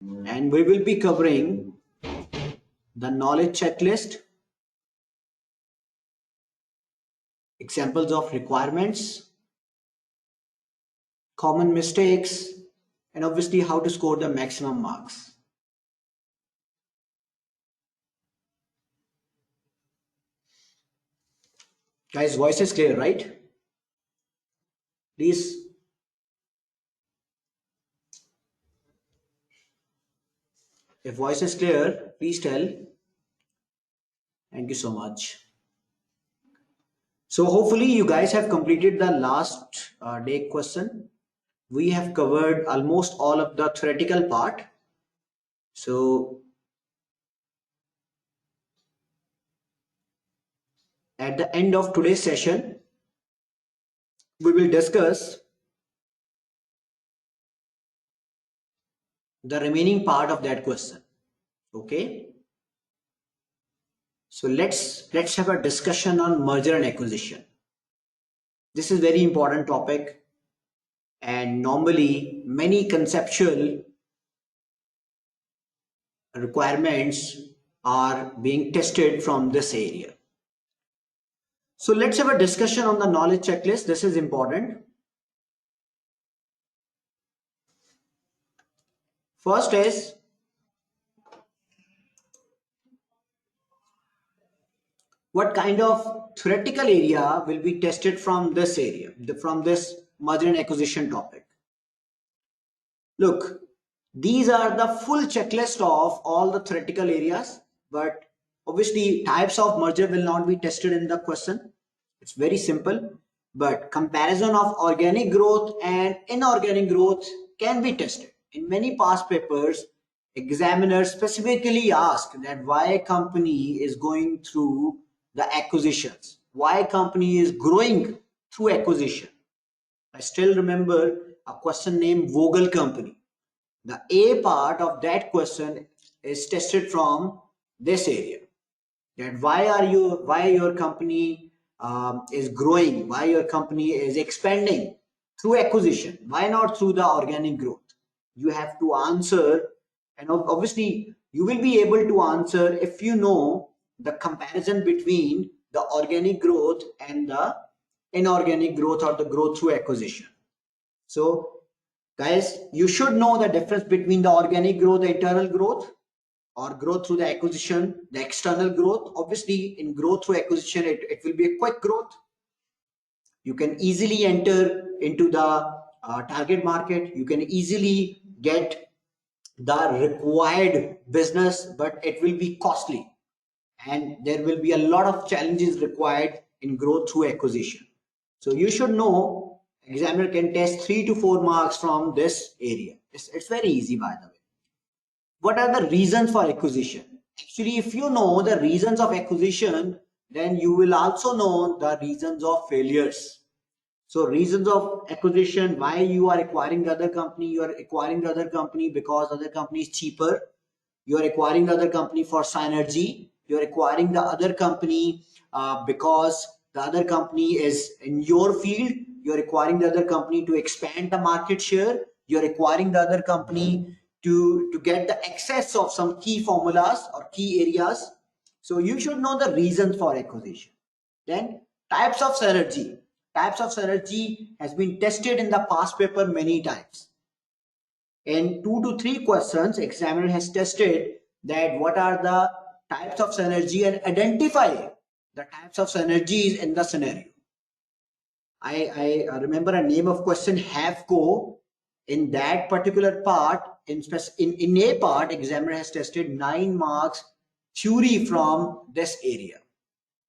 and we will be covering the knowledge checklist, examples of requirements, common mistakes, and obviously how to score the maximum marks. Guys, voice is clear, right? Please. If voice is clear, please tell. Thank you so much. So hopefully you guys have completed the last day question. We have covered almost all of the theoretical part. So at the end of today's session, we will discuss the remaining part of that question. Okay. So let's have a discussion on merger and acquisition. This is very important topic, and normally many conceptual requirements are being tested from this area. So let's have a discussion on the knowledge checklist. This is important. First is what kind of theoretical area will be tested from this area, from this merger and acquisition topic. Look, these are the full checklist of all the theoretical areas, but obviously types of merger will not be tested in the question. It's very simple, but comparison of organic growth and inorganic growth can be tested. In many past papers, examiners specifically ask that why a company is going through the acquisitions, why a company is growing through acquisition. I still remember a question named Vogel Company. The A part of that question is tested from this area. That why your company is growing, why your company is expanding through acquisition, why not through the organic growth? You have to answer, and obviously you will be able to answer if you know the comparison between the organic growth and the inorganic growth or the growth through acquisition. So guys, you should know the difference between the organic growth, the internal growth, or growth through the acquisition, the external growth. Obviously in growth through acquisition, it will be a quick growth. You can easily enter into the target market. You can easily get the required business, but it will be costly. And there will be a lot of challenges required in growth through acquisition. So you should know, examiner can test 3 to 4 marks from this area. It's very easy, by the way. What are the reasons for acquisition? Actually, if you know the reasons of acquisition, then you will also know the reasons of failures. So reasons of acquisition, why you are acquiring the other company. You are acquiring the other company because the other company is cheaper. You are acquiring the other company for synergy. You are acquiring the other company because the other company is in your field. You are acquiring the other company to expand the market share. You are acquiring the other company to get the access of some key formulas or key areas. So you should know the reasons for acquisition. Then types of synergy. Types of synergy has been tested in the past paper many times. In 2 to 3 questions, examiner has tested that what are the types of synergy and identify the types of synergies in the scenario. I remember a name of question, HAVCO. In that particular part, in A part, examiner has tested 9 marks theory from this area.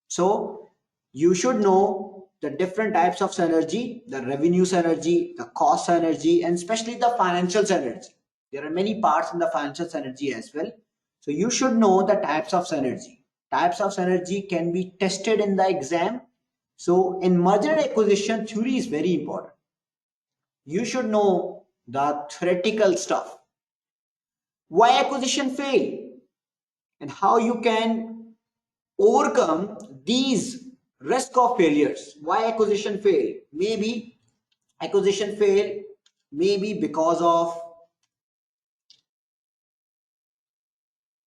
So you should know the different types of synergy, the revenue synergy, the cost synergy, and especially the financial synergy. There are many parts in the financial synergy as well. So you should know the types of synergy. Types of synergy can be tested in the exam. So in merger and acquisition, theory is very important. You should know the theoretical stuff. Why acquisition fail and how you can overcome these risk of failures. Why acquisition fail? Maybe acquisition fail maybe because of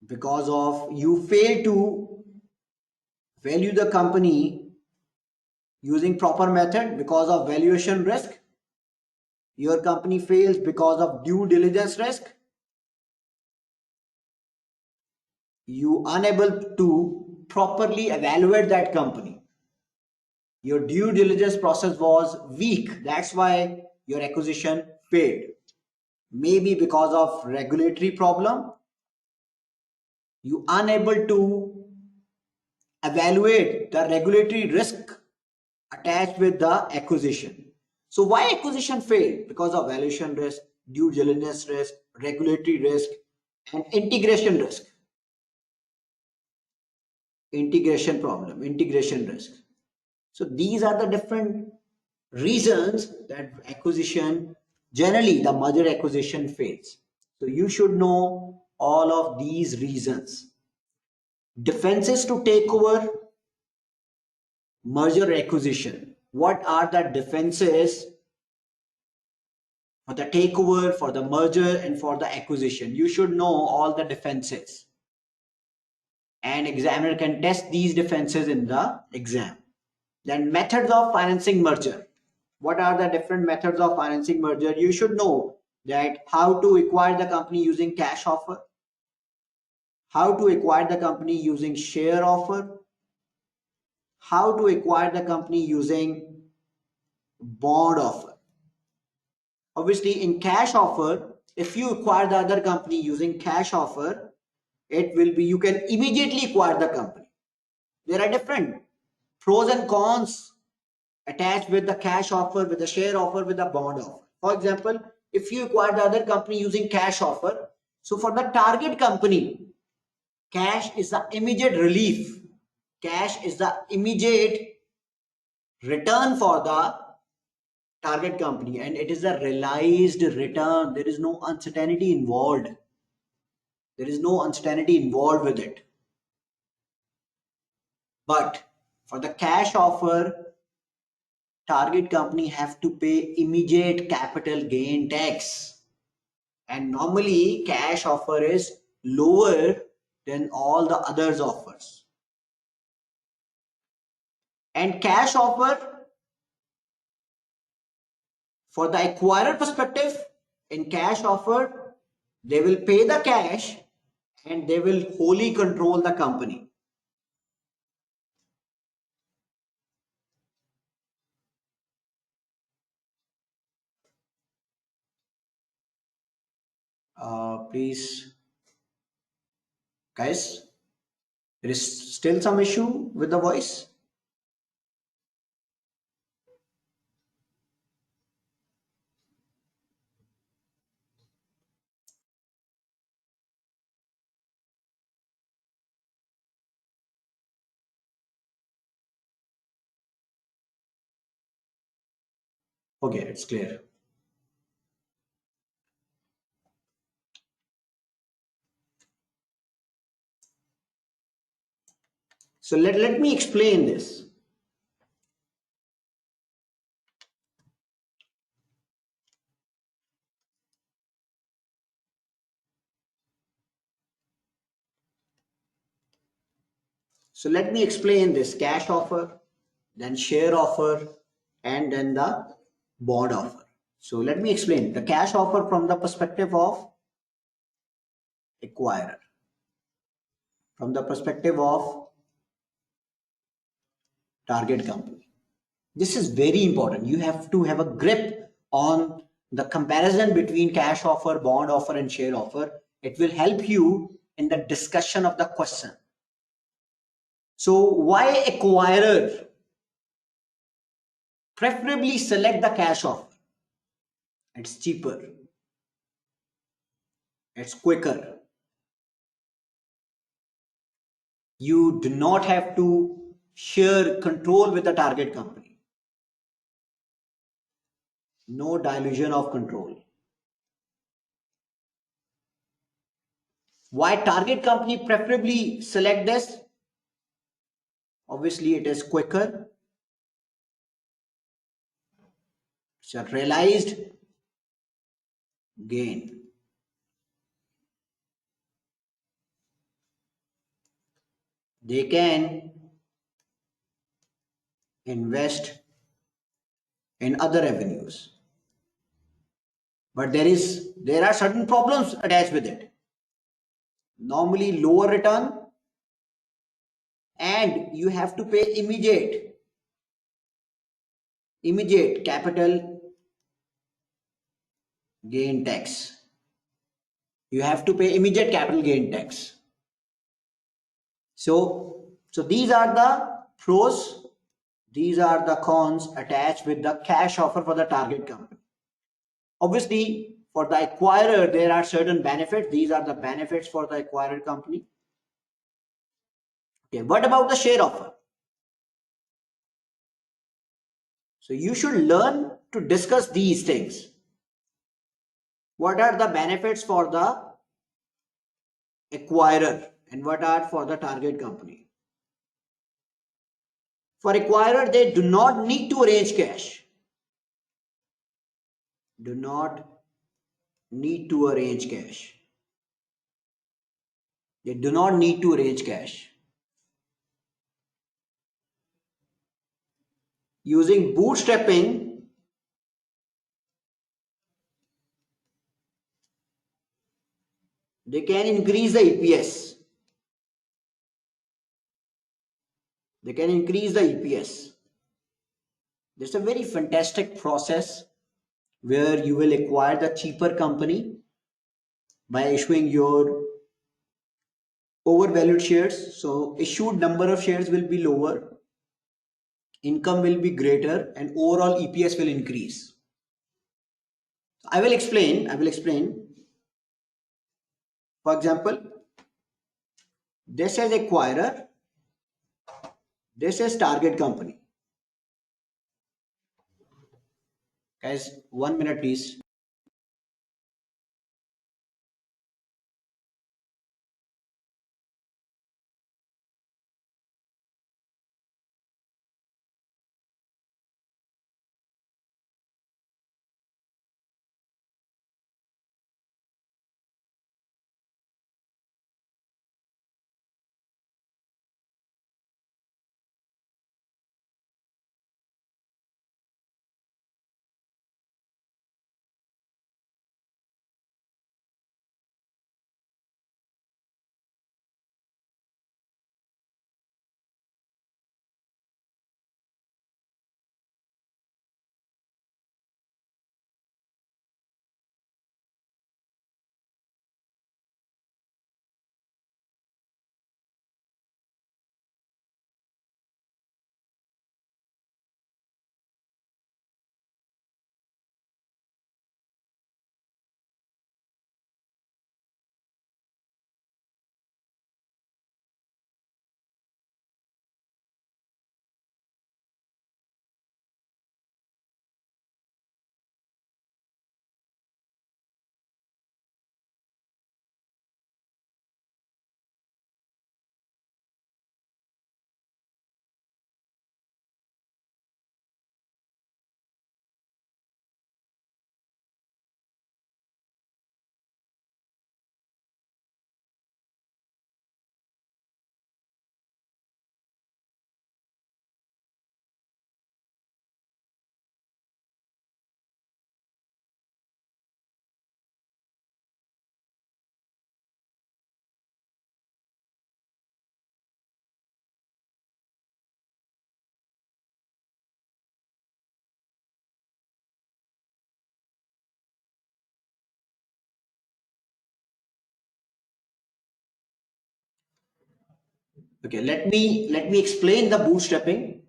because of you fail to value the company using proper method because of valuation risk. Your company fails because of due diligence risk. You unable to properly evaluate that company. Your due diligence process was weak. That's why your acquisition failed. Maybe because of regulatory problem. You unable to evaluate the regulatory risk attached with the acquisition. So why acquisition failed? Because of valuation risk, due diligence risk, regulatory risk, and integration risk. Integration problem, integration risk. So these are the different reasons that acquisition, generally the merger acquisition fails. So you should know all of these reasons. Defenses to take over merger acquisition. What are the defenses for the takeover, for the merger, and for the acquisition? You should know all the defenses. And examiner can test these defenses in the exam. Then methods of financing merger. What are the different methods of financing merger? You should know that how to acquire the company using cash offer, how to acquire the company using share offer, how to acquire the company using bond offer. Obviously, in cash offer, if you acquire the other company using cash offer, it will be you can immediately acquire the company. There are different pros and cons attached with the cash offer, with the share offer, with the bond offer. For example, if you acquire the other company using cash offer, so for the target company, cash is the immediate relief. Cash is the immediate return for the target company, and it is a realized return. There is no uncertainty involved. There is no uncertainty involved with it. But for the cash offer, target company have to pay immediate capital gain tax, and normally cash offer is lower than all the others offers. And cash offer, for the acquirer perspective, in cash offer they will pay the cash and they will wholly control the company. Please guys, there is still some issue with the voice. Okay, it's clear. So let me explain this. So let me explain this cash offer, then share offer, and then the bond offer. So let me explain the cash offer from the perspective of acquirer, from the perspective of target company. This is very important. You have to have a grip on the comparison between cash offer, bond offer, and share offer. It will help you in the discussion of the question. So why acquirer preferably select the cash offer? It's cheaper, it's quicker. You do not have to share control with the target company. No dilution of control. Why target company preferably select this? Obviously, it is quicker. It's a realized gain. they can invest in other avenues. But there are certain problems attached with it. Normally lower return, and you have to pay immediate capital gain tax. You have to pay immediate capital gain tax. So these are the pros, these are the cons attached with the cash offer for the target company. Obviously, for the acquirer, there are certain benefits. These are the benefits for the acquired company. Okay, what about the share offer? So you should learn to discuss these things. What are the benefits for the acquirer and what are for the target company? For acquirer, they do not need to arrange cash. Do not need to arrange cash. They do not need to arrange cash. Using bootstrapping, they can increase the EPS. They can increase the EPS. This is a very fantastic process where you will acquire the cheaper company by issuing your overvalued shares. So issued number of shares will be lower, income will be greater, and overall EPS will increase. I will explain. For example, this is acquirer, this is target company. Guys, 1 minute please. Okay, let me explain the bootstrapping.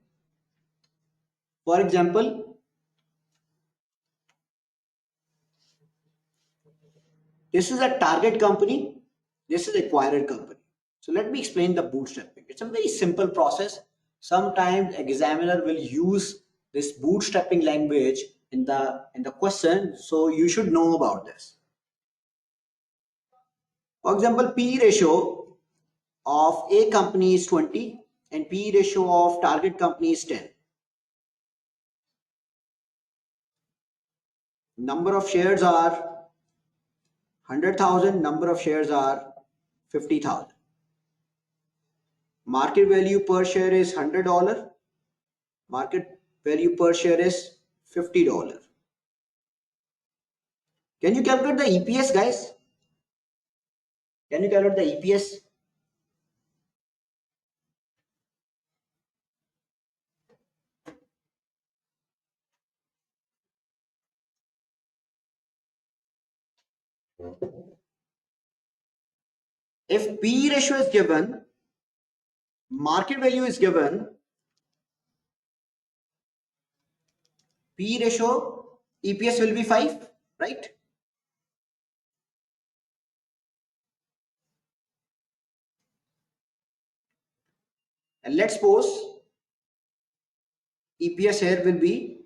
For example, this is a target company, this is acquired company. So let me explain the bootstrapping. It's a very simple process. Sometimes examiner will use this bootstrapping language in the question, so you should know about this. For example, P ratio of a company is 20 and P ratio of target company is 10. Number of shares are 100,000, number of shares are 50,000. Market value per share is $100. Market value per share is $50. Can you calculate the EPS, guys? Can you calculate the EPS? If P ratio is given, market value is given, P ratio, EPS will be 5, right? And let's suppose EPS here will be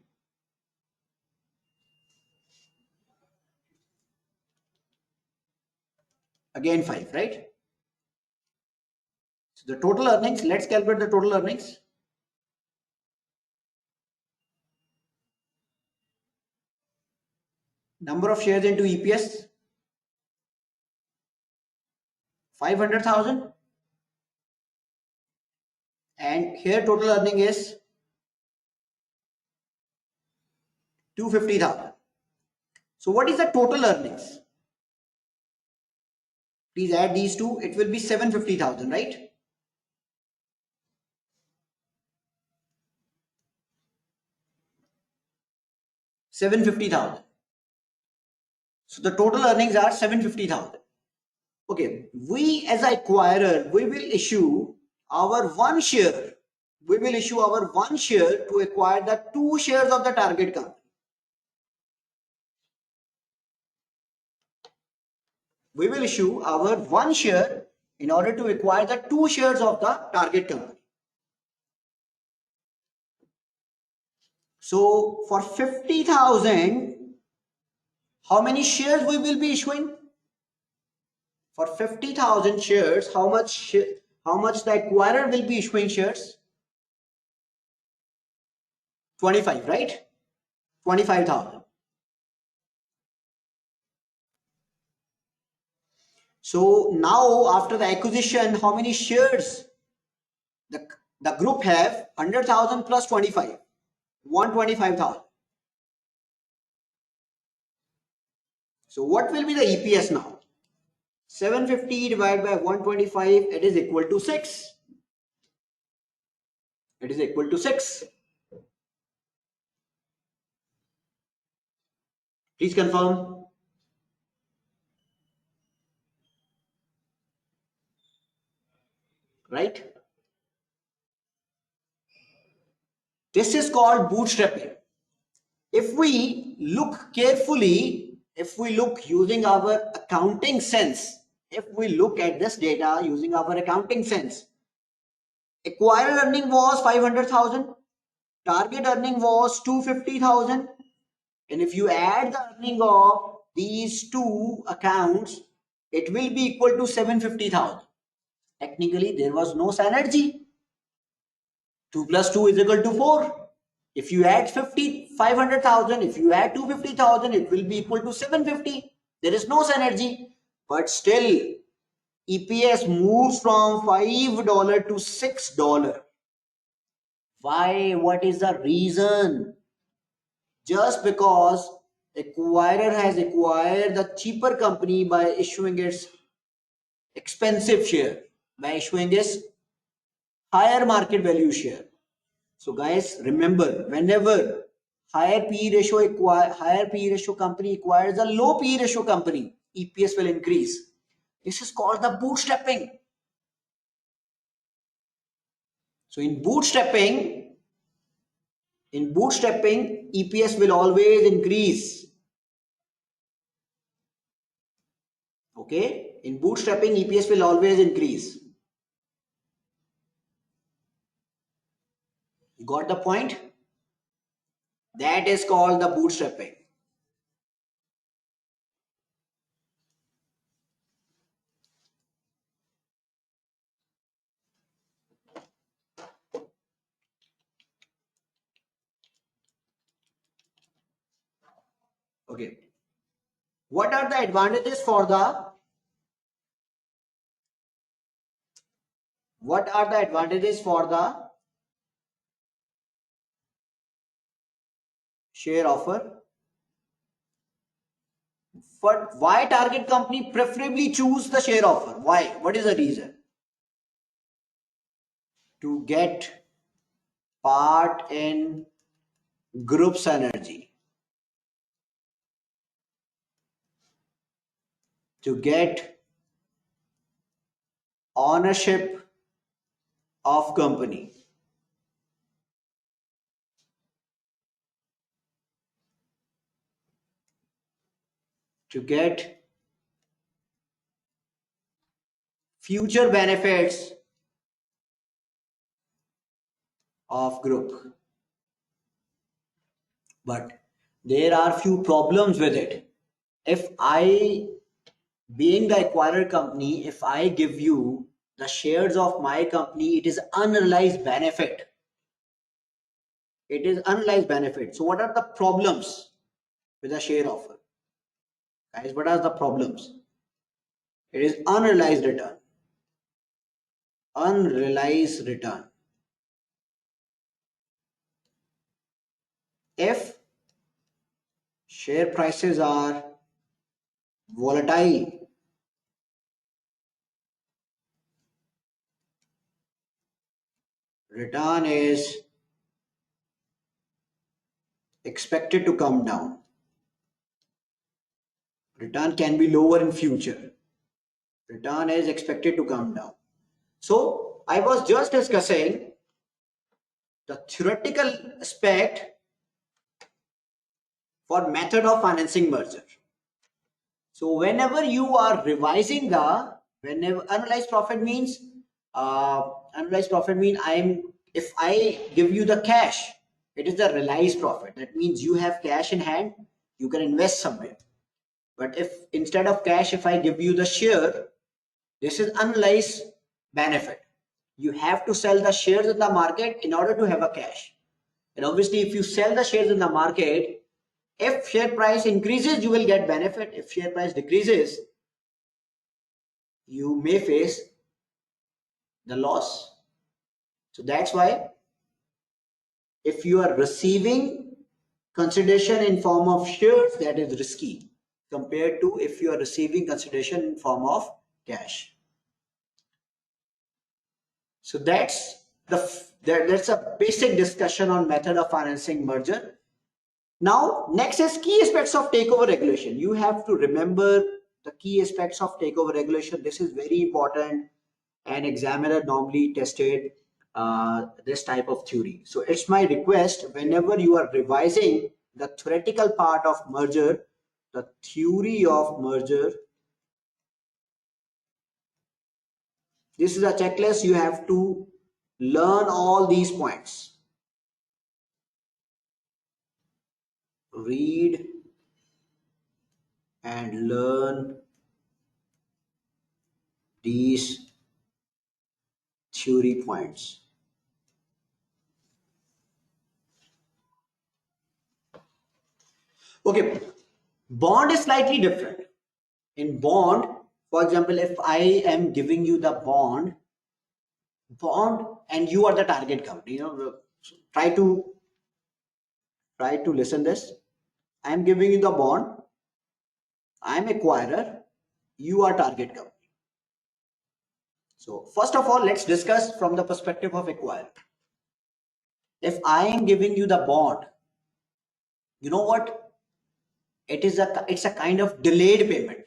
again 5, right? So the total earnings, let's calculate the total earnings. Number of shares into EPS, 500,000. And here total earning is 250,000. So what is the total earnings? Please add these two. It will be 750,000, right? $750,000. So the total earnings are 750,000. Okay, we as acquirer, we will issue our one share. We will issue our one share to acquire the 2 shares of the target company. We will issue our one share in order to acquire the 2 shares of the target company. So for 50,000, how many shares we will be issuing? For 50,000 shares, how much the acquirer will be issuing shares? 25, right? 25,000. So now after the acquisition, how many shares the group have? 100,000 plus 25, 125,000. So what will be the EPS now? 750 divided by 125, it is equal to 6. It is equal to 6. Please confirm. Right? This is called bootstrapping. If we look carefully, if we look using our accounting sense, if we look at this data using our accounting sense, acquired earning was 500,000, target earning was 250,000, and if you add the earning of these two accounts, it will be equal to 750,000. Technically, there was no synergy. 2 plus 2 is equal to 4. If you add 500,000, if you add 250,000, it will be equal to 750. There is no synergy, but still EPS moves from $5 to $6. Why? What is the reason? Just because acquirer has acquired the cheaper company by issuing its expensive share, by issuing its higher market value share. So guys, remember, whenever higher P ratio company acquires a low P ratio company, EPS will increase. This is called the bootstrapping. So in bootstrapping, EPS will always increase. Okay, in bootstrapping, EPS will always increase. You got the point? That is called the bootstrapping. Okay. What are the advantages for the what are the advantages for the share offer? But why target company preferably choose the share offer? Why? What is the reason? To get part in group's energy, to get ownership of company, to get future benefits of group. But there are few problems with it. If I, being the acquirer company, if I give you the shares of my company, it is unrealized benefit. It is unrealized benefit. So what are the problems with a share offer? Guys, what are the problems? It is unrealized return. Unrealized return. If share prices are volatile, return is expected to come down. Return can be lower in future. Return is expected to come down. So I was just discussing the theoretical aspect for method of financing merger. So whenever you are revising whenever unrealized profit means, if I give you the cash, it is the realized profit. That means you have cash in hand, you can invest somewhere. But if instead of cash, if I give you the share, this is unrealized benefit. You have to sell the shares in the market in order to have a cash. And obviously, if you sell the shares in the market, if share price increases, you will get benefit. If share price decreases, you may face the loss. So that's why if you are receiving consideration in form of shares, that is risky compared to if you are receiving consideration in form of cash. So that's a basic discussion on method of financing merger. Now, next is key aspects of takeover regulation. You have to remember the key aspects of takeover regulation. This is very important. An examiner normally tested this type of theory. So it's my request, whenever you are revising the theoretical part of merger, the theory of merger, this is a checklist. You have to learn all these points. Read and learn these theory points. Okay, bond is slightly different. In bond, for example, if I am giving you the bond and you are the target company, try to listen this. I am giving you the bond, I am acquirer, you are target company. So first of all, let's discuss from the perspective of acquirer. If I am giving you the bond, you know what? It's a kind of delayed payment.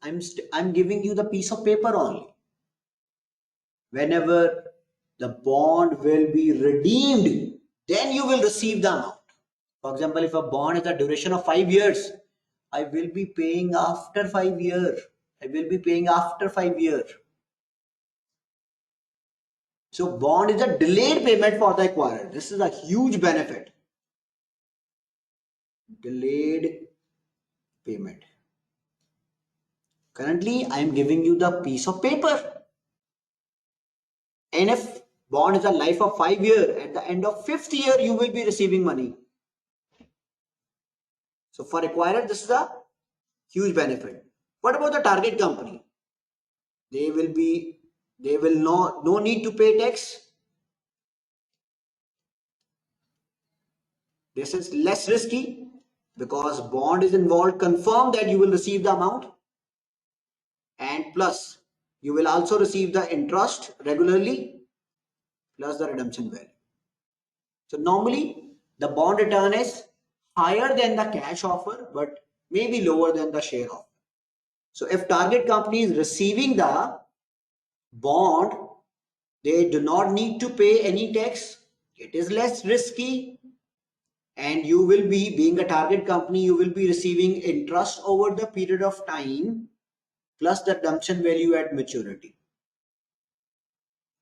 I'm giving you the piece of paper only. Whenever the bond will be redeemed, then you will receive the amount. For example, if a bond has a duration of 5 years, I will be paying after 5 years. I will be paying after 5 years. So bond is a delayed payment for the acquirer. This is a huge benefit. Delayed payment. Currently, I am giving you the piece of paper. And if bond is a life of 5 years, at the end of 5th year, you will be receiving money. So for acquirer, this is a huge benefit. What about the target company? They will be They will no need to pay tax. This is less risky because bond is involved. Confirm that you will receive the amount, and plus you will also receive the interest regularly plus the redemption value. So normally the bond return is higher than the cash offer, but maybe lower than the share offer. So if target company is receiving the bond, they do not need to pay any tax. It is less risky, and you will be, being a target company, you will be receiving interest over the period of time plus the redemption value at maturity.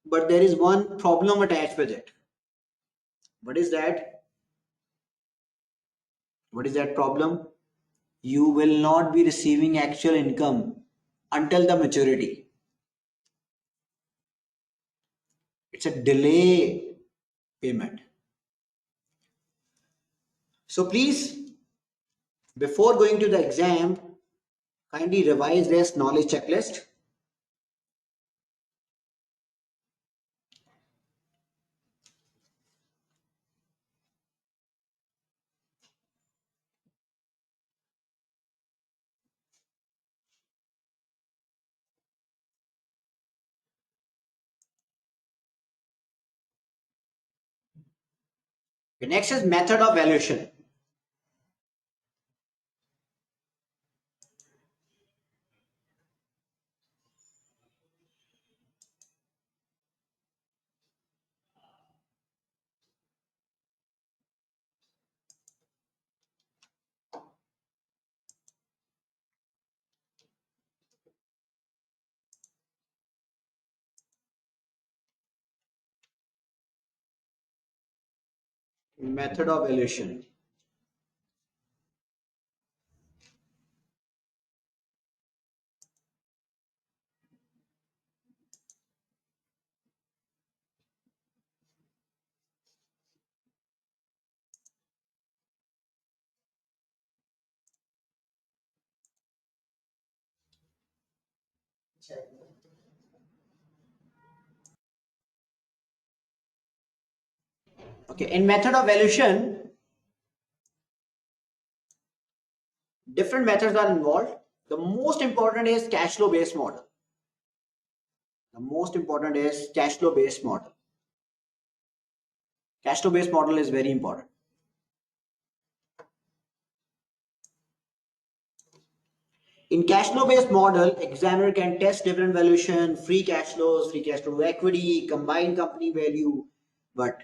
But there is one problem attached with it. What is that? What is that problem? You will not be receiving actual income until the maturity. It's a delay payment. So please, before going to the exam, kindly revise this knowledge checklist. The next is method of valuation. Method of valuation. Okay, in method of valuation, different methods are involved. The most important is cash flow based model. The most important is cash flow based model. Cash flow based model is very important. In cash flow based model, examiner can test different valuation, free cash flows, free cash flow to equity, combined company value, but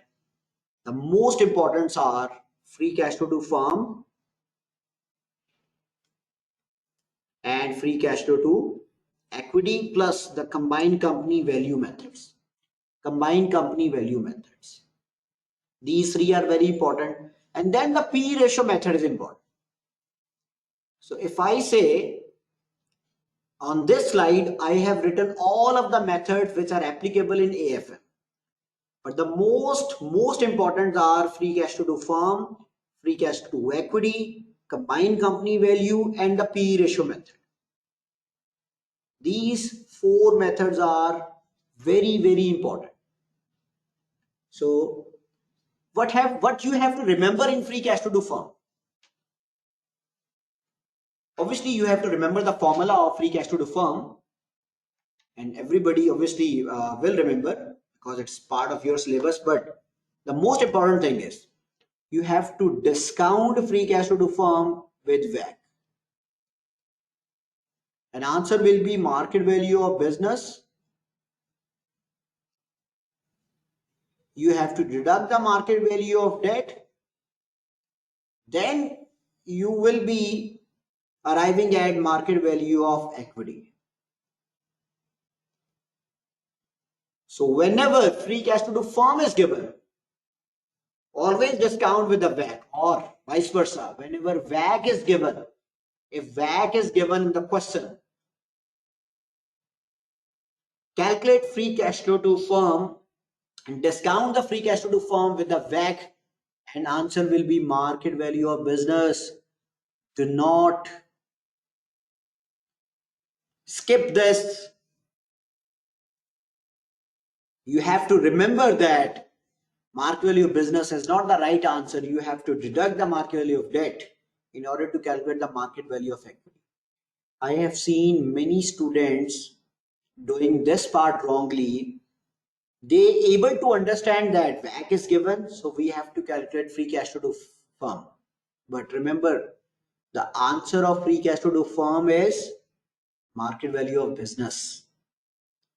the most important are free cash flow to firm and free cash flow to equity plus the combined company value methods. Combined company value methods. These three are very important. And then the P ratio method is important. So if I say on this slide, I have written all of the methods which are applicable in AFM. But the most important are free cash flow to firm, free cash to equity, combined company value, and the P ratio method. These four methods are very important. So what you have to remember in free cash flow to firm? Obviously, you have to remember the formula of free cash flow to firm, and everybody obviously will remember because it's part of your syllabus. But the most important thing is you have to discount free cash flow to firm with WACC. An answer will be market value of business. You have to deduct the market value of debt. Then you will be arriving at market value of equity. So whenever free cash flow to firm is given, always discount with the WACC, or vice versa. Whenever WACC is given, if WACC is given in the question, calculate free cash flow to firm and discount the free cash flow to firm with the WACC, and answer will be market value of business. Do not skip this. You have to remember that market value of business is not the right answer. You have to deduct the market value of debt in order to calculate the market value of equity. I have seen many students doing this part wrongly. They able to understand that WACC is given, so we have to calculate free cash flow to firm. But remember, the answer of free cash flow to firm is market value of business.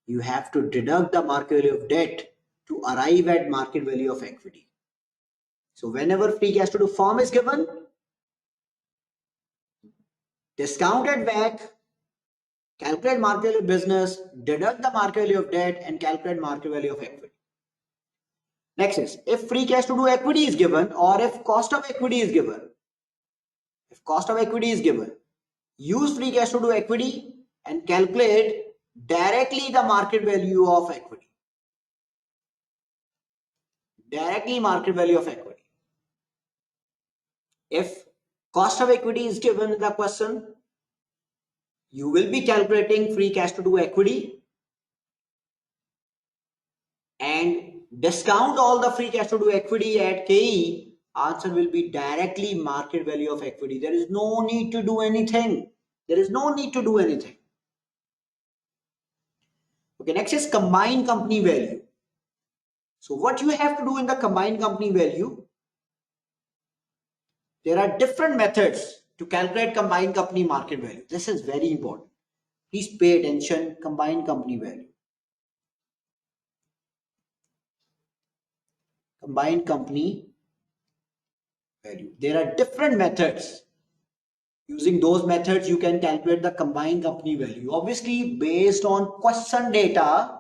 You have to deduct the market value of debt to arrive at market value of equity. So whenever free cash flow to firm is given, discounted WACC, calculate market value of business, deduct the market value of debt, and calculate market value of equity. Next is, if free cash flow to equity is given, or if cost of equity is given. If cost of equity is given, use free cash flow to equity and calculate directly the market value of equity. Directly market value of equity. If cost of equity is given in the question, you will be calculating free cash flow to equity and discount all the free cash flow to equity at KE. Answer will be directly market value of equity. There is no need to do anything. There is no need to do anything. Okay, next is combined company value. So what you have to do in the combined company value, there are different methods to calculate combined company market value. This is very important. Please pay attention. Combined company value. Combined company value. There are different methods. Using those methods, you can calculate the combined company value. Obviously, based on question data,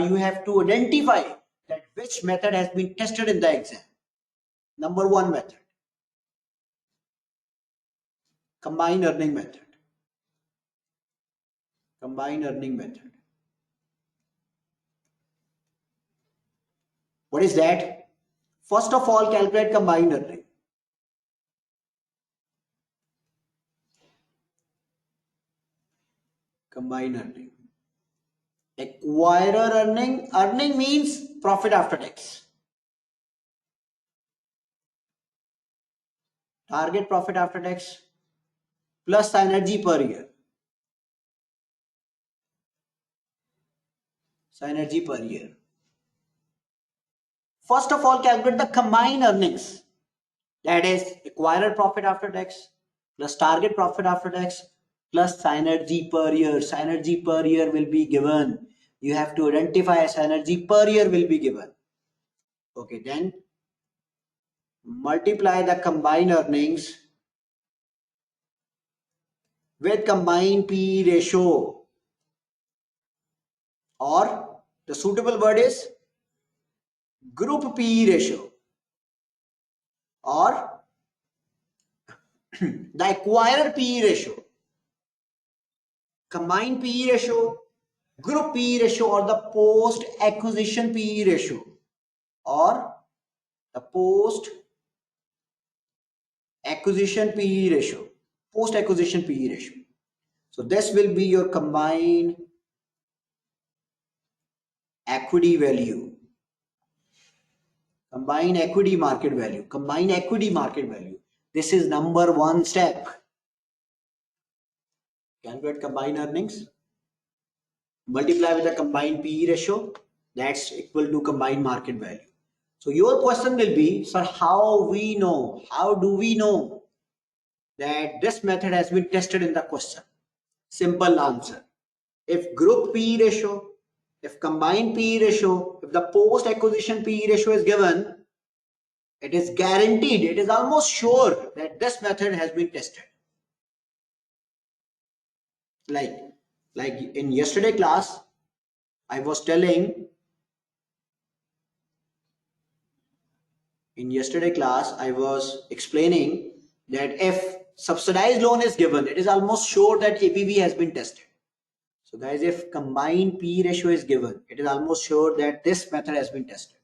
you have to identify that which method has been tested in the exam. Number one method, combined earning method. Combined earning method. What is that? First of all, calculate combined earning. Combined earning. Acquirer earning. Earning means profit after tax. Target profit after tax plus synergy per year. Synergy per year. First of all, calculate the combined earnings. That is acquired profit after tax plus target profit after tax plus synergy per year. Synergy per year will be given. You have to identify synergy per year will be given. Okay, then multiply the combined earnings with combined PE ratio, or the suitable word is group PE ratio, or the acquired PE ratio. Combined PE ratio, group PE ratio, or the post acquisition PE ratio, or the post acquisition PE ratio. Post acquisition PE ratio. So this will be your combined equity value. Combined equity market value. Combined equity market value. This is number one step. Calculate combined earnings. Multiply with the combined PE ratio. That's equal to combined market value. So your question will be, sir, how do we know that this method has been tested in the question? Simple answer. If group PE ratio, if combined PE ratio, if the post acquisition PE ratio is given, it is guaranteed, it is almost sure that this method has been tested. Like in yesterday class, I was telling, explaining that if subsidized loan is given, it is almost sure that APV has been tested. So guys, if combined PE ratio is given, it is almost sure that this method has been tested.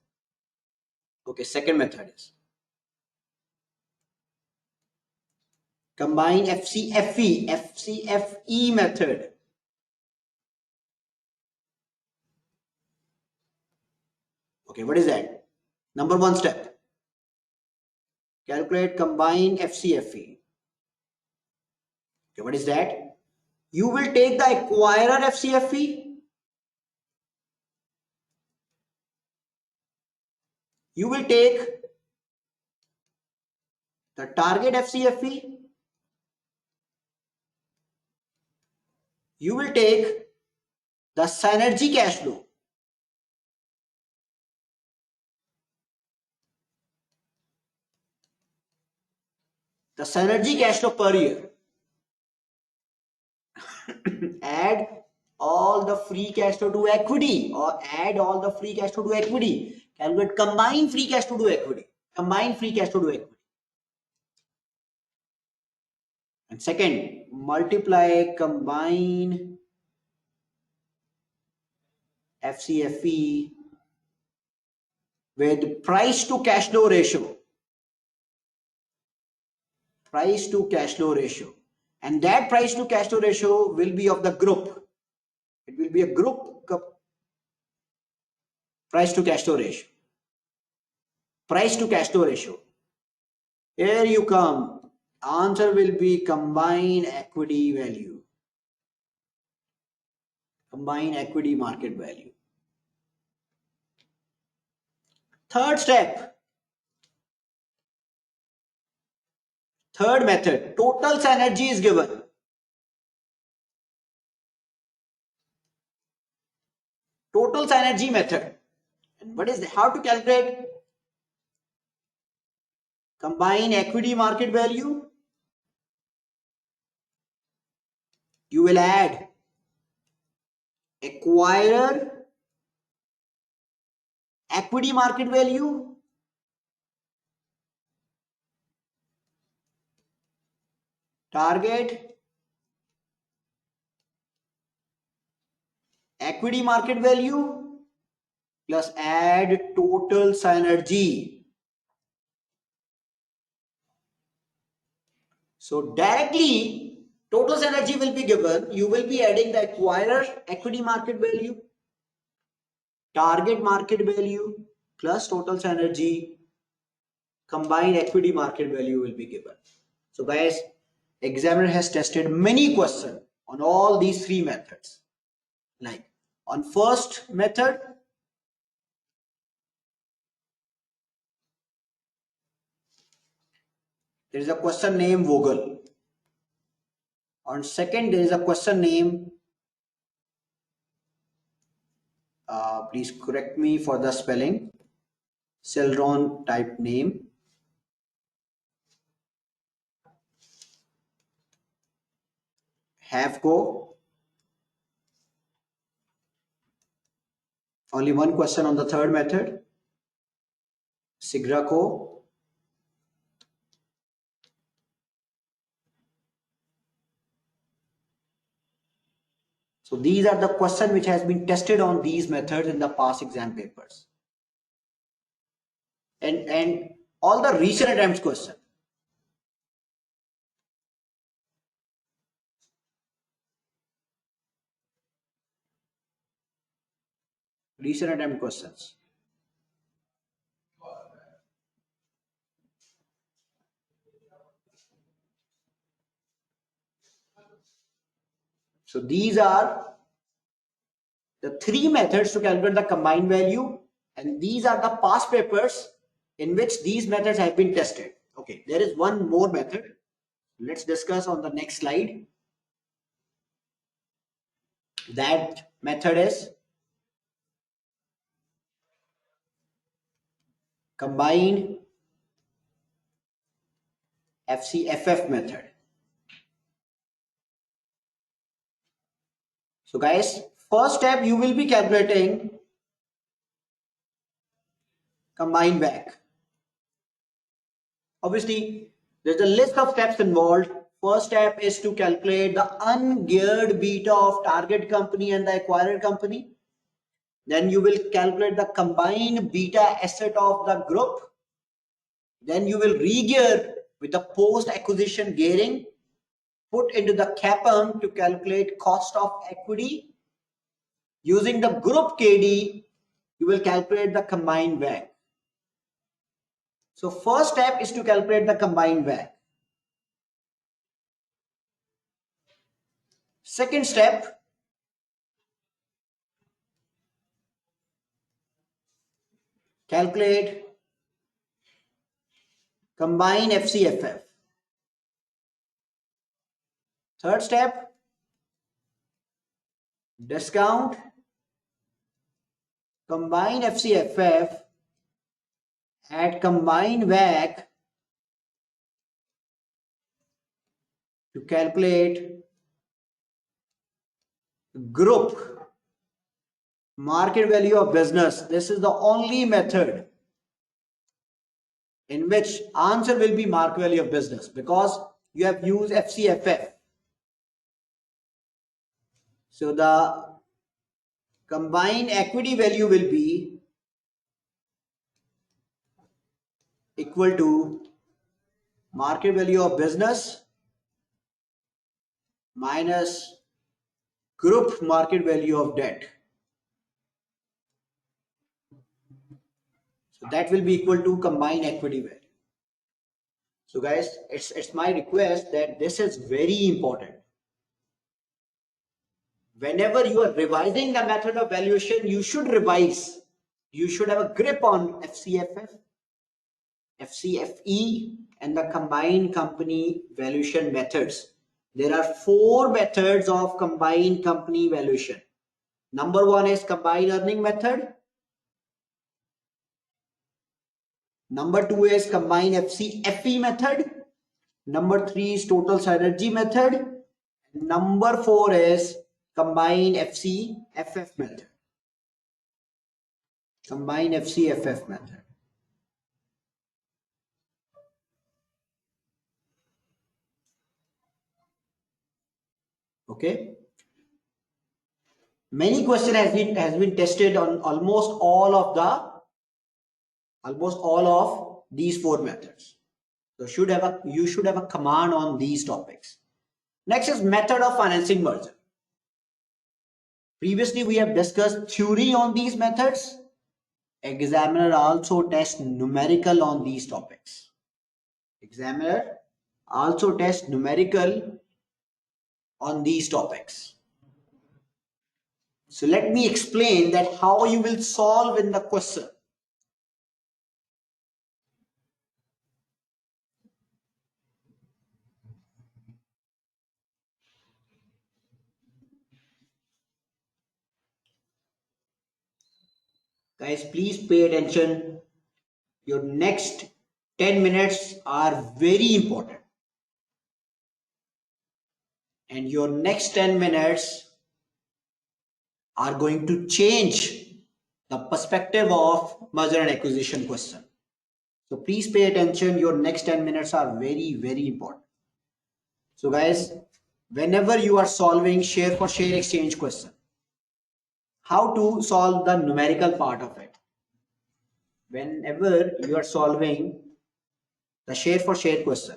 Okay, second method is combined FCFE method. Okay, what is that? Number one step. Calculate combined FCFE. Okay, what is that? You will take the acquirer FCFE. You will take the target FCFE. You will take the synergy cash flow. The synergy cash flow per year. Add all the free cash flow to equity, or add all the free cash flow to equity. Calculate combined free cash flow to equity. Combined free cash flow to equity. And second, multiply combined FCFE with price to cash flow ratio. Price to cash flow ratio. And that price to cash flow ratio will be of the group. It will be a group price to cash flow ratio. Price to cash flow ratio. Here you come. Answer will be combined equity value. Combined equity market value. Third step. Third method. Total synergy is given. Total synergy method. And what is that? How to calculate combined equity market value? You will add acquirer equity market value target equity market value plus add total synergy. So directly total synergy will be given. You will be adding the acquirer equity market value, target market value plus total synergy. Combined equity market value will be given. So guys, examiner has tested many questions on all these three methods. Like on first method, there is a question named Vogel. On second, there is a question named, please correct me for the spelling, Celeron type name. Havco. Only one question on the third method. Sigraco. So these are the questions which has been tested on these methods in the past exam papers. And all the recent attempts question. Recent attempt questions. So these are the three methods to calculate the combined value, and these are the past papers in which these methods have been tested. Okay, there is one more method. Let's discuss on the next slide. That method is combined FCFF method. So guys, first step you will be calculating combined WACC. Obviously, there's a list of steps involved. First step is to calculate the ungeared beta of target company and the acquired company. Then you will calculate the combined beta asset of the group. Then you will re-gear with the post-acquisition gearing put into the CAPM to calculate cost of equity. Using the group KD, you will calculate the combined WACC. So first step is to calculate the combined WACC. Second step, calculate combined FCFF. Third step, discount combined FCFF at combined WACC to calculate group market value of business. This is the only method in which answer will be market value of business, because you have used FCFF. So the combined equity value will be equal to market value of business minus group market value of debt. So that will be equal to combined equity value. So guys, it's my request that this is very important. Whenever you are revising the method of valuation, you should revise. You should have a grip on FCFF, FCFE, and the combined company valuation methods. There are 4 methods of combined company valuation. Number 1 is combined earning method. Number 2 is combined FCFE method. Number 3 is total synergy method. Number 4 is combined FCFF method. Combined FCFF method. Okay. Many question has been tested on almost all of these 4 methods. So you should have a command on these topics. Next is method of financing merger. Previously we have discussed theory on these methods. Examiner also tests numerical on these topics. Examiner also tests numerical on these topics. So let me explain that how you will solve in the question. Guys, please pay attention. Your next 10 minutes are very important. And your next 10 minutes are going to change the perspective of merger and acquisition question. So please pay attention. Your next 10 minutes are very, very important. So guys, whenever you are solving share for share exchange question, how to solve the numerical part of it? Whenever you are solving the share for share question,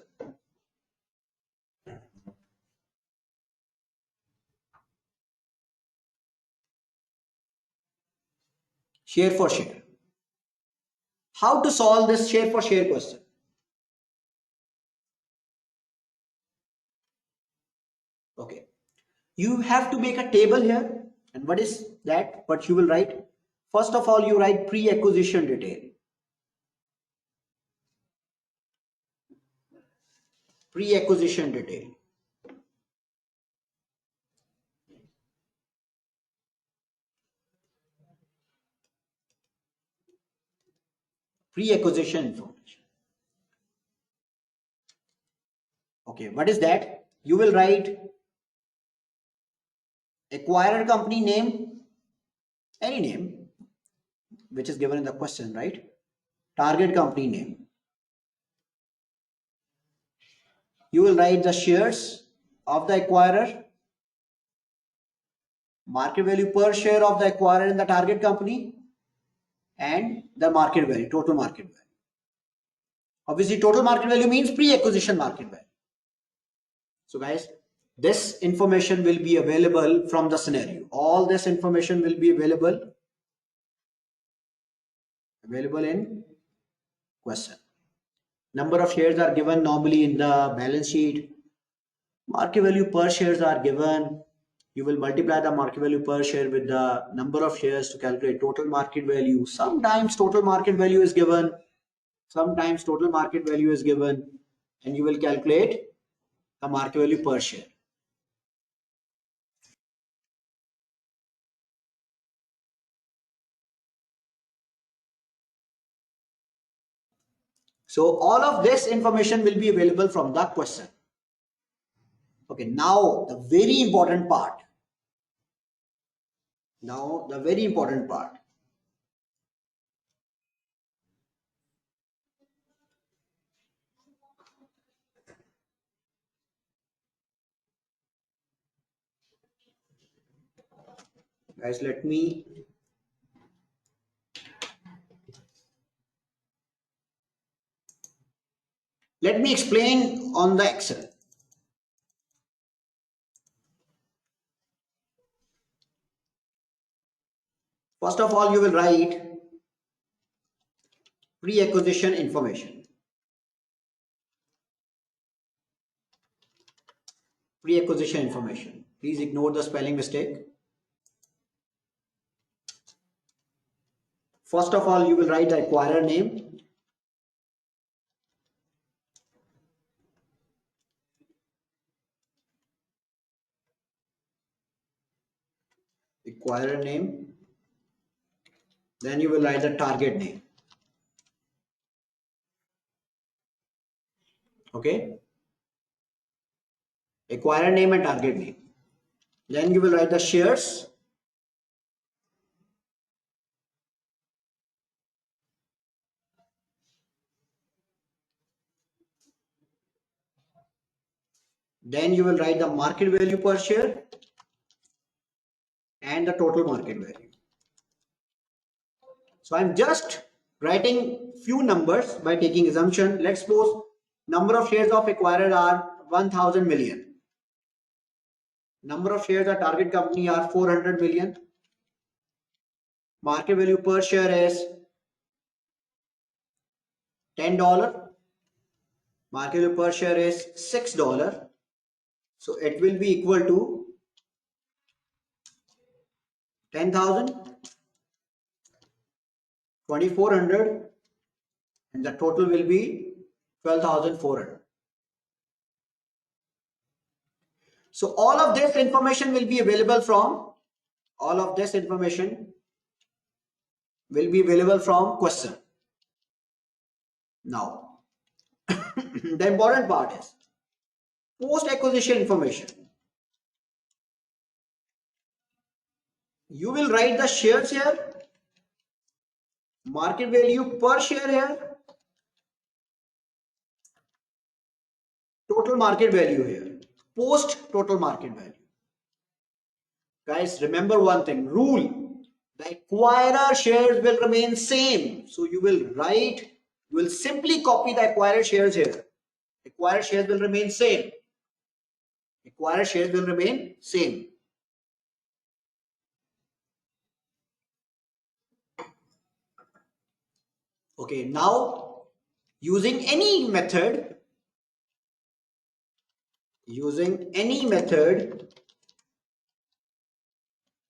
share for share, how to solve this share for share question? Okay, you have to make a table here. And what is that? What you will write? First of all, you write pre-acquisition detail. Pre-acquisition detail. Pre-acquisition information. Okay, what is that? You will write acquirer company name, any name which is given in the question, right? Target company name. You will write the shares of the acquirer, market value per share of the acquirer in the target company, and the market value, total market value. Obviously, total market value means pre-acquisition market value. So guys, this information will be available from the scenario. All this information will be available Available in question. Number of shares are given normally in the balance sheet. Market value per shares are given. You will multiply the market value per share with the number of shares to calculate total market value. Sometimes total market value is given. Sometimes total market value is given, and you will calculate the market value per share. So all of this information will be available from the question. Okay, now the very important part. Now the very important part. Guys, let me explain on the Excel. First of all, you will write pre-acquisition information. Pre-acquisition information. Please ignore the spelling mistake. First of all, you will write the acquirer name. Acquirer name. Then you will write the target name. Okay. Acquirer name and target name. Then you will write the shares. Then you will write the market value per share and the total market value. So I'm just writing few numbers by taking assumption. Let's suppose number of shares of acquirer are 1000 million. Number of shares of target company are 400 million. Market value per share is $10. Market value per share is $6. So it will be equal to 10,000, 2,400, and the total will be 12,400. So all of this information will be available from question. Now, the important part is post-acquisition information. You will write the shares here, market value per share here, total market value here, post total market value. Guys, remember one thing, rule, the acquirer shares will remain same. So you will simply copy the acquirer shares here. Acquirer shares will remain same. Acquirer shares will remain same. Okay, now using any method,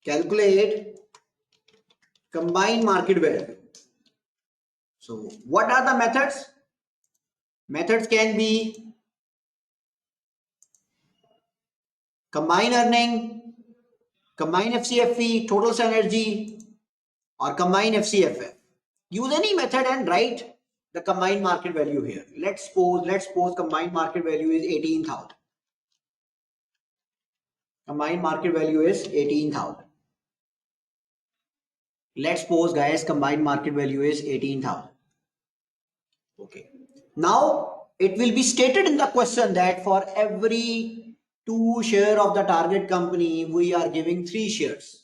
calculate combined market value. So what are the methods? Methods can be combined earning, combined FCFE, total synergy, or combined FCFF. Use any method and write the combined market value here. Let's suppose combined market value is 18,000. Combined market value is 18,000. Let's suppose, guys, combined market value is 18,000. Okay. Now it will be stated in the question that for every 2 share of the target company, we are giving 3 shares.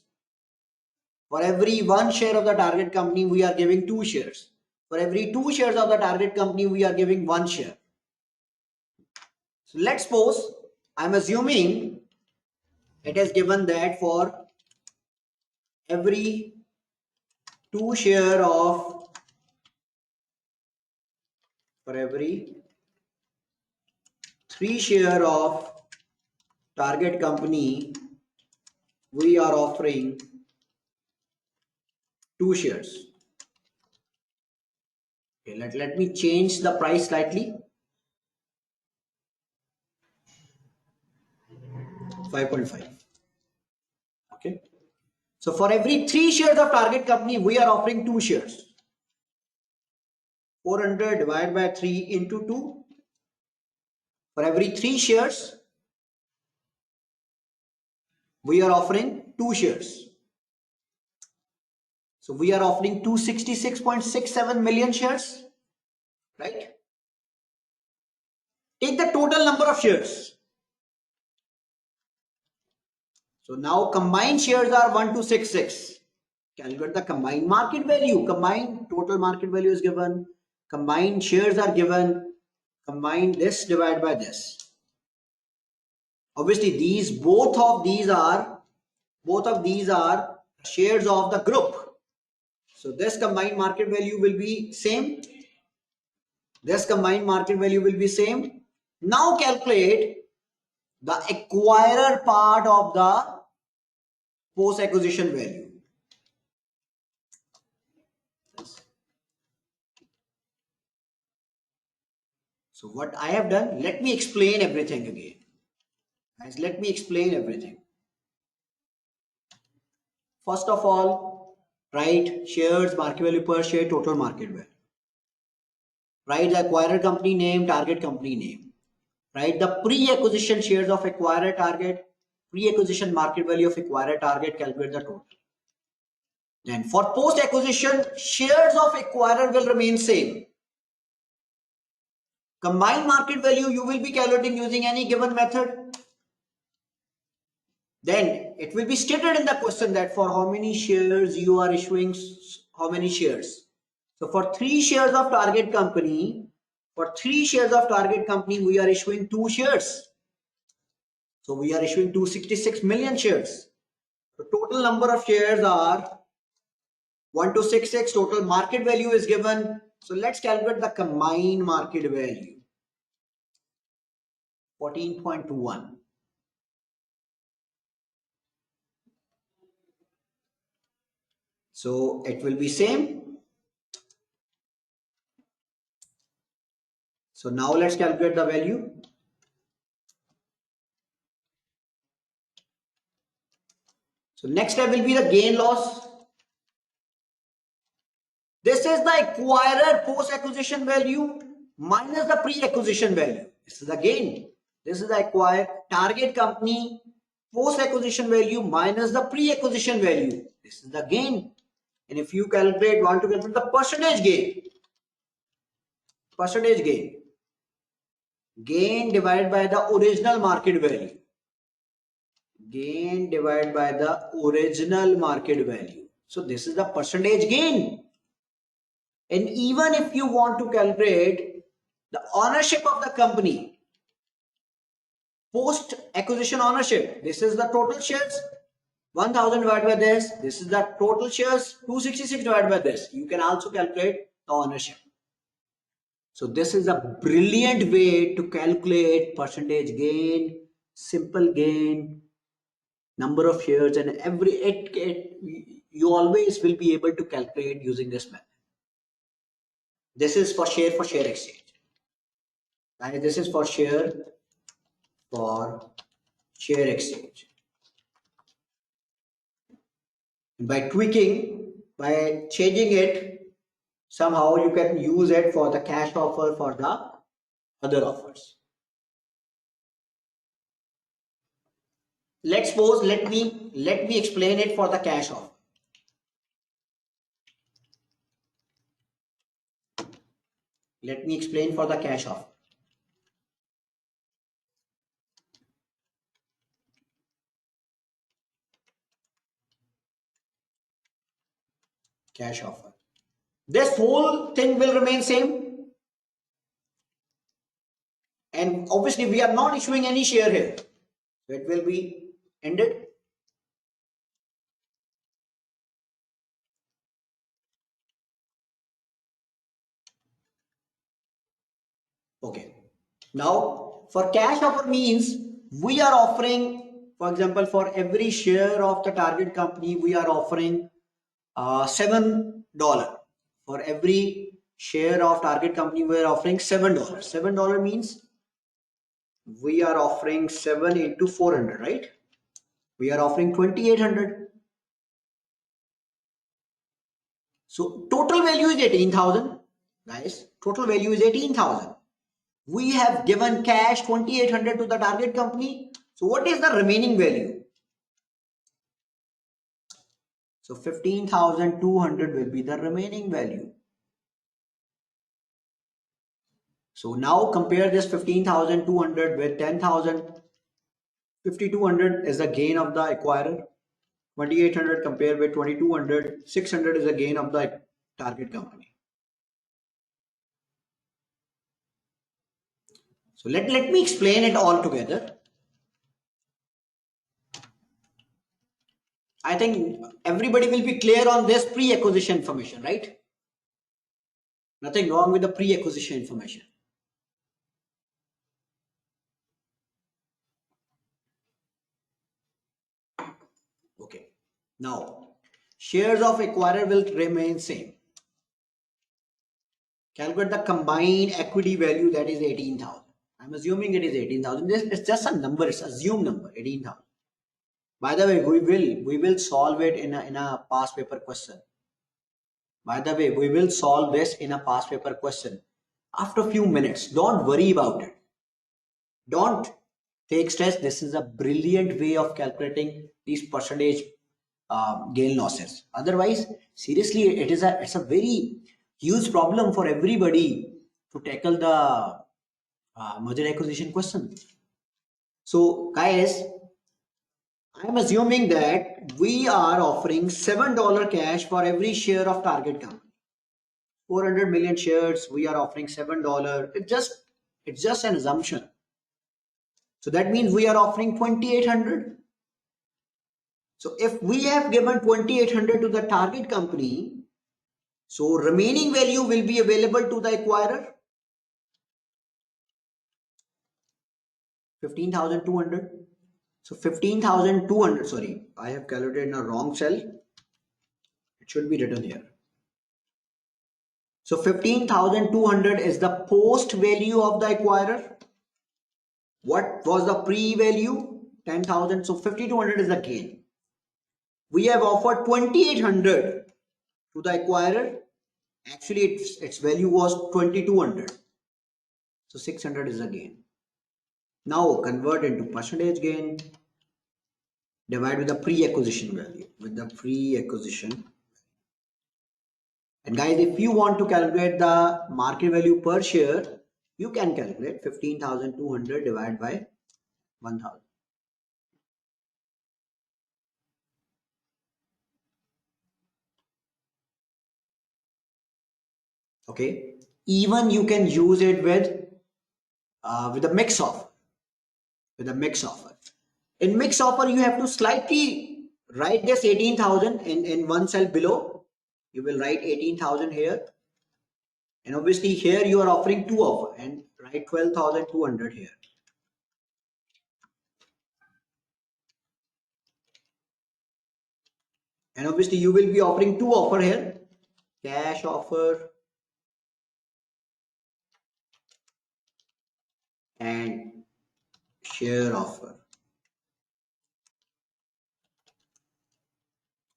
For every 1 share of the target company, we are giving 2 shares. For every 2 shares of the target company, we are giving 1 share. So let's suppose, I'm assuming it is given that for every 2 share of For every 3 share of target company, we are offering 2 shares. Okay, let me change the price slightly. 5.5. Okay. So for every 3 shares of target company, we are offering 2 shares. 400 divided by 3 into 2. For every 3 shares, we are offering 2 shares. So we are offering 266.67 million shares, right? Take the total number of shares. So now combined shares are 1266. Calculate the combined market value. Combined total market value is given. Combined shares are given. Combine this divided by this. Obviously, both of these are shares of the group. So this combined market value will be same. This combined market value will be same. Now calculate the acquirer part of the post acquisition value. So what I have done, let me explain everything again. Guys, let me explain everything. First of all, write shares, market value per share, total market value. Write the acquirer company name, target company name. Write the pre-acquisition shares of acquirer target, pre-acquisition market value of acquirer target, calculate the total. Then for post-acquisition, shares of acquirer will remain same. Combined market value you will be calculating using any given method. Then it will be stated in the question that for how many shares you are issuing how many shares. So for 3 shares of target company, we are issuing 2 shares. So we are issuing 266 million shares. The total number of shares are 1266. Total market value is given. So let's calculate the combined market value. 14.21. So it will be same. So now let's calculate the value. So next step will be the gain loss. This is the acquirer post acquisition value minus the pre acquisition value. This is the gain. This is the acquired target company post acquisition value minus the pre acquisition value. This is the gain. And if you want to calculate the percentage gain, gain divided by the original market value. Gain divided by the original market value. So this is the percentage gain. And even if you want to calculate the ownership of the company, post acquisition ownership, this is the total shares, 1000 divided by this. This is the total shares, 266 divided by this. You can also calculate the ownership. So this is a brilliant way to calculate percentage gain, simple gain, number of shares, and you always will be able to calculate using this method. This is for share exchange. And this is for share exchange. By tweaking, by changing it, somehow you can use it for the cash offer, for the other offers. Let's suppose, let me explain it for the cash offer. Let me explain for the cash offer. Cash offer. This whole thing will remain same. And obviously we are not issuing any share here. So it will be ended. Okay. Now, for cash offer means we are offering, for example, for every share of the target company, we are offering $7. For every share of target company, we are offering $7. $7 means we are offering 7 into 400, right? We are offering 2,800. So total value is 18,000. Guys, total value is 18,000. We have given cash 2,800 to the target company. So what is the remaining value? So 15,200 will be the remaining value. So now compare this 15,200 with 10,000. 5,200 is the gain of the acquirer. 2,800 compared with 2,200. 600 is the gain of the target company. So let me explain it all together. I think everybody will be clear on this pre-acquisition information, right? Nothing wrong with the pre-acquisition information. Okay. Now, shares of acquirer will remain same. Calculate the combined equity value, that is 18,000. I'm assuming it is 18,000. It's just a number. It's assumed number, 18,000. By the way, we will solve it in a past paper question. By the way, we will solve this in a past paper question after a few minutes. Don't worry about it. Don't take stress. This is a brilliant way of calculating these percentage gain losses. Otherwise, seriously, it's a very huge problem for everybody to tackle the merger acquisition question. So, guys, I'm assuming that we are offering $7 cash for every share of target company. 400 million shares, we are offering $7. It's just an assumption. So that means we are offering 2,800. So if we have given 2,800 to the target company, so remaining value will be available to the acquirer. 15,200. So 15,200, sorry, I have calculated in a wrong cell. It should be written here. So 15,200 is the post value of the acquirer. What was the pre-value? 10,000. So 5,200 is the gain. We have offered 2,800 to the acquirer. Actually, its value was 2,200. So 600 is the gain. Now convert into percentage gain. Divide with the pre-acquisition value. With the pre-acquisition. And guys, if you want to calculate the market value per share, you can calculate 15,200 divided by 1,000. Okay. Even you can use it with a mix offer. With a mix offer. In mix offer, you have to slightly write this 18,000 in one cell below. You will write 18,000 here. And obviously here you are offering two offer and write 12,200 here. And obviously you will be offering two offer here. Cash offer and share offer.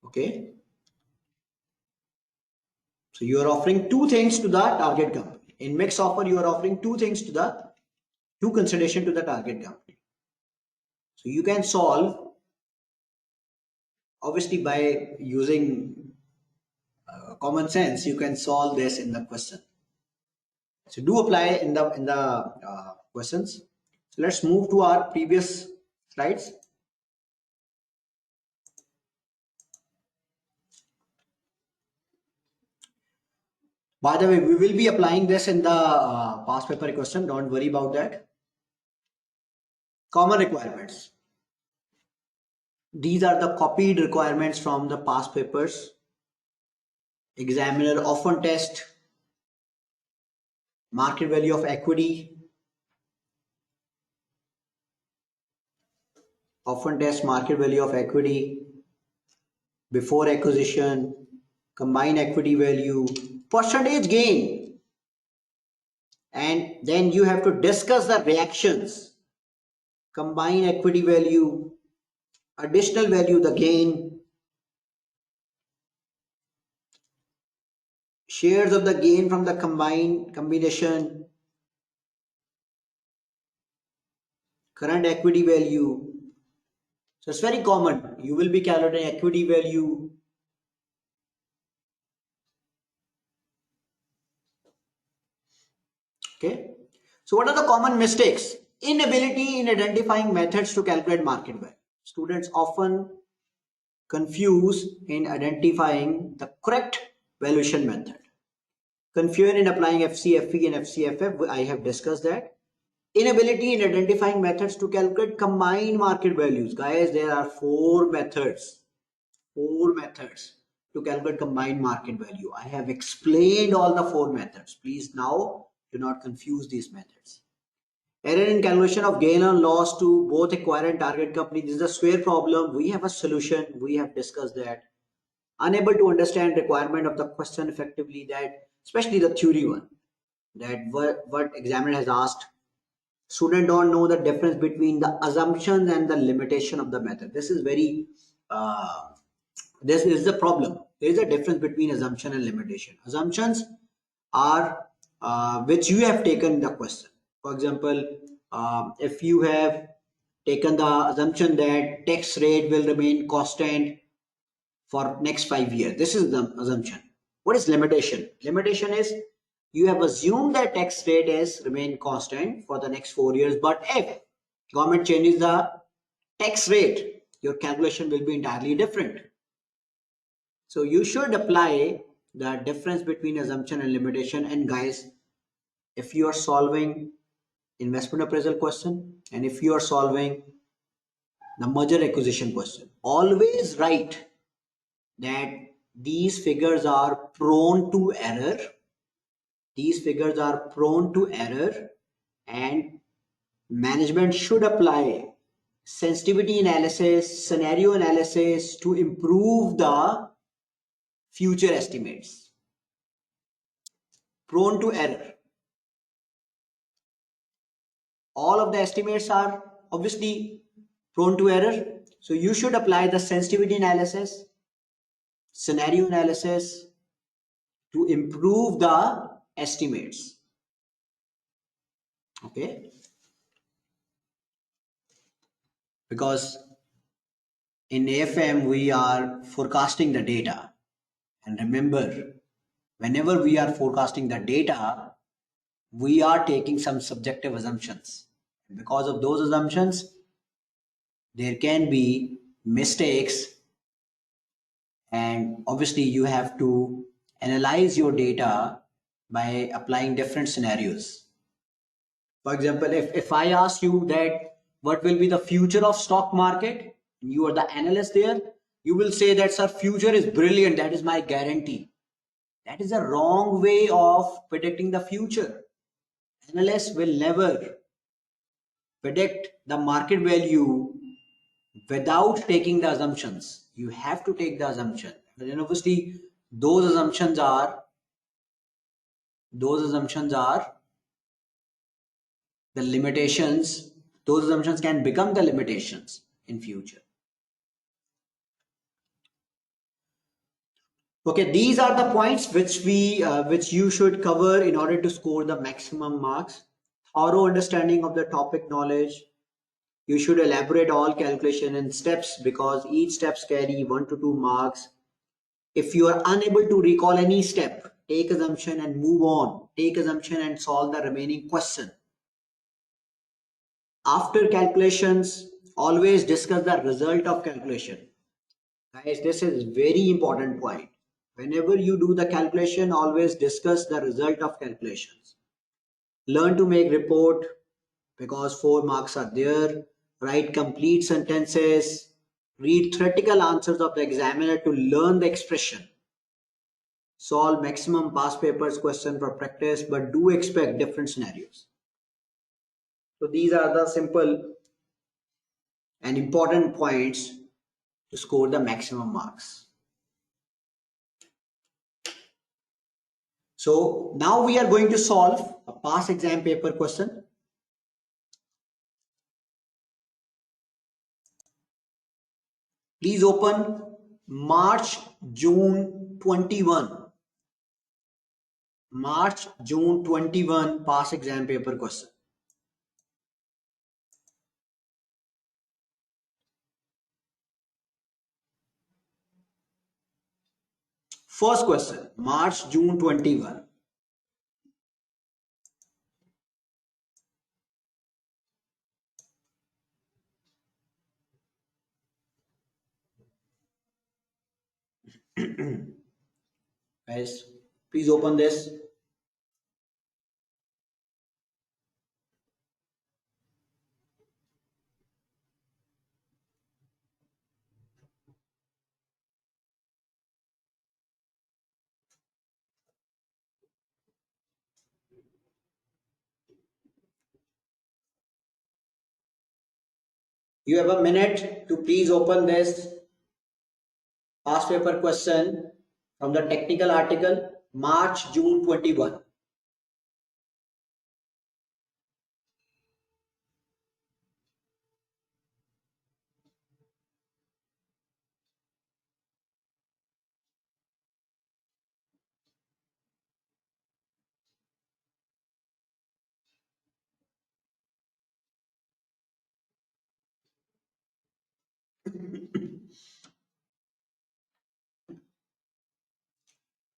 Okay. So you are offering two things to the target company. In mix offer, you are offering two things to the two consideration to the target company. So you can solve obviously by using common sense. You can solve this in the question. So do apply in the questions. So let's move to our previous slides. By the way, we will be applying this in the past paper question. Don't worry about that. Common requirements. These are the copied requirements from the past papers. Examiner often test market value of equity, often test market value of equity before acquisition, combined equity value, percentage gain, and then you have to discuss the reactions, combined equity value, additional value, the gain, shares of the gain from the combination, current equity value. So it's very common. You will be calculating equity value. Okay. So what are the common mistakes? Inability in identifying methods to calculate market value. Students often confuse in identifying the correct valuation method. Confusion in applying FCFE and FCFF, I have discussed that. Inability in identifying methods to calculate combined market values. Guys, there are four methods to calculate combined market value. I have explained all the four methods. Please now do not confuse these methods. Error in calculation of gain or loss to both acquire and target company. This is a square problem. We have a solution. We have discussed that. Unable to understand requirement of the question effectively, that especially the theory one, that what examiner has asked. Students don't know the difference between the assumptions and the limitation of the method. This is very this is the problem. There is a difference between assumption and limitation. Assumptions are which you have taken the question. For example, if you have taken the assumption that tax rate will remain constant for next 5 years, this is the assumption. What is limitation? Limitation is you have assumed that tax rate is remain constant for the next 4 years, but if government changes the tax rate, your calculation will be entirely different. So you should apply the difference between assumption and limitation. And guys, if you are solving investment appraisal question and if you are solving the merger acquisition question, always write that these figures are prone to error. These figures are prone to error and management should apply sensitivity analysis, scenario analysis to improve the future estimates. Prone to error. All of the estimates are obviously prone to error. So you should apply the sensitivity analysis, scenario analysis to improve the estimates. Okay. Because in AFM we are forecasting the data. And remember, whenever we are forecasting the data, we are taking some subjective assumptions. And because of those assumptions, there can be mistakes. And obviously you have to analyze your data by applying different scenarios. For example, if I ask you that what will be the future of stock market, and you are the analyst there, you will say that sir, future is brilliant, that is my guarantee. That is a wrong way of predicting the future. Analysts will never predict the market value without taking the assumptions. You have to take the assumption. And then obviously those assumptions are the limitations. Those assumptions can become the limitations in future. Okay, these are the points which you should cover in order to score the maximum marks. Thorough understanding of the topic knowledge. You should elaborate all calculation and steps because each steps carry 1 to 2 marks. If you are unable to recall any step, take assumption and move on. Take assumption and solve the remaining question. After calculations, always discuss the result of calculation. Guys, this is very important point. Whenever you do the calculation, always discuss the result of calculations. Learn to make report because 4 marks are there. Write complete sentences. Read theoretical answers of the examiner to learn the expression. Solve maximum past papers question for practice, but do expect different scenarios. So these are the simple and important points to score the maximum marks. So now we are going to solve a past exam paper question. Please open March-June 21. March-June 21 past exam paper question. First question, March-June 21. Guys, please open this. You have a minute to please open this past paper question from the technical article, March-June 21.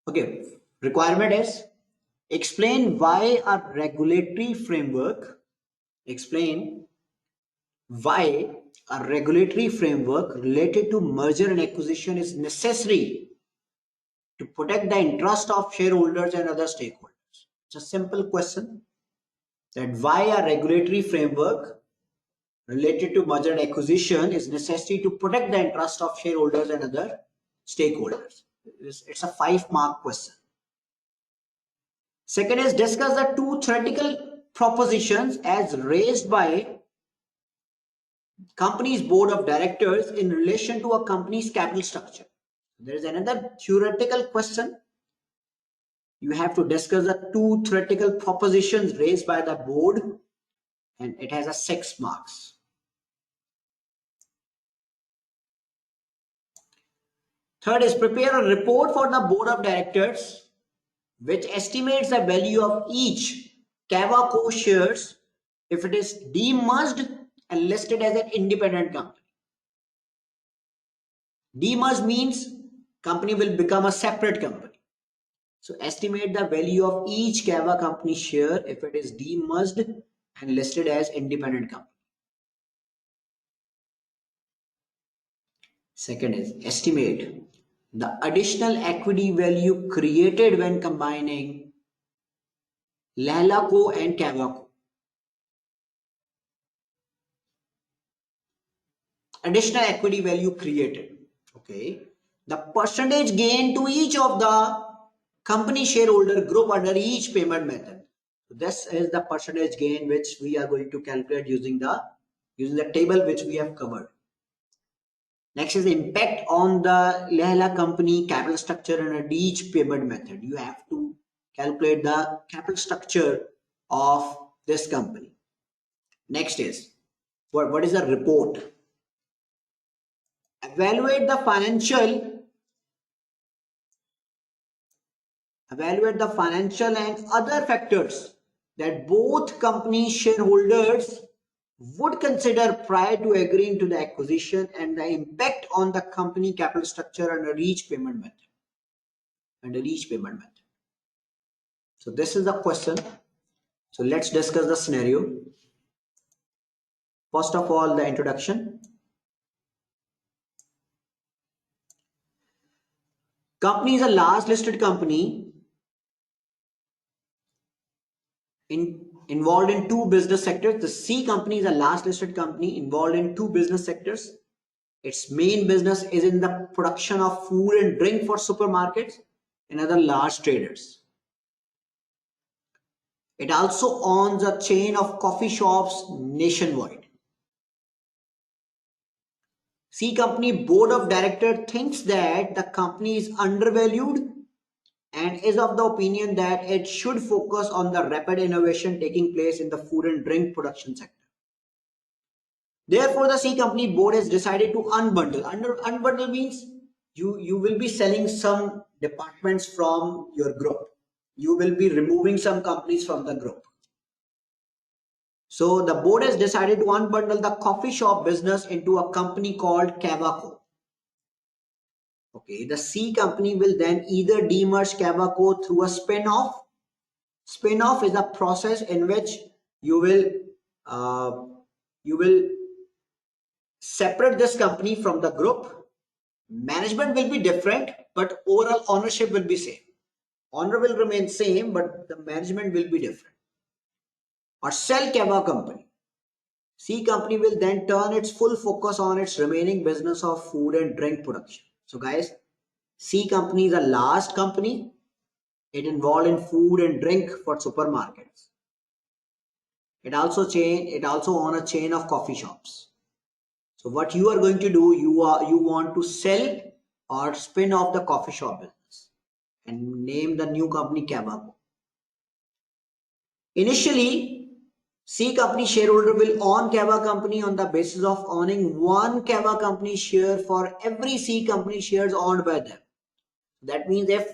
Okay, requirement is explain why a regulatory framework related to merger and acquisition is necessary to protect the interest of shareholders and other stakeholders. It's a simple question, that why a regulatory framework related to merger and acquisition is necessary to protect the interest of shareholders and other stakeholders. It's a 5-mark question. Second is discuss the two theoretical propositions as raised by company's board of directors in relation to a company's capital structure. There is another theoretical question. You have to discuss the two theoretical propositions raised by the board, and it has a 6 marks. Third is prepare a report for the board of directors which estimates the value of each Kava Co shares if it is demerged and listed as an independent company. Demerge means company will become a separate company. So estimate the value of each Kava company share if it is demerged and listed as independent company. Second is estimate the additional equity value created when combining Co and Kava Co. Additional equity value created. Okay. The percentage gain to each of the company shareholder group under each payment method. So this is the percentage gain which we are going to calculate using the table which we have covered. Next is the impact on the company capital structure under each payment method. You have to calculate the capital structure of this company. Next is what is the report? Evaluate the financial and other factors that both company shareholders would consider prior to agreeing to the acquisition and the impact on the company capital structure under each payment method. So this is the question. So let's discuss the scenario. First of all, the introduction. Company is a large listed company involved in 2 business sectors. The C company is a large listed company involved in 2 business sectors. Its main business is in the production of food and drink for supermarkets and other large traders. It also owns a chain of coffee shops nationwide. C company board of director thinks that the company is undervalued and is of the opinion that it should focus on the rapid innovation taking place in the food and drink production sector. Therefore, the C company board has decided to unbundle. Unbundle means you will be selling some departments from your group. You will be removing some companies from the group. So the board has decided to unbundle the coffee shop business into a company called Kava. Okay, the C company will then either demerge Kava through a spin-off. Spin-off is a process in which you will separate this company from the group. Management will be different, but overall ownership will be same. Owner will remain same, but the management will be different. Or sell Kava company. C company will then turn its full focus on its remaining business of food and drink production. So guys, C company is a large company. It involved in food and drink for supermarkets. It also own a chain of coffee shops. So what you are going to do, you want to sell or spin off the coffee shop business and name the new company Kava. Initially, C company shareholder will own Kava company on the basis of owning one Kava company share for every C company shares owned by them. That means if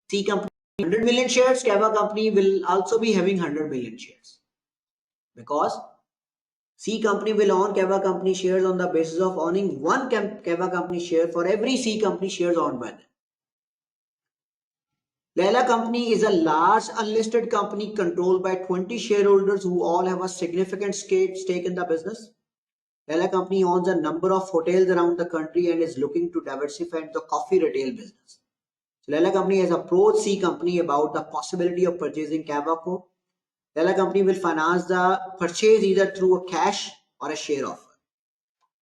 C company 100 million shares, Kava company will also be having 100 million shares. Because C company will own Kava company shares on the basis of owning one Kava company share for every C company shares owned by them. Layla company is a large unlisted company controlled by 20 shareholders who all have a significant stake in the business. Layla company owns a number of hotels around the country and is looking to diversify into the coffee retail business. So Layla company has approached C company about the possibility of purchasing Kava. Layla company will finance the purchase either through a cash or a share offer.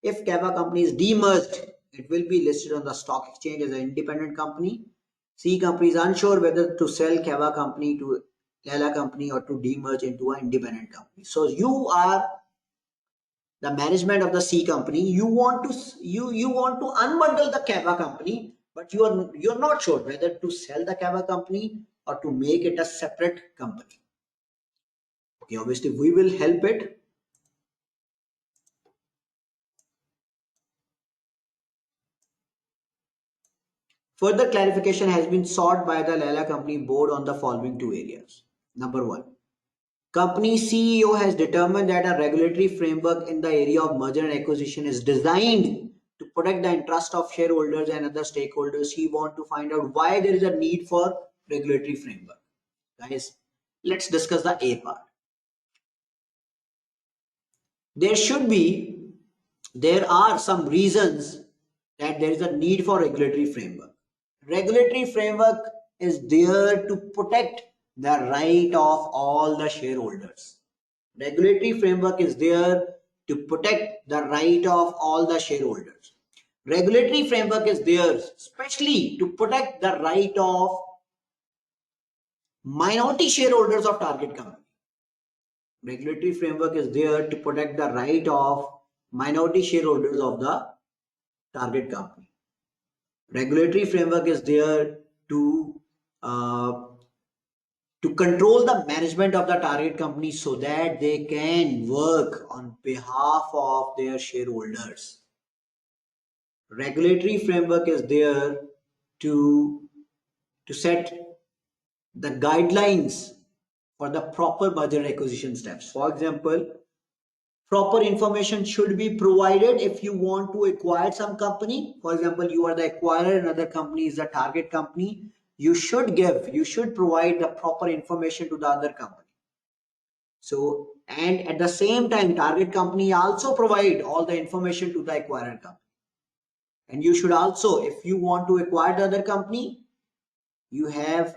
If Kava company is demerged, it will be listed on the stock exchange as an independent company. C company is unsure whether to sell Kava company to Layla company or to demerge into an independent company. So you are the management of the C company. You want to unbundle the Kava company, but you're not sure whether to sell the Kava company or to make it a separate company. Okay, obviously we will help it. Further clarification has been sought by the Layla company board on the following two areas. Number one, company CEO has determined that a regulatory framework in the area of merger and acquisition is designed to protect the interest of shareholders and other stakeholders. He wants to find out why there is a need for regulatory framework. Guys, let's discuss the A part. There are some reasons that there is a need for regulatory framework. Regulatory framework is there to protect the right of all the shareholders. Regulatory framework is there to protect the right of all the shareholders. Regulatory framework is there especially to protect the right of minority shareholders of target company. Regulatory framework is there to protect the right of minority shareholders of the target company. Regulatory framework is there to control the management of the target company so that they can work on behalf of their shareholders. Regulatory framework is there to set the guidelines for the proper merger acquisition steps. For example, proper information should be provided if you want to acquire some company. For example, you are the acquirer, another company is the target company. You should provide the proper information to the other company. So, and at the same time, target company also provide all the information to the acquirer company. And you should also, if you want to acquire the other company, you have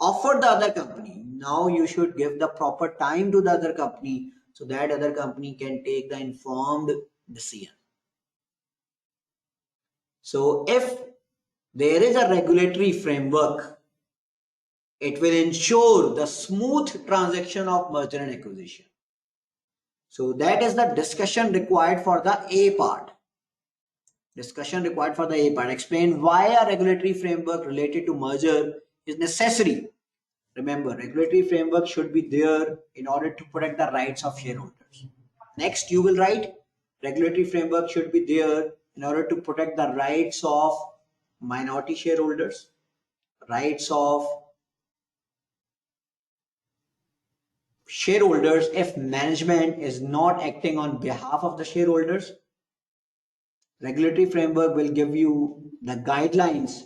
offered the other company. Now you should give the proper time to the other company so that other company can take the informed decision. So if there is a regulatory framework, it will ensure the smooth transaction of merger and acquisition. So that is the discussion required for the A part. Discussion required for the A part. Explain why a regulatory framework related to merger is necessary. Remember, regulatory framework should be there in order to protect the rights of shareholders. Next, you will write regulatory framework should be there in order to protect the rights of minority shareholders, rights of shareholders if management is not acting on behalf of the shareholders. Regulatory framework will give you the guidelines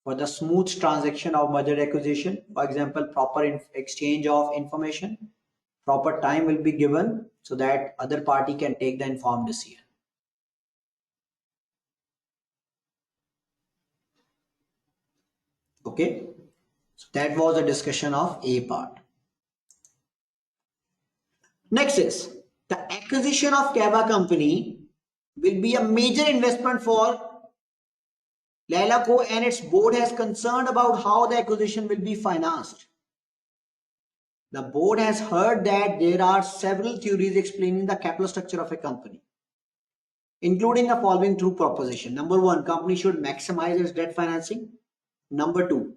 for the smooth transaction of merger acquisition. For example, proper exchange of information, proper time will be given so that other party can take the informed decision. Okay, so that was a discussion of A part. Next is the acquisition of Kava company will be a major investment for Lilaco, and its board has concerned about how the acquisition will be financed. The board has heard that there are several theories explaining the capital structure of a company, including the following two proposition. Number one, company should maximize its debt financing. Number two,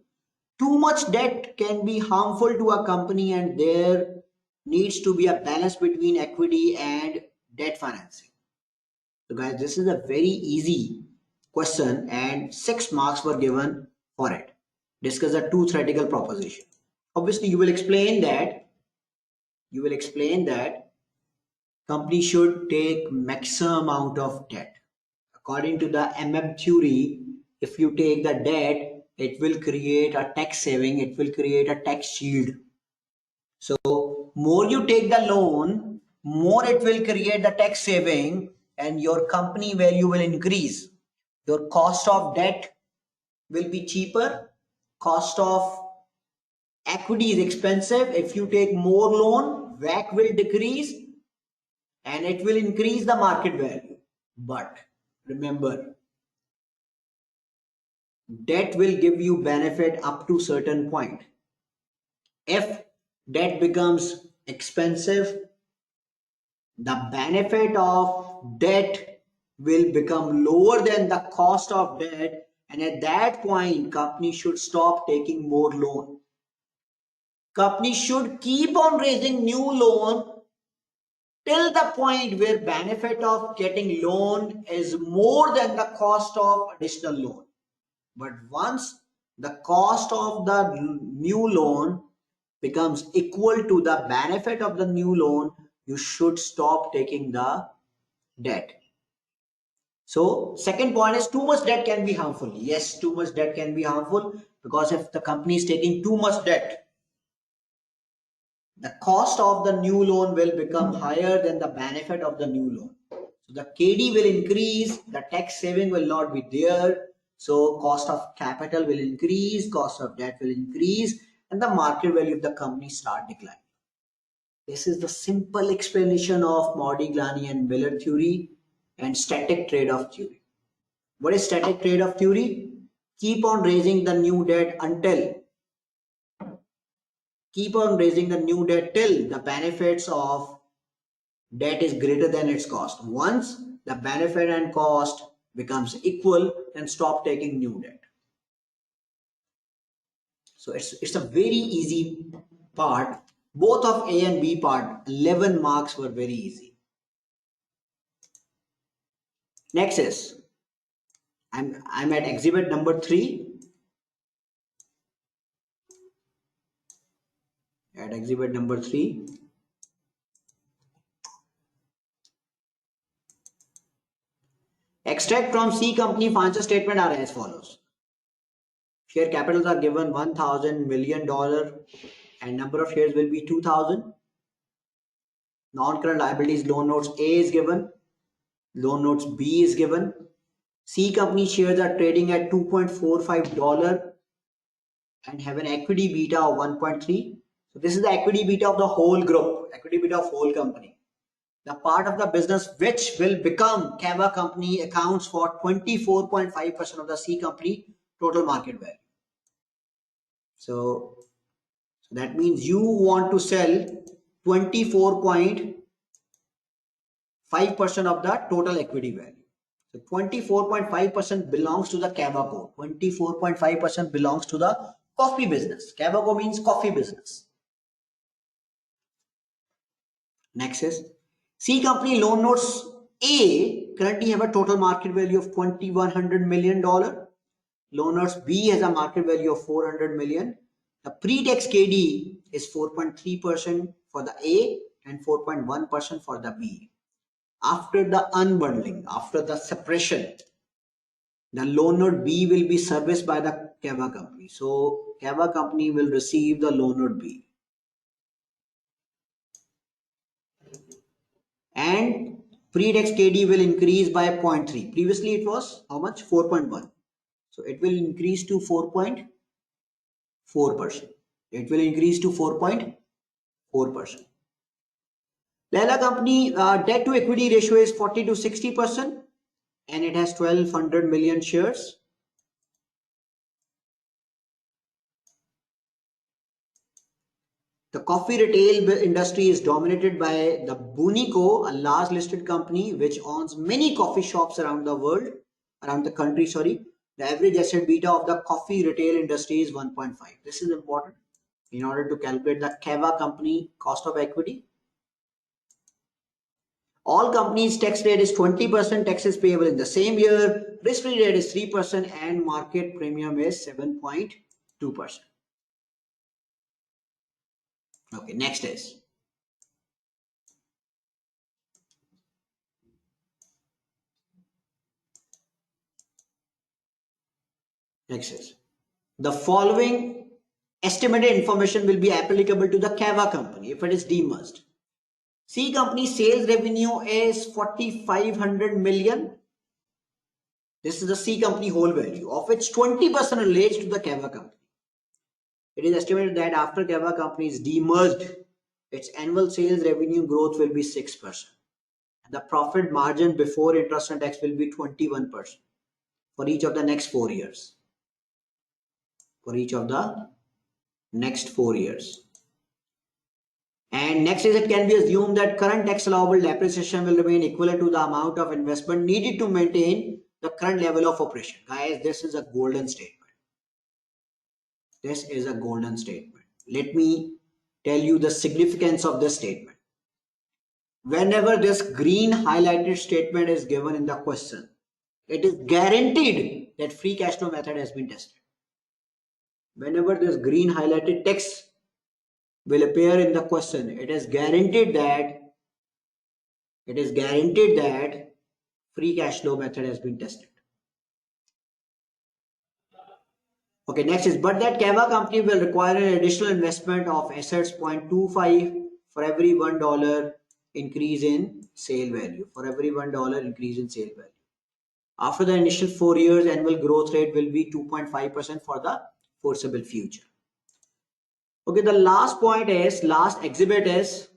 too much debt can be harmful to a company and there needs to be a balance between equity and debt financing. So guys, this is a very easy question and 6 marks were given for it. Discuss a two theoretical proposition. Obviously, you will explain that company should take maximum amount of debt. According to the theory, if you take the debt, it will create a tax saving, it will create a tax shield. So more you take the loan, more it will create the tax saving and your company value will increase. Your cost of debt will be cheaper. Cost of equity is expensive. If you take more loan, WACC will decrease and it will increase the market value. But remember, debt will give you benefit up to certain point. If debt becomes expensive, the benefit of debt will become lower than the cost of debt, and at that point company should stop taking more loan. Company should keep on raising new loan till the point where benefit of getting loan is more than the cost of additional loan. But once the cost of the new loan becomes equal to the benefit of the new loan, you should stop taking the debt. So second point is too much debt can be harmful. Yes, too much debt can be harmful because if the company is taking too much debt, the cost of the new loan will become higher than the benefit of the new loan. So the KD will increase, the tax saving will not be there. So cost of capital will increase, cost of debt will increase, and the market value of the company start declining. This is the simple explanation of Modigliani and Miller theory and static trade-off theory. What is static trade-off theory? Keep on raising the new debt till the benefits of debt is greater than its cost. Once the benefit and cost becomes equal, then stop taking new debt. So it's a very easy part. Both of A and B part, 11 marks were very easy. Next is, I'm at exhibit number 3. At exhibit number 3. Extract from C company financial statement are as follows. Share capitals are given $1,000 million and number of shares will be 2,000. Non-current liabilities, loan notes A is given, loan notes B is given. C company shares are trading at $2.45 and have an equity beta of 1.3. So this is the equity beta of the whole group, equity beta of whole company. The part of the business which will become Kava company accounts for 24.5% of the C company total market value. So that means you want to sell 24.5% of the total equity value. So 24.5% belongs to the Kava Co. 24.5% belongs to the coffee business. Kava Co means coffee business. Next is C company loan notes A currently have a total market value of $2,100 million. Loan notes B has a market value of 400 million. The pre-tax KD is 4.3% for the A and 4.1% for the B. After the unbundling, after the separation, the loan note B will be serviced by the Kava company. So Kava company will receive the loan note B. And pre-tax KD will increase by 0.3. Previously it was how much? 4.1. So it will increase to 4.4%. It will increase to 4.4%. Layla company debt to equity ratio is 40 to 60% and it has 1200 million shares. The coffee retail industry is dominated by the Bunico, a large listed company which owns many coffee shops around the world, around the country, sorry. The average asset beta of the coffee retail industry is 1.5. This is important in order to calculate the Kava company cost of equity. All companies' tax rate is 20%, taxes payable in the same year, risk-free rate is 3% and market premium is 7.2%. Okay, next is the following estimated information will be applicable to the Kava company if it is demerged. C company sales revenue is 4,500 million. This is the C company whole value, of which 20% relates to the Kava company. It is estimated that after Kava company is demerged, its annual sales revenue growth will be 6%. And the profit margin before interest and tax will be 21% for each of the next 4 years. For each of the next 4 years. And next is it can be assumed that current tax allowable depreciation will remain equivalent to the amount of investment needed to maintain the current level of operation. Guys, this is a golden statement. This is a golden statement. Let me tell you the significance of this statement. Whenever this green highlighted statement is given in the question, it is guaranteed that free cash flow method has been tested. Whenever this green highlighted text will appear in the question, it is guaranteed that free cash flow method has been tested. Okay, next is, but that Kava company will require an additional investment of assets 0.25 for every $1 increase in sale value. For every $1 increase in sale value. After the initial 4 years, annual growth rate will be 2.5% for the foreseeable future. Okay, the last point is, last exhibit is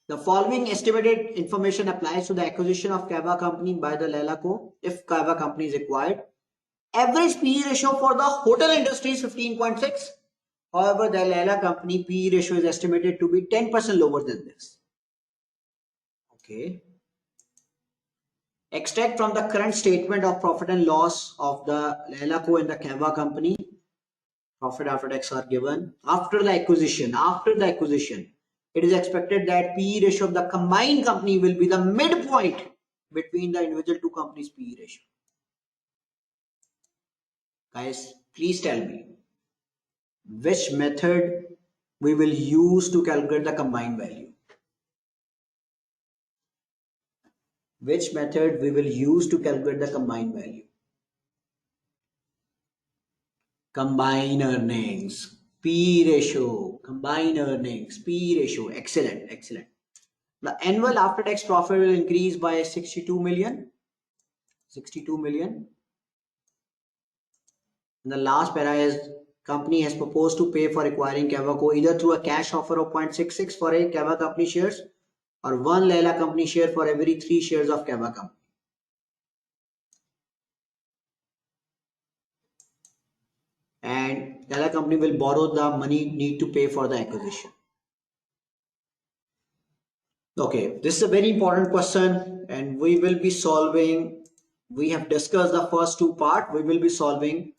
the following estimated information applies to the acquisition of Kava company by the Layla Co. If Kava company is acquired, average PE ratio for the hotel industry is 15.6. However, the Layla company PE ratio is estimated to be 10% lower than this. Okay. Extract from the current statement of profit and loss of the Layla Co and the Kava company. Profit after tax are given. After the acquisition, it is expected that PE ratio of the combined company will be the midpoint between the individual two companies' PE ratio. Guys, please tell me which method we will use to calculate the combined value. Which method we will use to calculate the combined value? Combined earnings, P ratio, combined earnings, P ratio. Excellent, excellent. The annual after tax profit will increase by 62 million. 62 million. And the last para is company has proposed to pay for acquiring Kava Co either through a cash offer of 0.66 for a Kava company shares or 1 Layla company share for every 3 shares of Kava company. And the other company will borrow the money need to pay for the acquisition. Okay, this is a very important question, and we will be solving. We have discussed the first two part. We will be solving.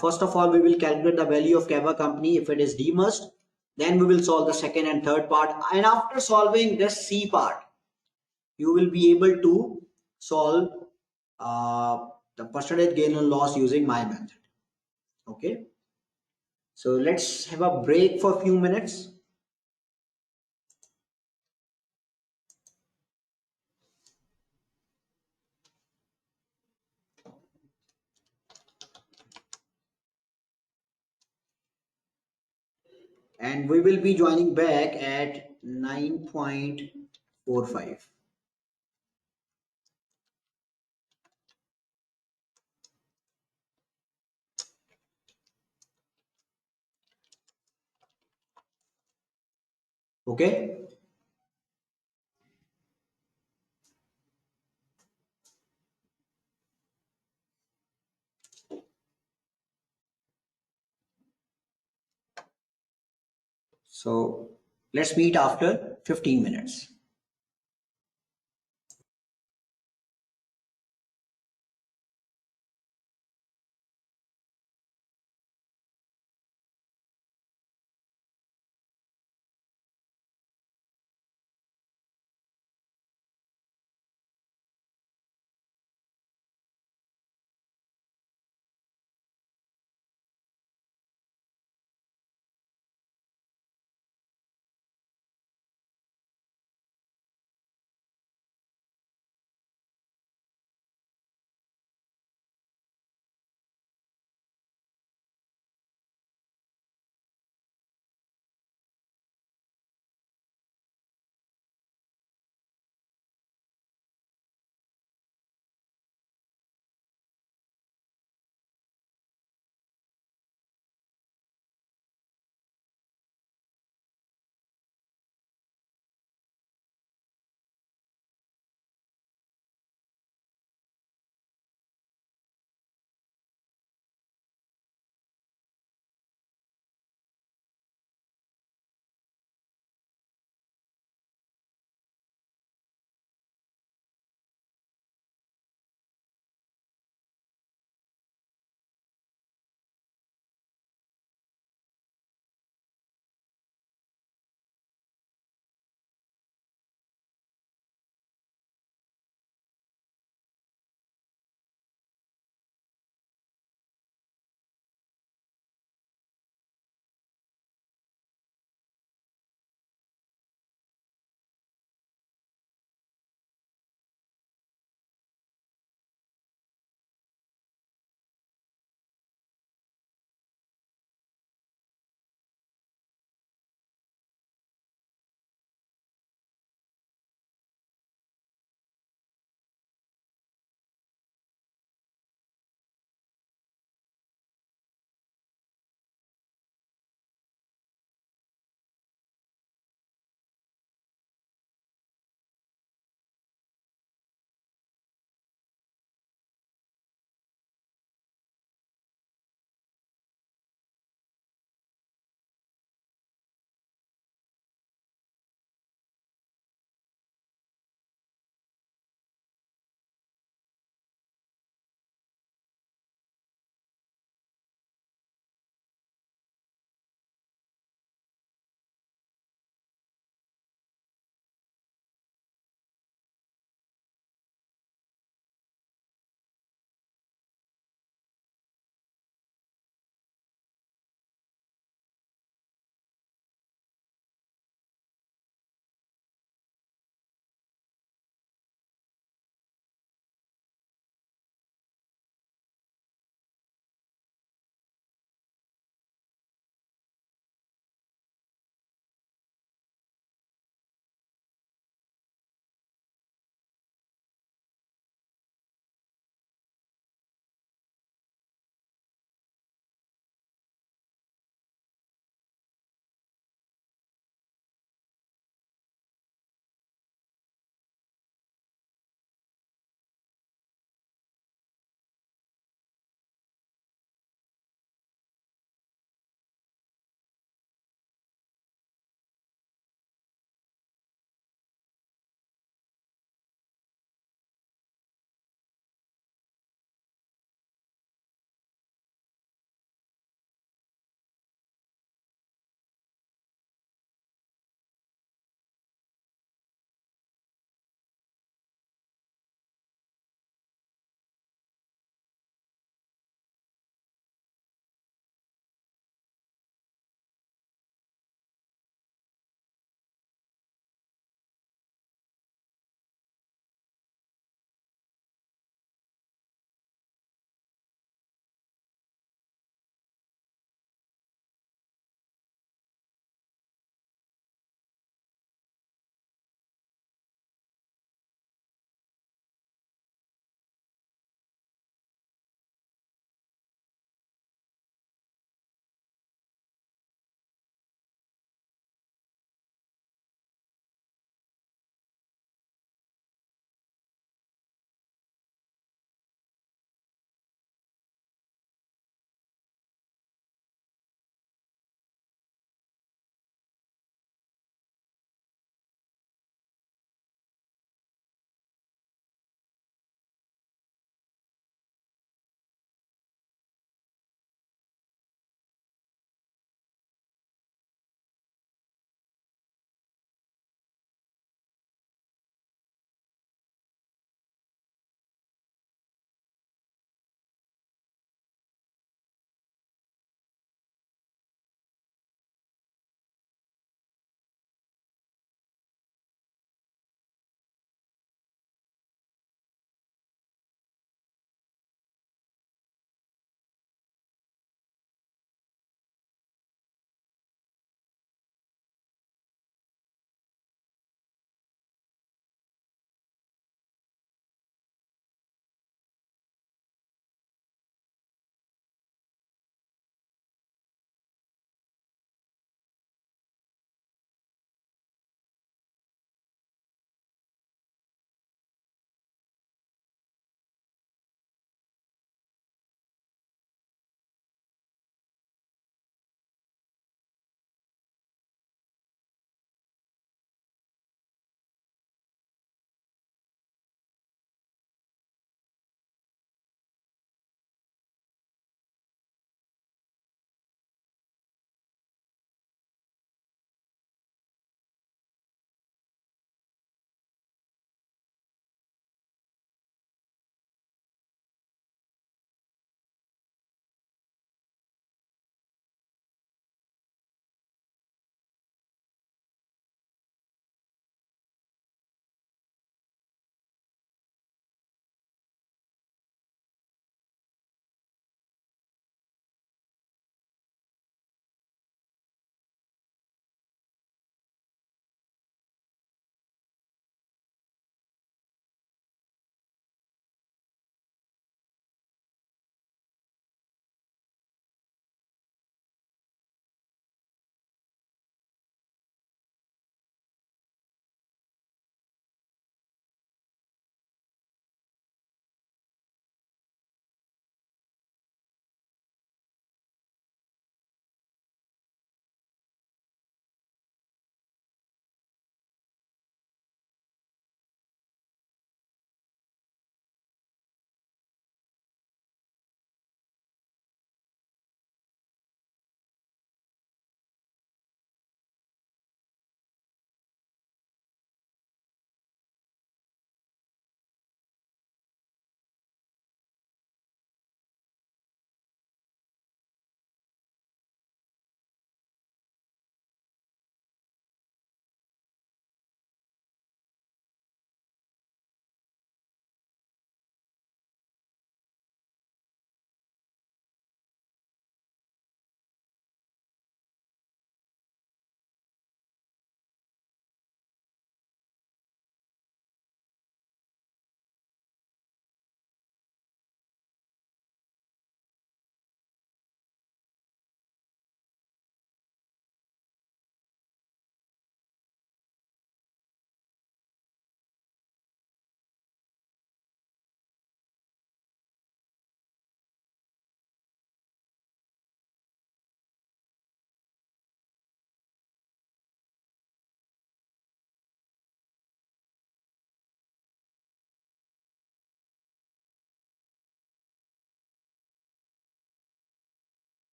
First of all, we will calculate the value of Kava company if it is demerged. Then we will solve the second and third part. And after solving this C part, you will be able to solve the percentage gain or loss using my method. Okay. So let's have a break for a few minutes. And we will be joining back at 9.45. Okay. So let's meet after 15 minutes.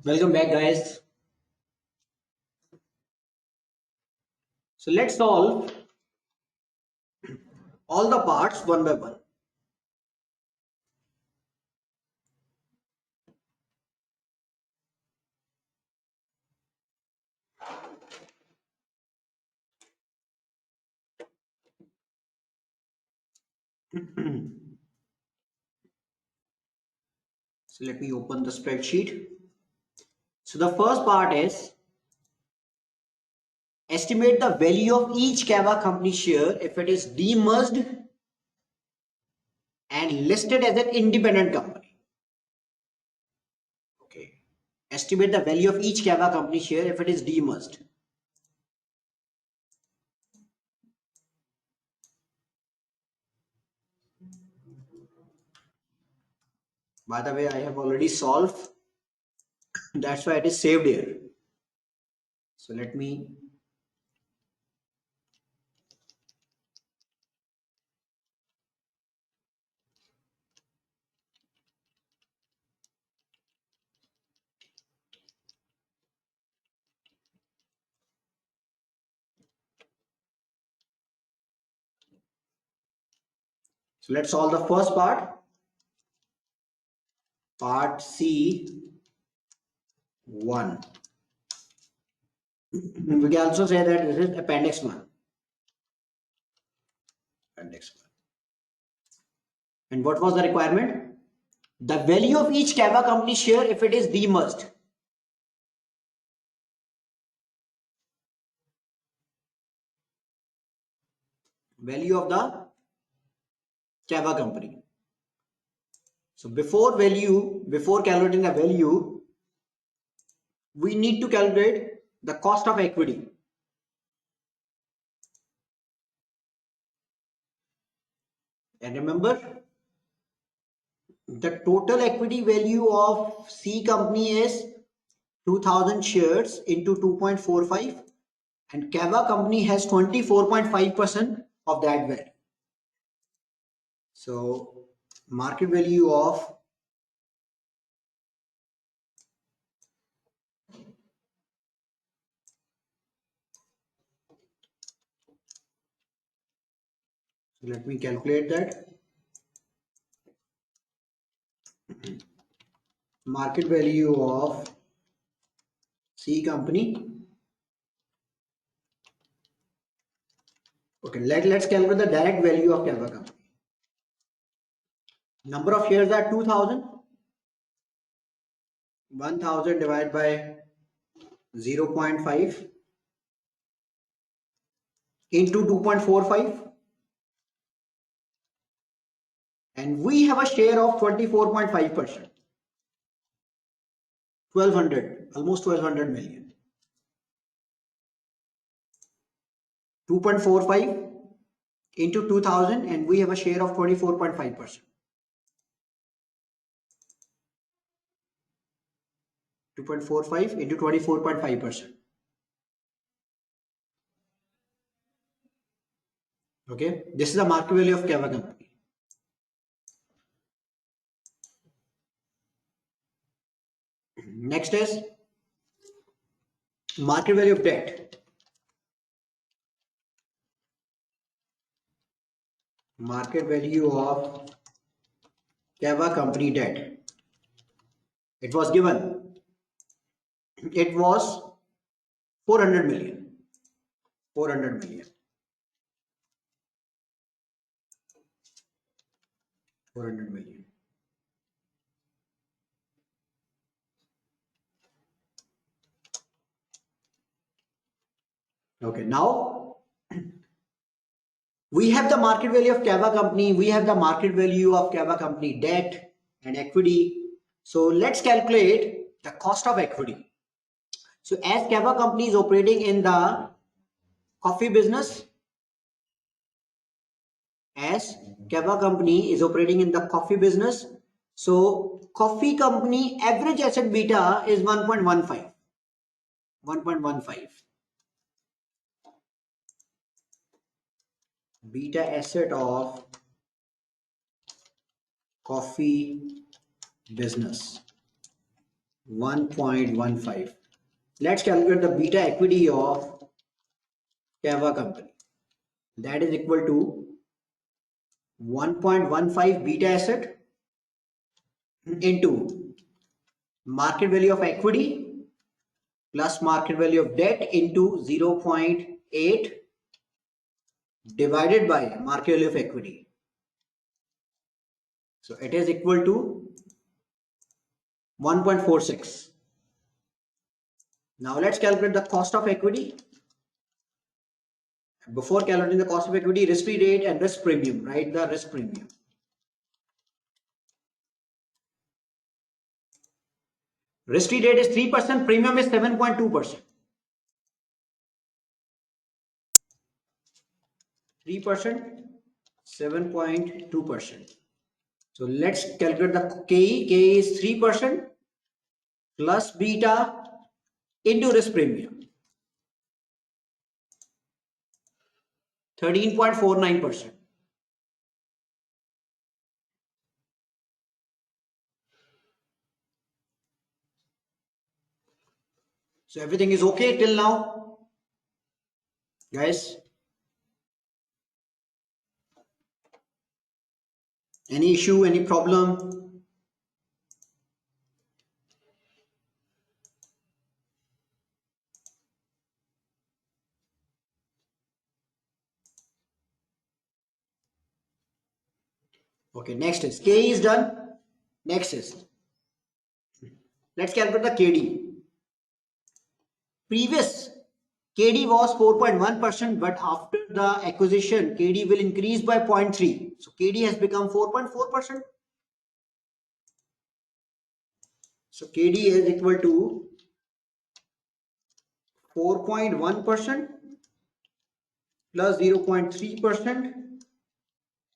Welcome back, guys. So let's solve all the parts one by one. So let me open the spreadsheet. So the first part is estimate the value of each Kava company share if it is demerged and listed as an independent company. Okay. Estimate the value of each Kava company share if it is demerged. By the way, I have already solved. That's why it is saved here. So let me so let's solve the first part. Part C1. We can also say that this is appendix 1. Appendix 1. And what was the requirement? The value of each Kava company share if it is demerged. Value of the Kava company. So before calculating the value, we need to calculate the cost of equity. And remember, the total equity value of C company is 2000 shares into 2.45, and Kava company has 24.5% of that value. So market value of let me calculate that. Market value of C company. Okay, let's calculate the direct value of Kava company. Number of shares are 2000. 1000 divided by 0.5 into 2.45, and we have a share of 24.5%. 1200, almost 1200 million. 2.45 into 2000, and we have a share of 24.5%. 2.45 into 24.5%. Okay, this is the market value of Kava company. Next is market value of debt. Market value of Kava company debt. It was given. It was 400 million. 400 million. 400 million. Okay, now we have the market value of Kava company, we have the market value of Kava company debt and equity. So let's calculate the cost of equity. So as Kava company is operating in the coffee business, so coffee company average asset beta is 1.15. 1.15. Beta asset of coffee business. 1.15. Let's calculate the beta equity of Kava company. That is equal to 1.15 beta asset into market value of equity plus market value of debt into 0.8 divided by market value of equity. So it is equal to 1.46. Now let's calculate the cost of equity. Before calculating the cost of equity, risk-free rate and risk premium, right? The risk premium. Risk-free rate is 3%, premium is 7.2%. 3%, 7.2%. So let's calculate the KE. KE is 3% plus beta into risk premium. 13.49%. So everything is okay till now, guys. Any issue, any problem? Okay, next is KE is done. Next is, let's calculate the KD. Previous KD was 4.1%, but after the acquisition, KD will increase by 0.3. So KD has become 4.4%. So KD is equal to 4.1% plus 0.3%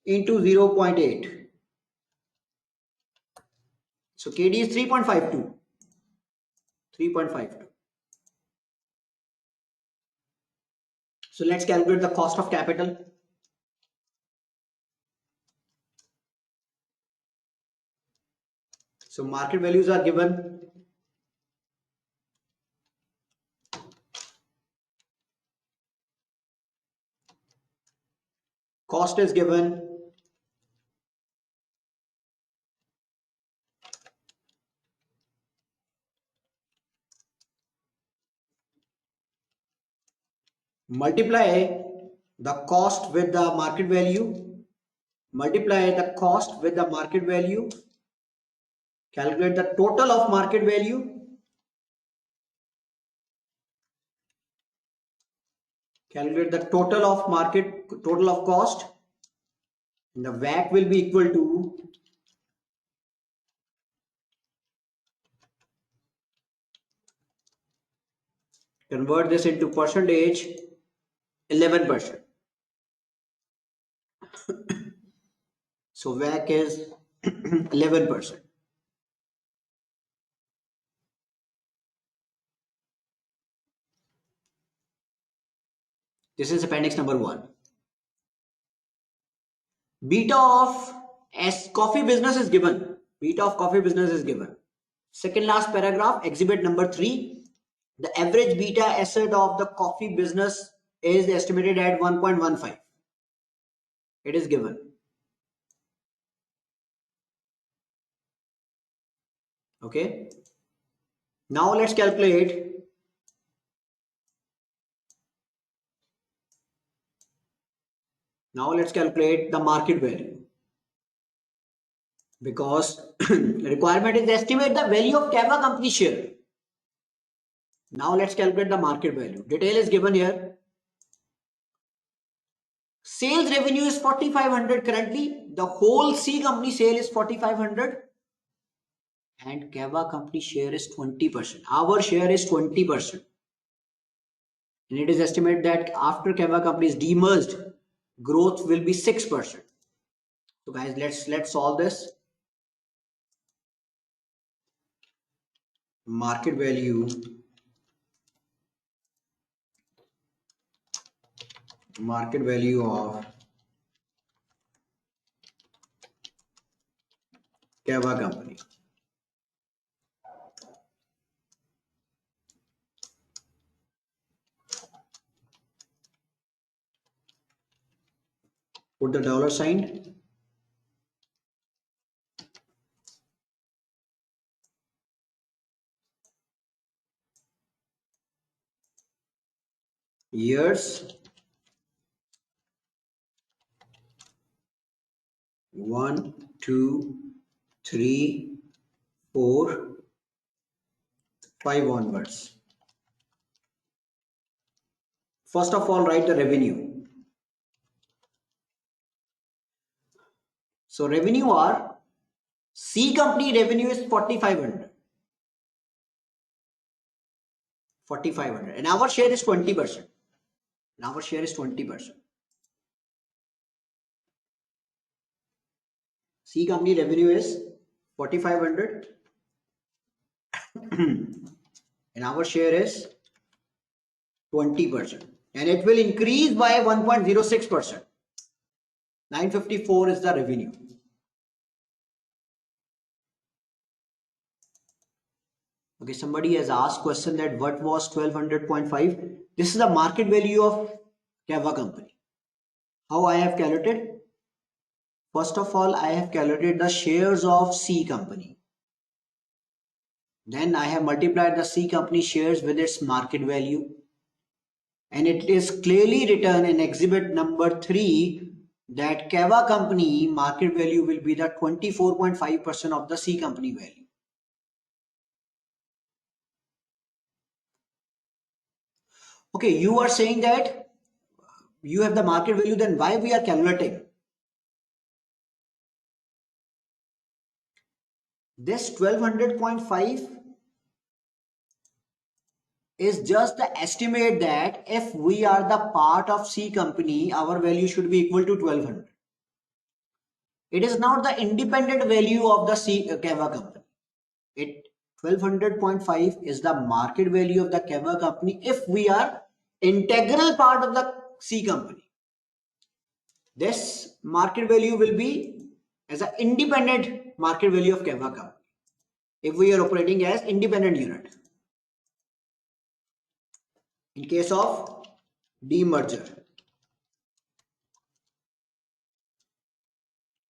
into 0.8. So KD is 3.52. 3.52. So let's calculate the cost of capital. So market values are given. Cost is given. Multiply the cost with the market value. Multiply the cost with the market value. Calculate the total of market value. Calculate the total of total of cost. And the WACC will be equal to convert this into percentage, 11%. So WACC is 11%. This is appendix number 1. Beta of coffee business is given. Beta of coffee business is given. Second last paragraph, exhibit number 3. The average beta asset of the coffee business is estimated at 1.15. It is given. Okay. Now let's calculate the market value, because requirement is estimate the value of Kava company share. Now let's calculate the market value. Detail is given here. Sales revenue is 4,500 currently. The whole C company sale is 4,500. And Kava company share is 20%. Our share is 20%. And it is estimated that after Kava company is demerged, growth will be 6%. So guys, let's solve this. Market value of Kava company. Put the dollar sign. Years. 1, 2, 3, 4, 5 onwards. First of all, write the revenue. So revenue are C company revenue is 4,500. 4,500 and our share is 20%. And our share is 20%. C company revenue is 4,500 and our share is 20%, and it will increase by 1.06%. 954 is the revenue. Okay, somebody has asked question that what was 1200.5. This is the market value of Kava company. How I have calculated? First of all, I have calculated the shares of C company. Then I have multiplied the C company shares with its market value. And it is clearly written in exhibit number 3 that Kava company market value will be the 24.5% of the C company value. Okay, you are saying that you have the market value, then why we are calculating? This 1200.5 is just the estimate that if we are the part of C company, our value should be equal to 1200. It is not the independent value of the Kava company. 1200.5 is the market value of the Kava company if we are integral part of the C company. This market value will be as an independent market value of Kava company if we are operating as independent unit. In case of demerger.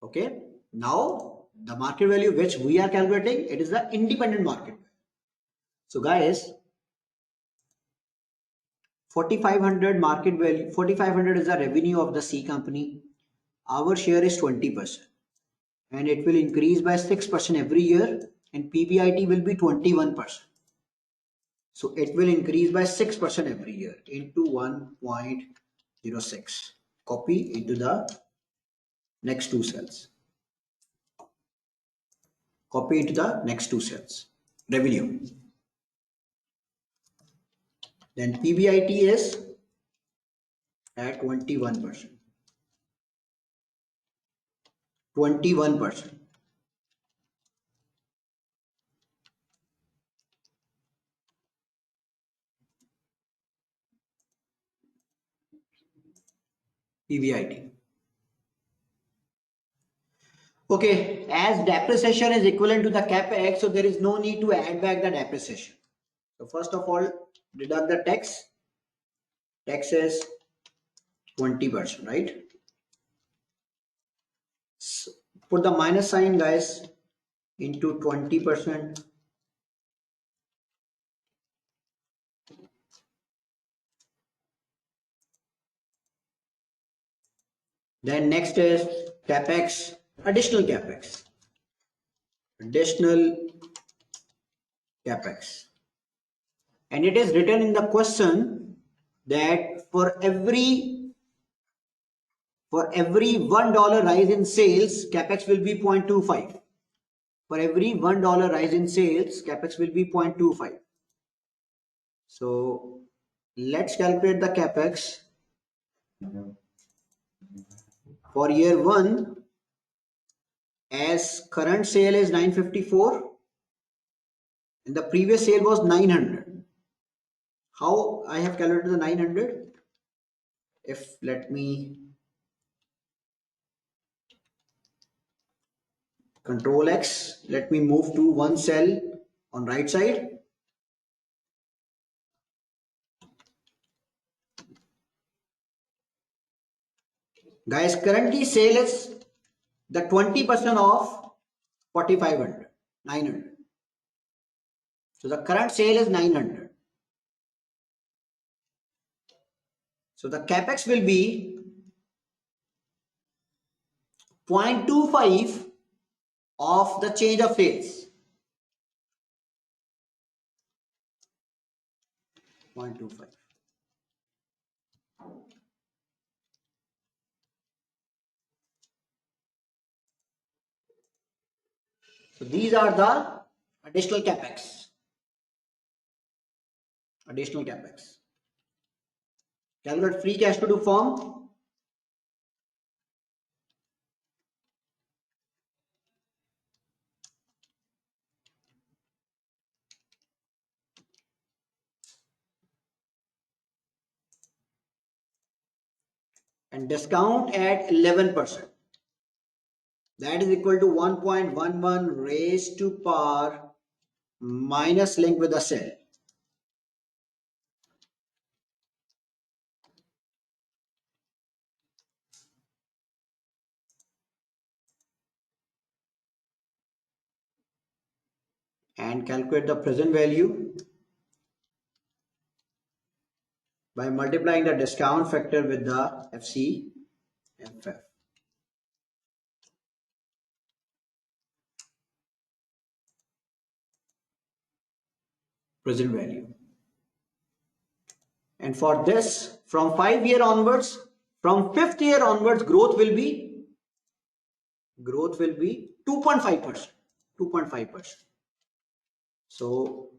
Okay, now the market value which we are calculating, it is the independent market. So guys, 4,500 market value, 4,500 is the revenue of the C company. Our share is 20% and it will increase by 6% every year, and PBIT will be 21%. So it will increase by 6% every year into 1.06. Copy into the next two cells. Copy into the next two cells. Revenue. Then PBIT is at 21%. 21%. PBIT. Okay, as depreciation is equivalent to the capex, so there is no need to add back the depreciation. So first of all, deduct the tax. Tax is 20%, right? So put the minus sign, guys, into 20%. Then next is capex, additional capex. Additional capex. And it is written in the question that for every $1 rise in sales, capex will be 0.25. For every $1 rise in sales, capex will be 0.25. So let's calculate the capex for year 1. As current sale is 954 and the previous sale was 900. How I have calculated the 900? If let me Control X, let me move to one cell on right side. Guys, currently sale is the 20% of 4,500, 900. So the current sale is 900. So the capex will be 0.25 of the change of sales. 0.25. So these are the additional capex. Additional capex. Calculate free cash flow to firm. And discount at 11%. That is equal to 1.11 raised to power minus link with the cell. And calculate the present value by multiplying the discount factor with the FCFF. Present value. And for this, from 5 year onwards, from 5th year onwards, growth will be 2.5%. 2.5%. So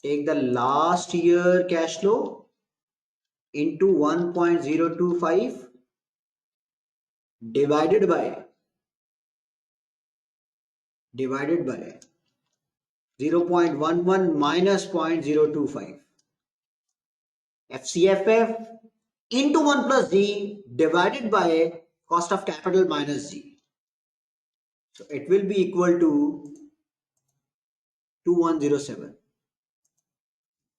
take the last year cash flow into 1.025 divided by 0.11 minus 0.025. FCFF into 1 plus Z divided by cost of capital minus Z. So it will be equal to 2107.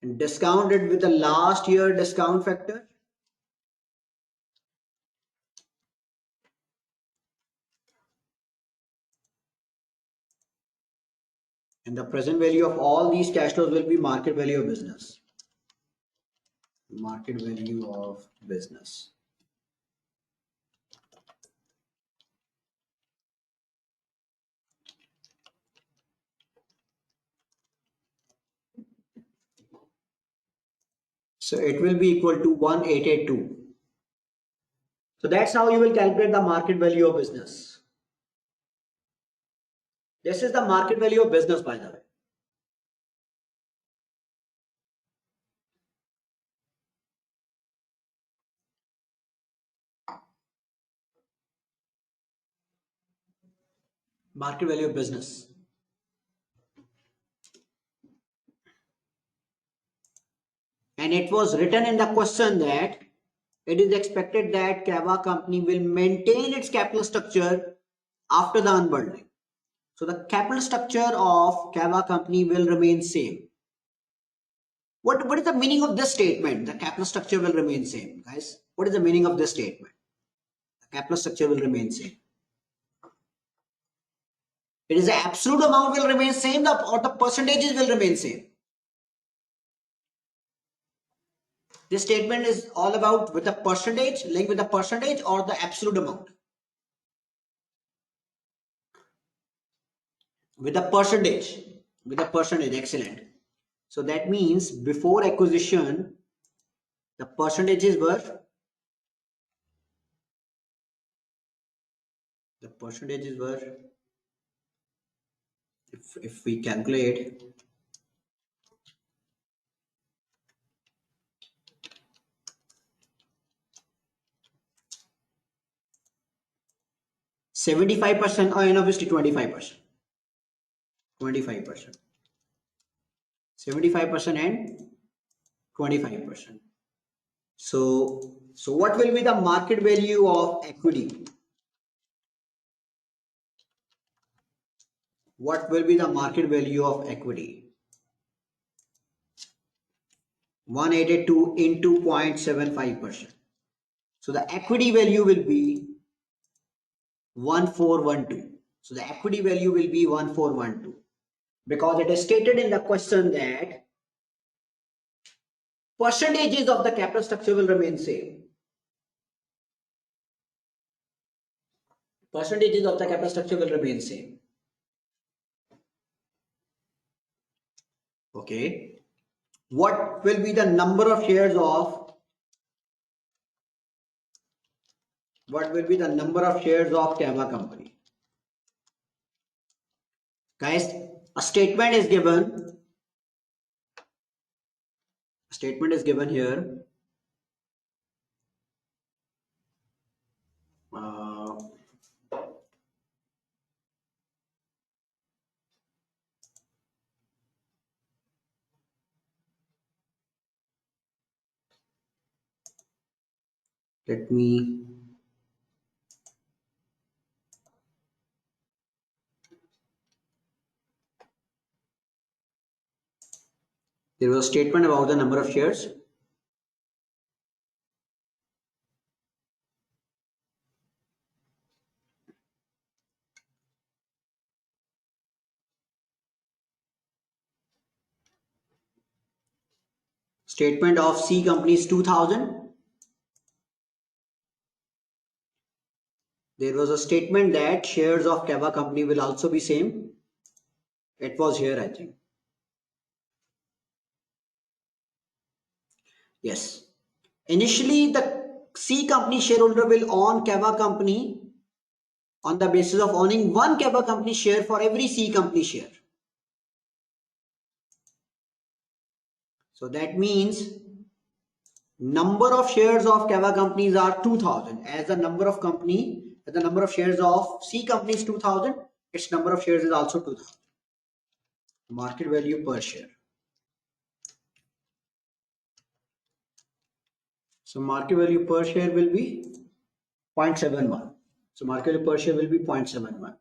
And discounted with the last year discount factor. And the present value of all these cash flows will be market value of business. Market value of business. So it will be equal to 1882. So that's how you will calculate the market value of business. This is the market value of business, by the way. Market value of business. And it was written in the question that it is expected that Kava company will maintain its capital structure after the unbundling. So the capital structure of Kava company will remain same. What is the meaning of this statement? The capital structure will remain same, guys. What is the meaning of this statement? The capital structure will remain same. It is the absolute amount will remain same or the percentages will remain same. This statement is all about with the percentage, link with the percentage or the absolute amount. With the percentage, excellent. So that means before acquisition, the percentages were, if we calculate, %75% and obviously 25%. 25%. 75% and 25%. So what will be the market value of equity? What will be the market value of equity? 182 into 0.75%. So the equity value will be 1412. So the equity value will be 1412 because it is stated in the question that percentages of the capital structure will remain same. Percentages of the capital structure will remain same. Okay. What will be the number of shares of Kava company? Guys, a statement is given. A statement is given here. Let me there was a statement about the number of shares. Statement of C companies 2000. There was a statement that shares of Kava company will also be same. It was here, I think. Yes. Initially, the C company shareholder will own Kava company on the basis of owning one Kava company share for every C company share. So that means number of shares of Kava companies are 2000. As the number of shares of C company is 2000, its number of shares is also 2000. Market value per share. So market value per share will be 0.71. So market value per share will be 0.71.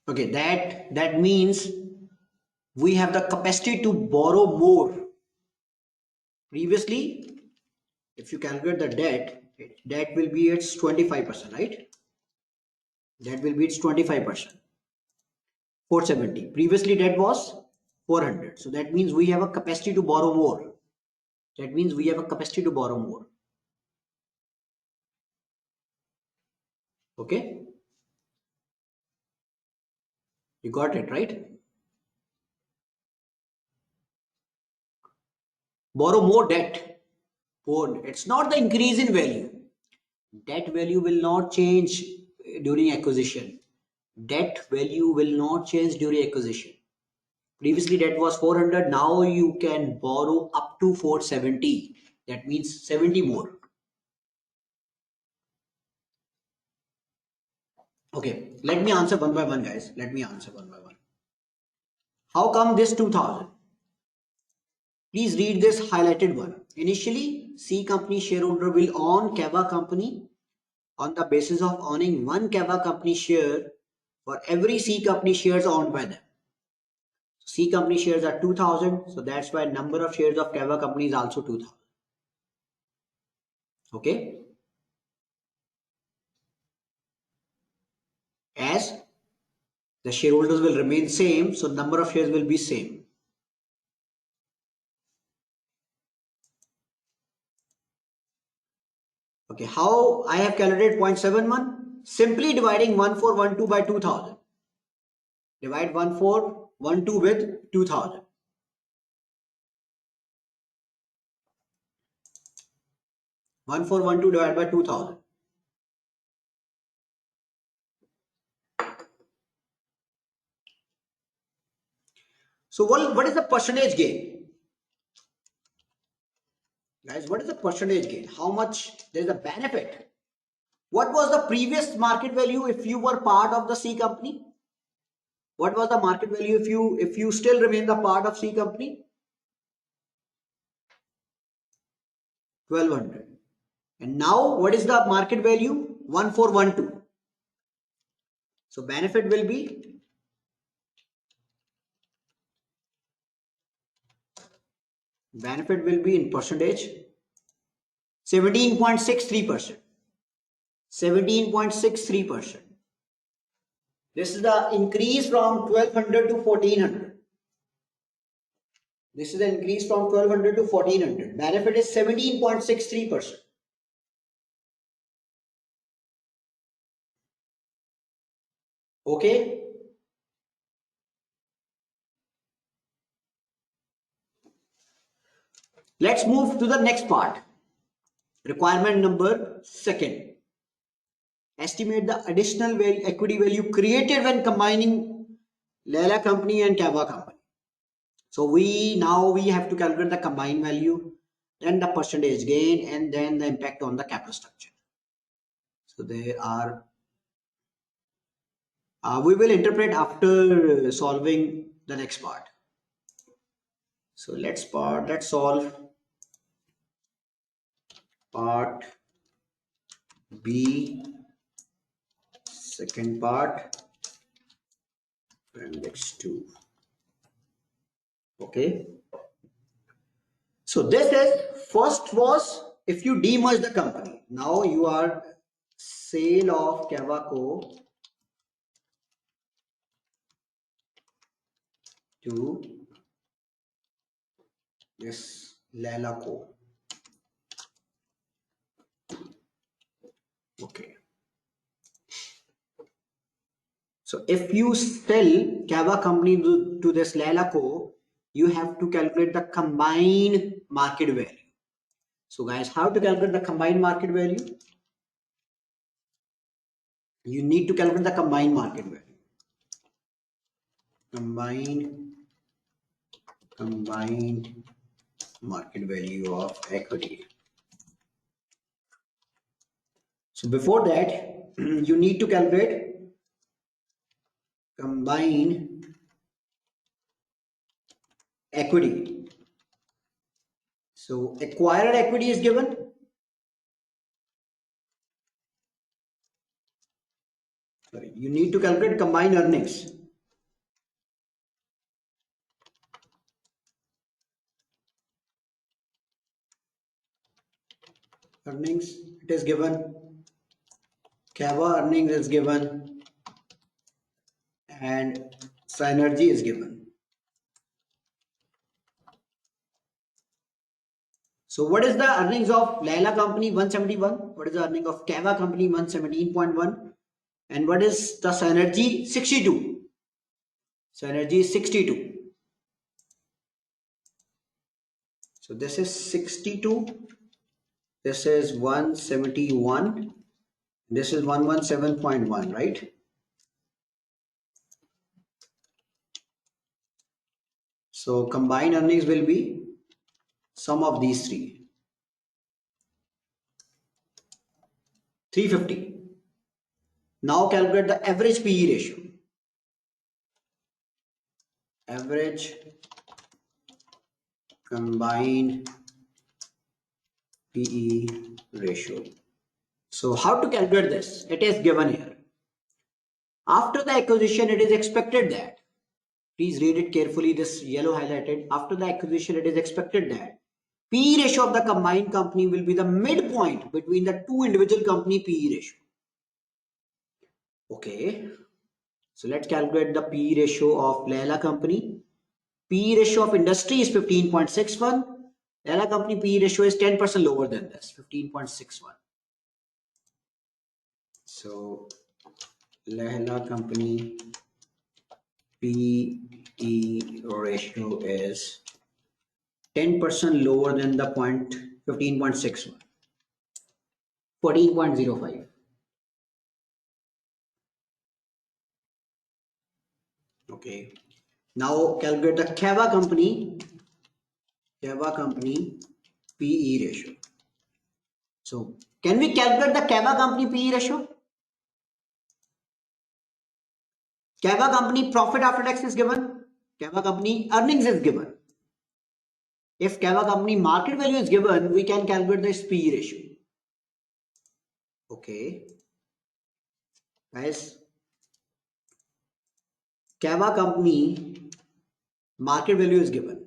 Okay, that means we have the capacity to borrow more. Previously, if you calculate the debt will be its 25%, right? That will be its 25%. 470. Previously, debt was 400. So that means we have a capacity to borrow more. Okay? You got it, right? Borrow more debt. It's not the increase in value. Debt value will not change during acquisition. Previously, debt was 400. Now you can borrow up to 470. That means 70 more. Okay, let me answer one by one, guys. How come this 2000? Please read this highlighted one. Initially, C company shareholder will own Kava company on the basis of owning one Kava company share for every C company shares owned by them. C company shares are 2000, so that's why number of shares of Kava company is also 2000. Okay? As the shareholders will remain same, so number of shares will be same. Okay, how I have calculated 0.71? Simply dividing 1412 by 2000. Divide 1412 with 2000. 1412 divided by 2000. So what is the percentage gain? Guys, what is the percentage gain? How much there is a benefit? What was the previous market value if you were part of the C company? What was the market value if you still remain the part of C company? 1200. And now what is the market value? 1412. So benefit will be Benefit will be in percentage 17.63%. 17.63%. This is the increase from 1200 to 1400. This is the increase from 1200 to 1400. Benefit is 17.63%. Okay. Let's move to the next part. Requirement number 2. Estimate the additional equity value created when combining Layla company and Kava company. So we have to calculate the combined value, then the percentage gain, and then the impact on the capital structure. So there are, we will interpret after solving the next part. So let's solve part B, second part, appendix 2. Okay. So this is, first was if you demerge the company. Now you are sale of Kava Co to this Layla Co. Okay. So if you sell Kava company to this Layla Co, you have to calculate the combined market value. So guys, how to calculate the combined market value? You need to calculate the combined market value. Combined market value of equity. So before that, you need to calculate combined equity. So acquired equity is given. Sorry, you need to calculate combined earnings. Earnings, it is given. Kava earnings is given. And synergy is given. So what is the earnings of Layla company 171? What is the earning of Kava company 117.1? And what is the synergy? 62. Synergy is 62. So this is 62. This is 171. This is 117.1, right? So combined earnings will be sum of these three. 350. Now calculate the average PE ratio. Average combined PE ratio. So how to calculate this? It is given here. After the acquisition, it is expected that, please read it carefully, this yellow highlighted, after the acquisition, it is expected that PE ratio of the combined company will be the midpoint between the two individual company PE ratio. Okay, so let's calculate the PE ratio of Layla company. PE ratio of industry is 15.61. Layla company PE ratio is 10% lower than this, 15.61. So Layla company PE ratio is 10% lower than the 15.61, 14.05. Okay. Now calculate the Kava company PE ratio. So can we calculate the Kava company PE ratio? Kava company profit after tax is given. Kava company earnings is given. If Kava company market value is given, we can calculate this PE ratio. Okay. Guys, Kava company market value is given.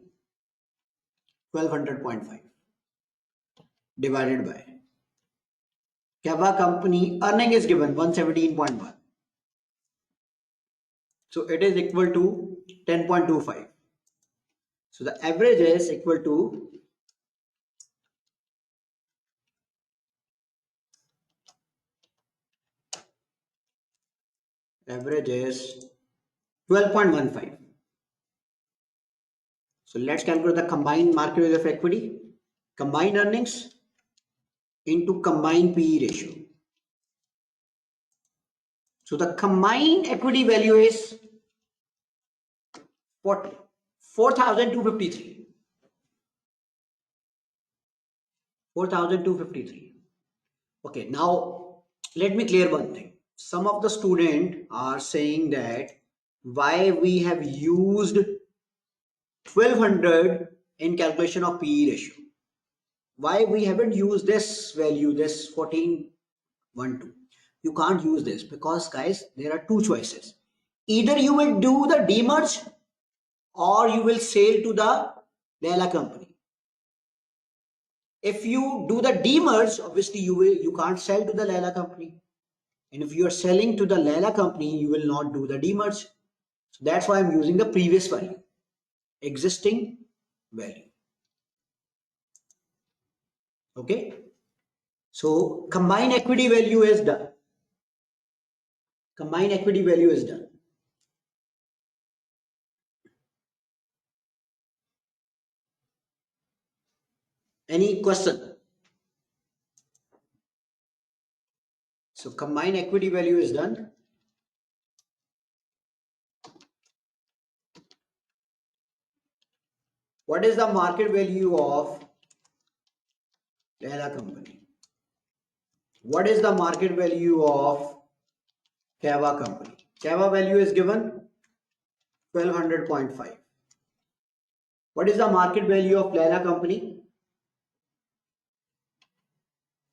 1200.5 divided by Kava company earning is given 117.1. So it is equal to 10.25. So the average is equal to average is 12.15. So let's calculate the combined market value of equity, combined earnings into combined PE ratio. So the combined equity value is 4,253. 4,253. Okay, now let me clear one thing. Some of the students are saying that why we have used 1200 in calculation of PE ratio. Why we haven't used this value, this 1412. You can't use this because guys, there are two choices. Either you will do the demerge or you will sell to the Layla company. If you do the demerge, obviously you can't sell to the Layla company. And if you are selling to the Layla company, you will not do the demerge. So that's why I'm using the previous value, existing value. Okay. So combined equity value is done. Combined equity value is done. Any question? So combined equity value is done. What is the market value of Layla company? What is the market value of Kava company? Kava value is given 1200.5. What is the market value of Layla company?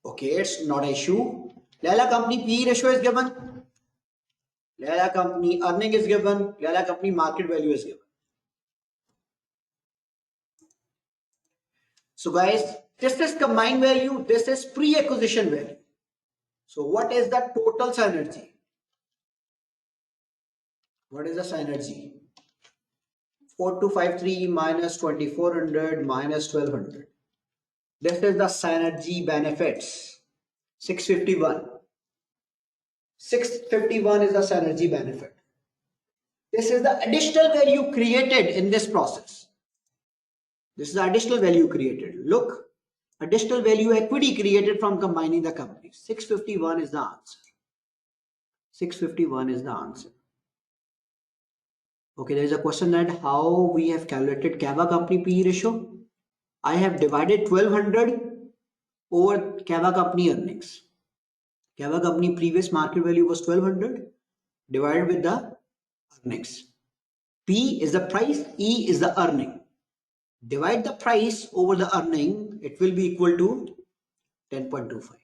Okay, it's not an issue. Layla company PE ratio is given. Layla company earning is given. Layla company market value is given. So guys, this is combined value. This is pre-acquisition value. So what is the total synergy? What is the synergy? 4253 minus 2400 minus 1200. This is the synergy benefits. 651. 651 is the synergy benefit. This is the additional value created in this process. This is the additional value created. Look, additional value equity created from combining the companies. 651 is the answer. 651 is the answer. Okay, there is a question that how we have calculated Kava company PE ratio. I have divided 1200 over Kava company earnings. Kava company previous market value was 1200 divided with the earnings. P is the price, E is the earning. Divide the price over the earning, it will be equal to 10.25.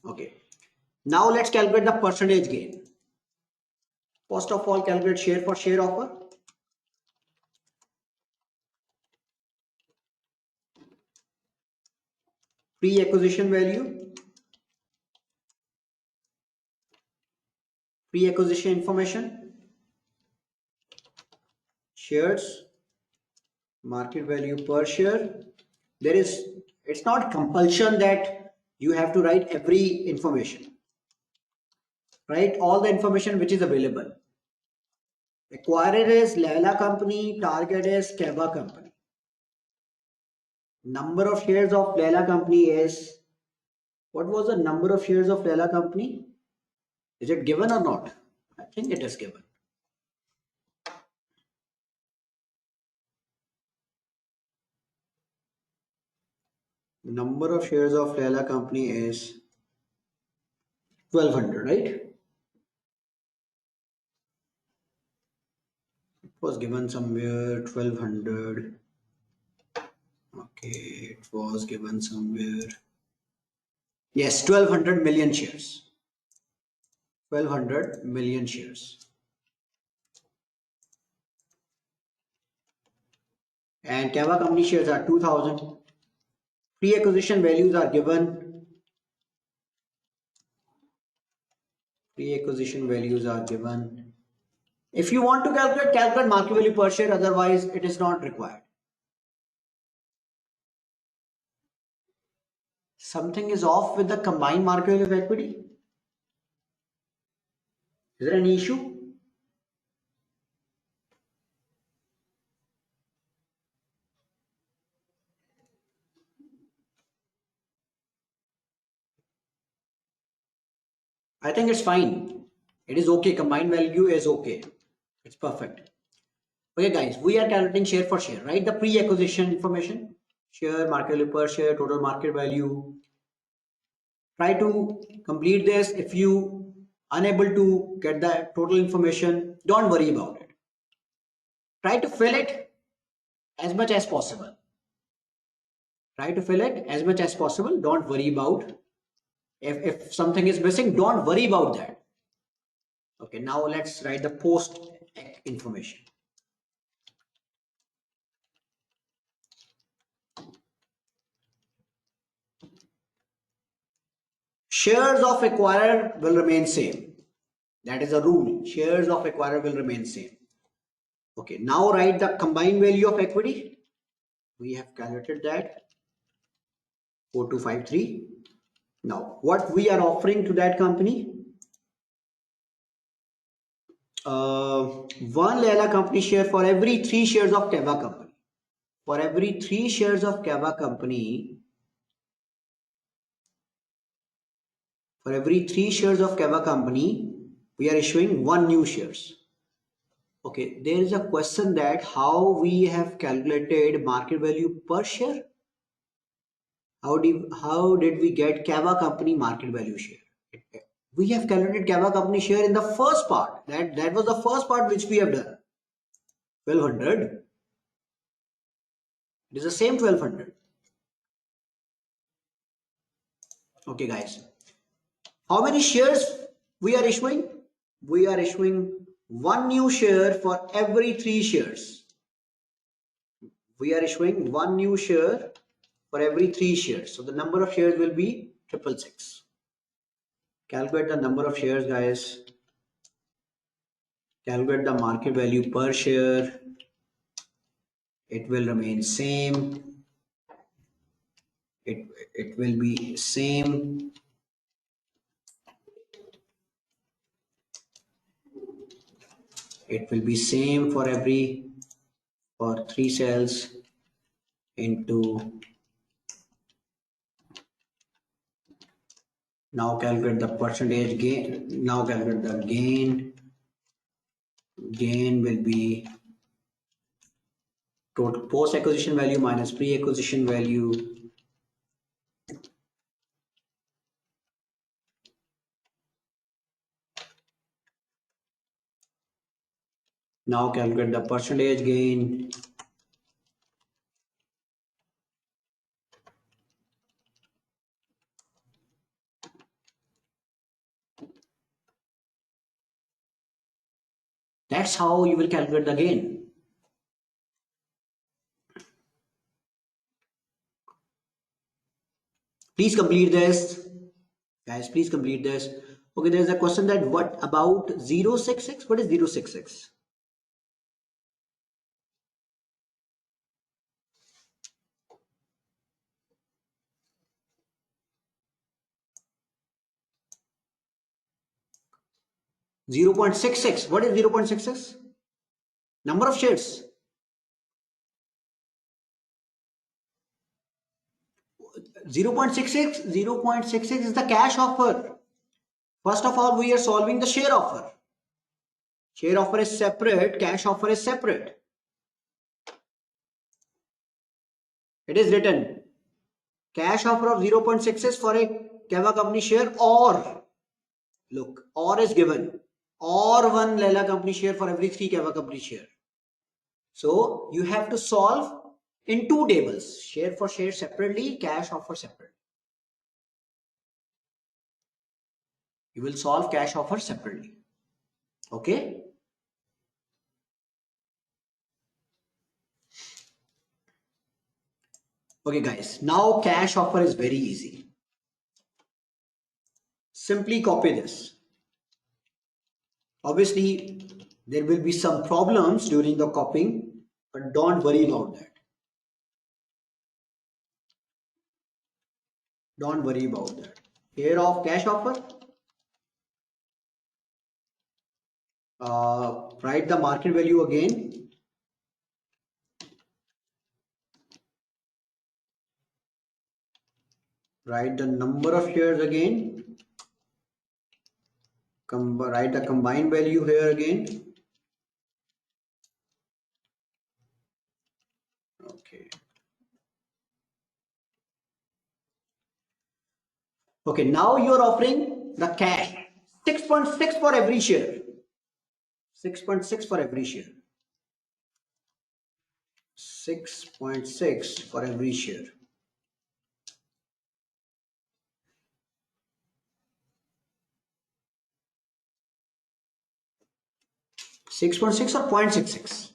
Okay. Now let's calculate the percentage gain. First of all, calculate share for share offer. Pre-acquisition value. Pre-acquisition information. Shares. Market value per share. It's not compulsion that you have to write every information. Write all the information which is available. Acquirer is Layla company, target is Kava company. Number of shares of Layla company is, what was the number of shares of Layla company? Is it given or not? I think it is given. Number of shares of Layla company is 1200, right? It was given somewhere 1200. Okay, it was given somewhere. Yes, 1200 million shares. 1200 million shares. and Kava company shares are 2000. Pre-acquisition values are given. Pre-acquisition values are given. If you want to calculate market value per share, otherwise it is not required. Something is off with the combined market value of equity. Is there any issue? I think it's fine. It is okay. Combined value is okay. It's perfect. Okay, guys, we are calculating share for share, right? The pre-acquisition information, share, market value per share, total market value. Try to complete this. If you unable to get the total information, don't worry about it. Try to fill it as much as possible. Try to fill it as much as possible. Don't worry about if something is missing. Don't worry about that. Okay, now let's write the post information. Shares of acquirer will remain same. That is a rule. Shares of acquirer will remain same. Okay, now write the combined value of equity. We have calculated that 4253. Now, what we are offering to that company? One Leila company share for every 3 shares of Kava company. For every 3 shares of Kava company, we are issuing 1 new shares. Okay, there is a question that how we have calculated market value per share. How did we get Kava company market value share? We have calculated Kava company share in the first part. That was the first part which we have done. 1200. It is the same 1200. Okay, guys. How many shares we are issuing? We are issuing 1 new share for every 3 shares. We are issuing 1 new share for every 3 shares. So the number of shares will be 666. Calculate the number of shares, guys. Calculate the market value per share. It will remain same. It will be same. It will be same for 3 cells into. Now calculate the percentage gain. Now calculate the gain. Gain will be total post acquisition value minus pre acquisition value. Now calculate the percentage gain. That's how you will calculate the gain. Please complete this. Guys, please complete this. Okay, there's a question that what about 066? What is 066? Zero 0.66. What is 0.66? Number of shares. 0.66 is the cash offer. First of all, we are solving the share offer. Share offer is separate, cash offer is separate. It is written cash offer of 0.66 for a Kava company share, or look, or is given, or 1 Leila company share for every 3 Kava company share. So you have to solve in 2 tables, share for share separately, cash offer separately. You will solve cash offer separately. Okay. Okay guys, now cash offer is very easy. Simply copy this. Obviously, there will be some problems during the copying, but don't worry about that. Don't worry about that. Here of cash offer, write the market value again. Write the number of shares again. Write the combined value here again. Okay. Okay, now you're offering the cash 6.6 for every share. 6.6 for every share. 6.6 for every share. 6.6 or 0.66?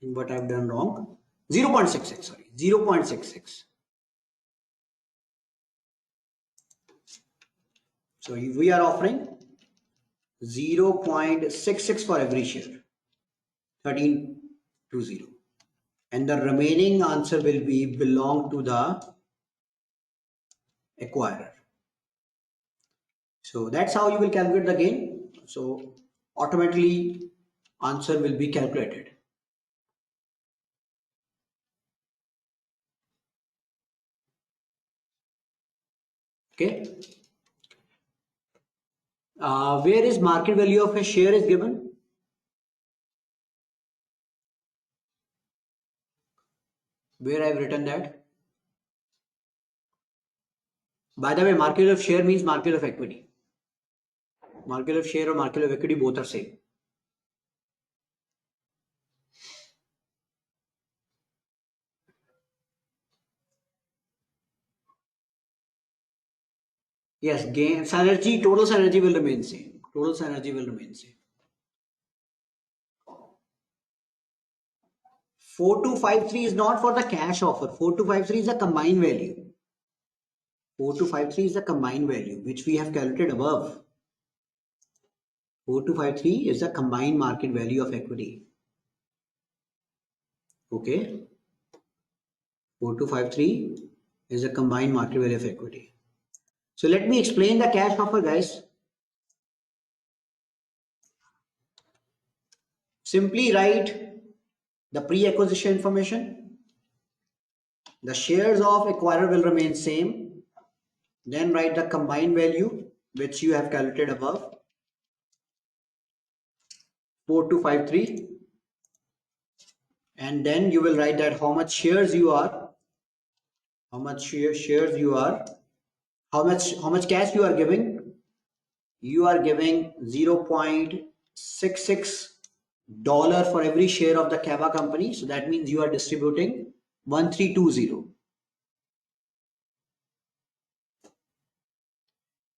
What I've done wrong? 0.66, sorry, 0.66. So we are offering 0.66 for every share, 1320. And the remaining answer will be belong to the acquirer. So that's how you will calculate the gain. So automatically answer will be calculated. Okay. Where is market value of a share is given? Where I've written that? By the way, market of share means market of equity. Market of share or market of equity both are same. Yes, gain synergy, total synergy will remain same. Total synergy will remain same. 4253 is not for the cash offer. 4253 is the combined value. 4253 is the combined value which we have calculated above. 4253 is the combined market value of equity. Okay. 4253 is the combined market value of equity. So let me explain the cash offer, guys. Simply write the pre-acquisition information. The shares of acquirer will remain same. Then write the combined value which you have calculated above. 4253. And then you will write that how much shares you are, how much shares you are, how much cash you are giving. You are giving $0.66 for every share of the Kava company. So that means you are distributing 1320.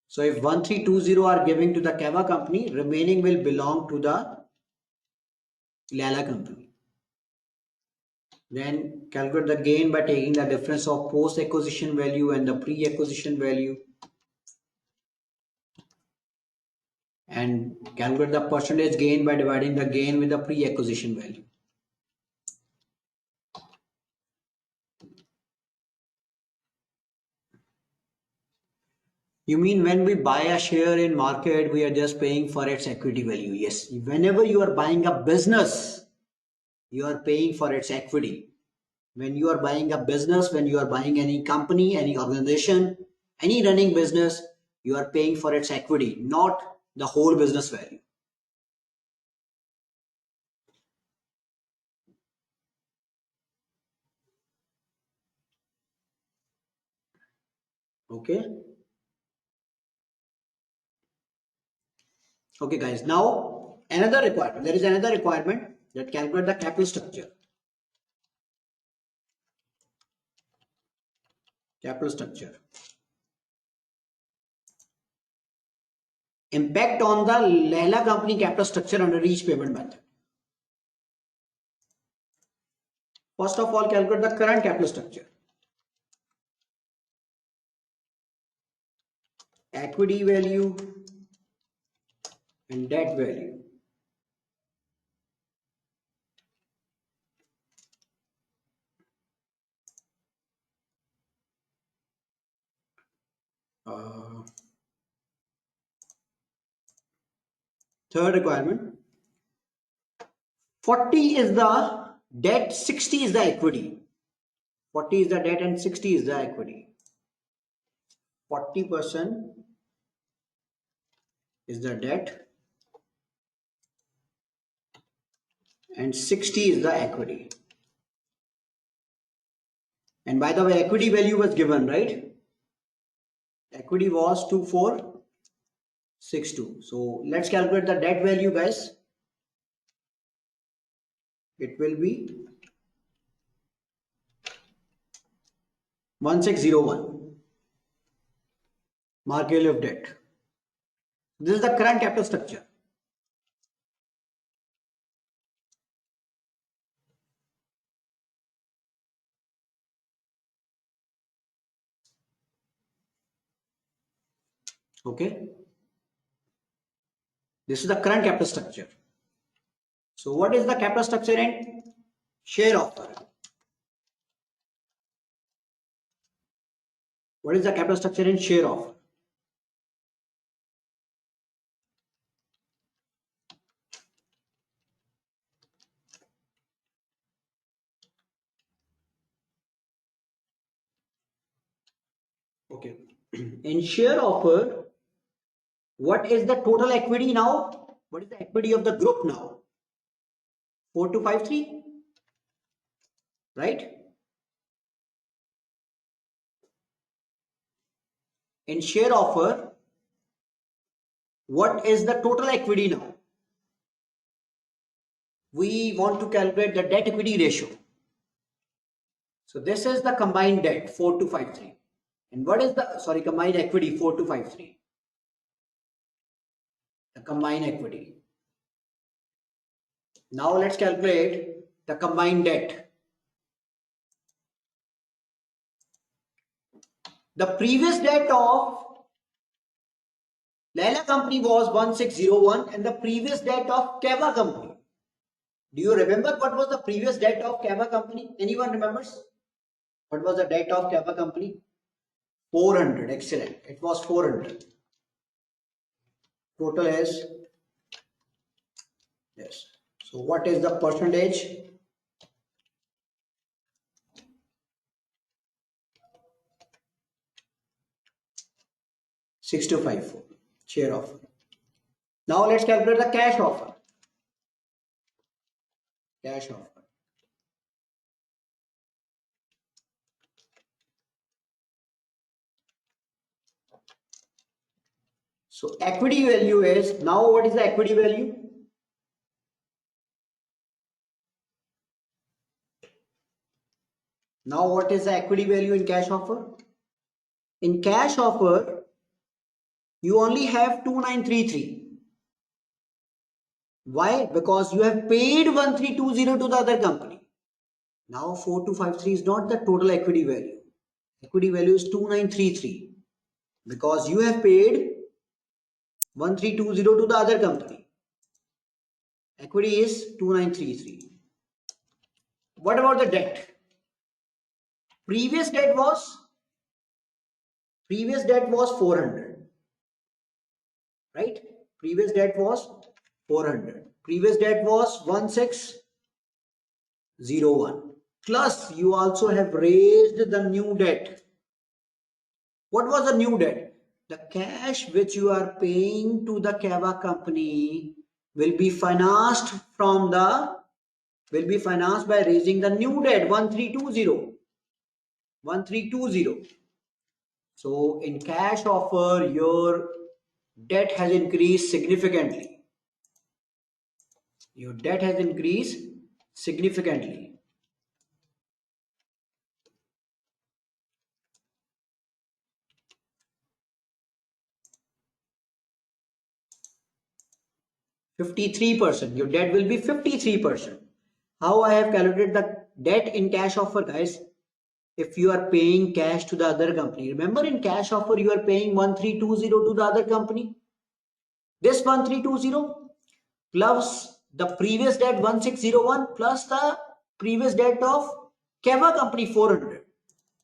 So if 1320 are giving to the Kava company, remaining will belong to the Lala company. Then calculate the gain by taking the difference of post-acquisition value and the pre-acquisition value. And calculate the percentage gain by dividing the gain with the pre-acquisition value. You mean when we buy a share in market, we are just paying for its equity value? Yes. Whenever you are buying a business, you are paying for its equity. When you are buying a business, when you are buying any company, any organization, any running business, you are paying for its equity, not the whole business value. Okay. Okay, guys. Now another requirement. There is another requirement that calculate the capital structure. Capital structure. Impact on the Lela company capital structure under each payment method. First of all, calculate the current capital structure. equity value and debt value. Third requirement, 40 is the debt, 60 is the equity. 40 is the debt and 60 is the equity. 40% is the debt and 60 is the equity. And by the way, equity value was given, right? Equity was 2462. So let's calculate the debt value, guys. It will be 1601. Market value of debt. This is the current capital structure. Okay. This is the current capital structure. So what is the capital structure in share offer? What is the capital structure in share offer? Okay. In share offer, what is the total equity now? What is the equity of the group now? 4253, right? In share offer, what is the total equity now? We want to calculate the debt equity ratio. So this is the combined debt 4253. And what is the, sorry, combined equity 4253? The combined equity. Now let's calculate the combined debt. The previous debt of Laila company was 1601 and the previous debt of Kava company. Do you remember what was the previous debt of Kava company? Anyone remembers? What was the debt of Kava company? 400. Excellent. It was 400. Total is, yes. So what is the percentage? $6,254 share offer. Now let's calculate the cash offer. Cash offer. So equity value is, now what is the equity value? Now what is the equity value in cash offer? In cash offer, you only have 2933. Why? Because you have paid 1320 to the other company. Now 4253 is not the total equity value. Equity value is 2933 because you have paid 1320 to the other company. Equity is 2933. What about the debt? Previous debt was 400. Right? Previous debt was 400. Previous debt was 1601. Plus you also have raised the new debt. What was the new debt? The cash which you are paying to the Kava company will be financed by raising the new debt 1320. 1320. So in cash offer, your debt has increased significantly. Your debt has increased significantly. %. Your debt will be 53%. How I have calculated the debt in cash offer, guys? if you are paying cash to the other company. Remember, in cash offer, you are paying 1320 to the other company. This 1320 plus the previous debt 1601 plus the previous debt of Kava company 400.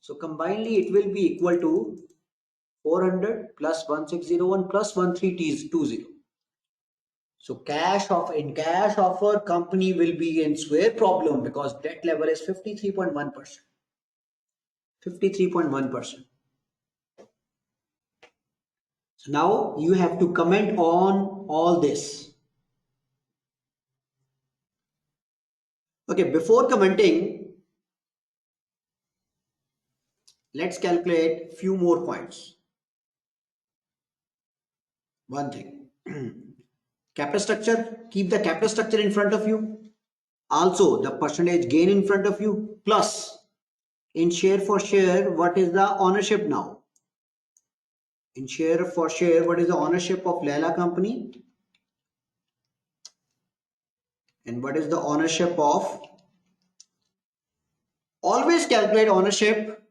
So combinedly, it will be equal to 400 plus 1601 plus 1320. So in cash offer, company will be in square problem because debt level is 53.1%. 53.1%. So now you have to comment on all this. Okay, before commenting, let's calculate few more points. One thing. Capital structure, keep the capital structure in front of you. Also, the percentage gain in front of you. Plus, in share for share, what is the ownership now? In share for share, what is the ownership of Leela company? And what is the ownership of? Always calculate ownership.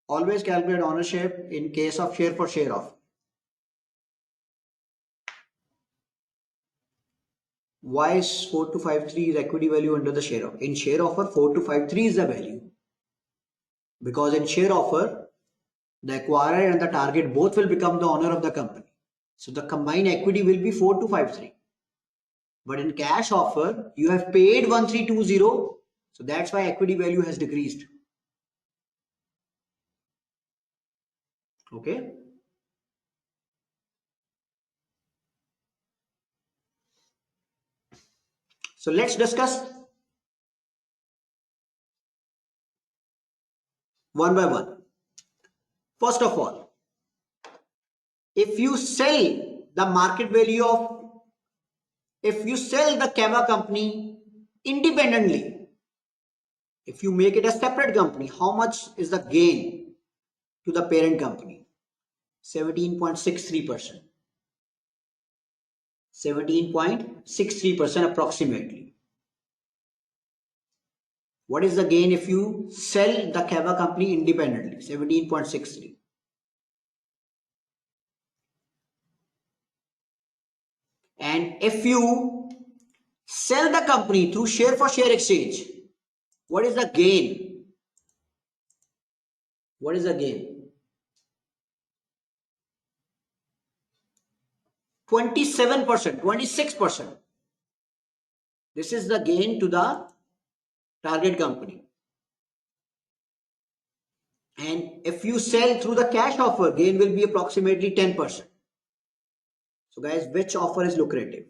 Always calculate ownership in case of share for share of. Why is 4253 is equity value under the share offer? In share offer, 4253 is the value. Because in share offer, the acquirer and the target both will become the owner of the company. So the combined equity will be 4253. But in cash offer, you have paid 1320. So that's why equity value has decreased. Okay. So let's discuss one by one. First of all, if you sell the market value of, if you sell the Kava company independently, if you make it a separate company, how much is the gain to the parent company? 17.63%. 17.63% approximately. What is the gain if you sell the Kava company independently? 17.63. And if you sell the company through share for share exchange, what is the gain? What is the gain? 27%, 26%. This is the gain to the target company. And if you sell through the cash offer, gain will be approximately 10%. So guys, which offer is lucrative?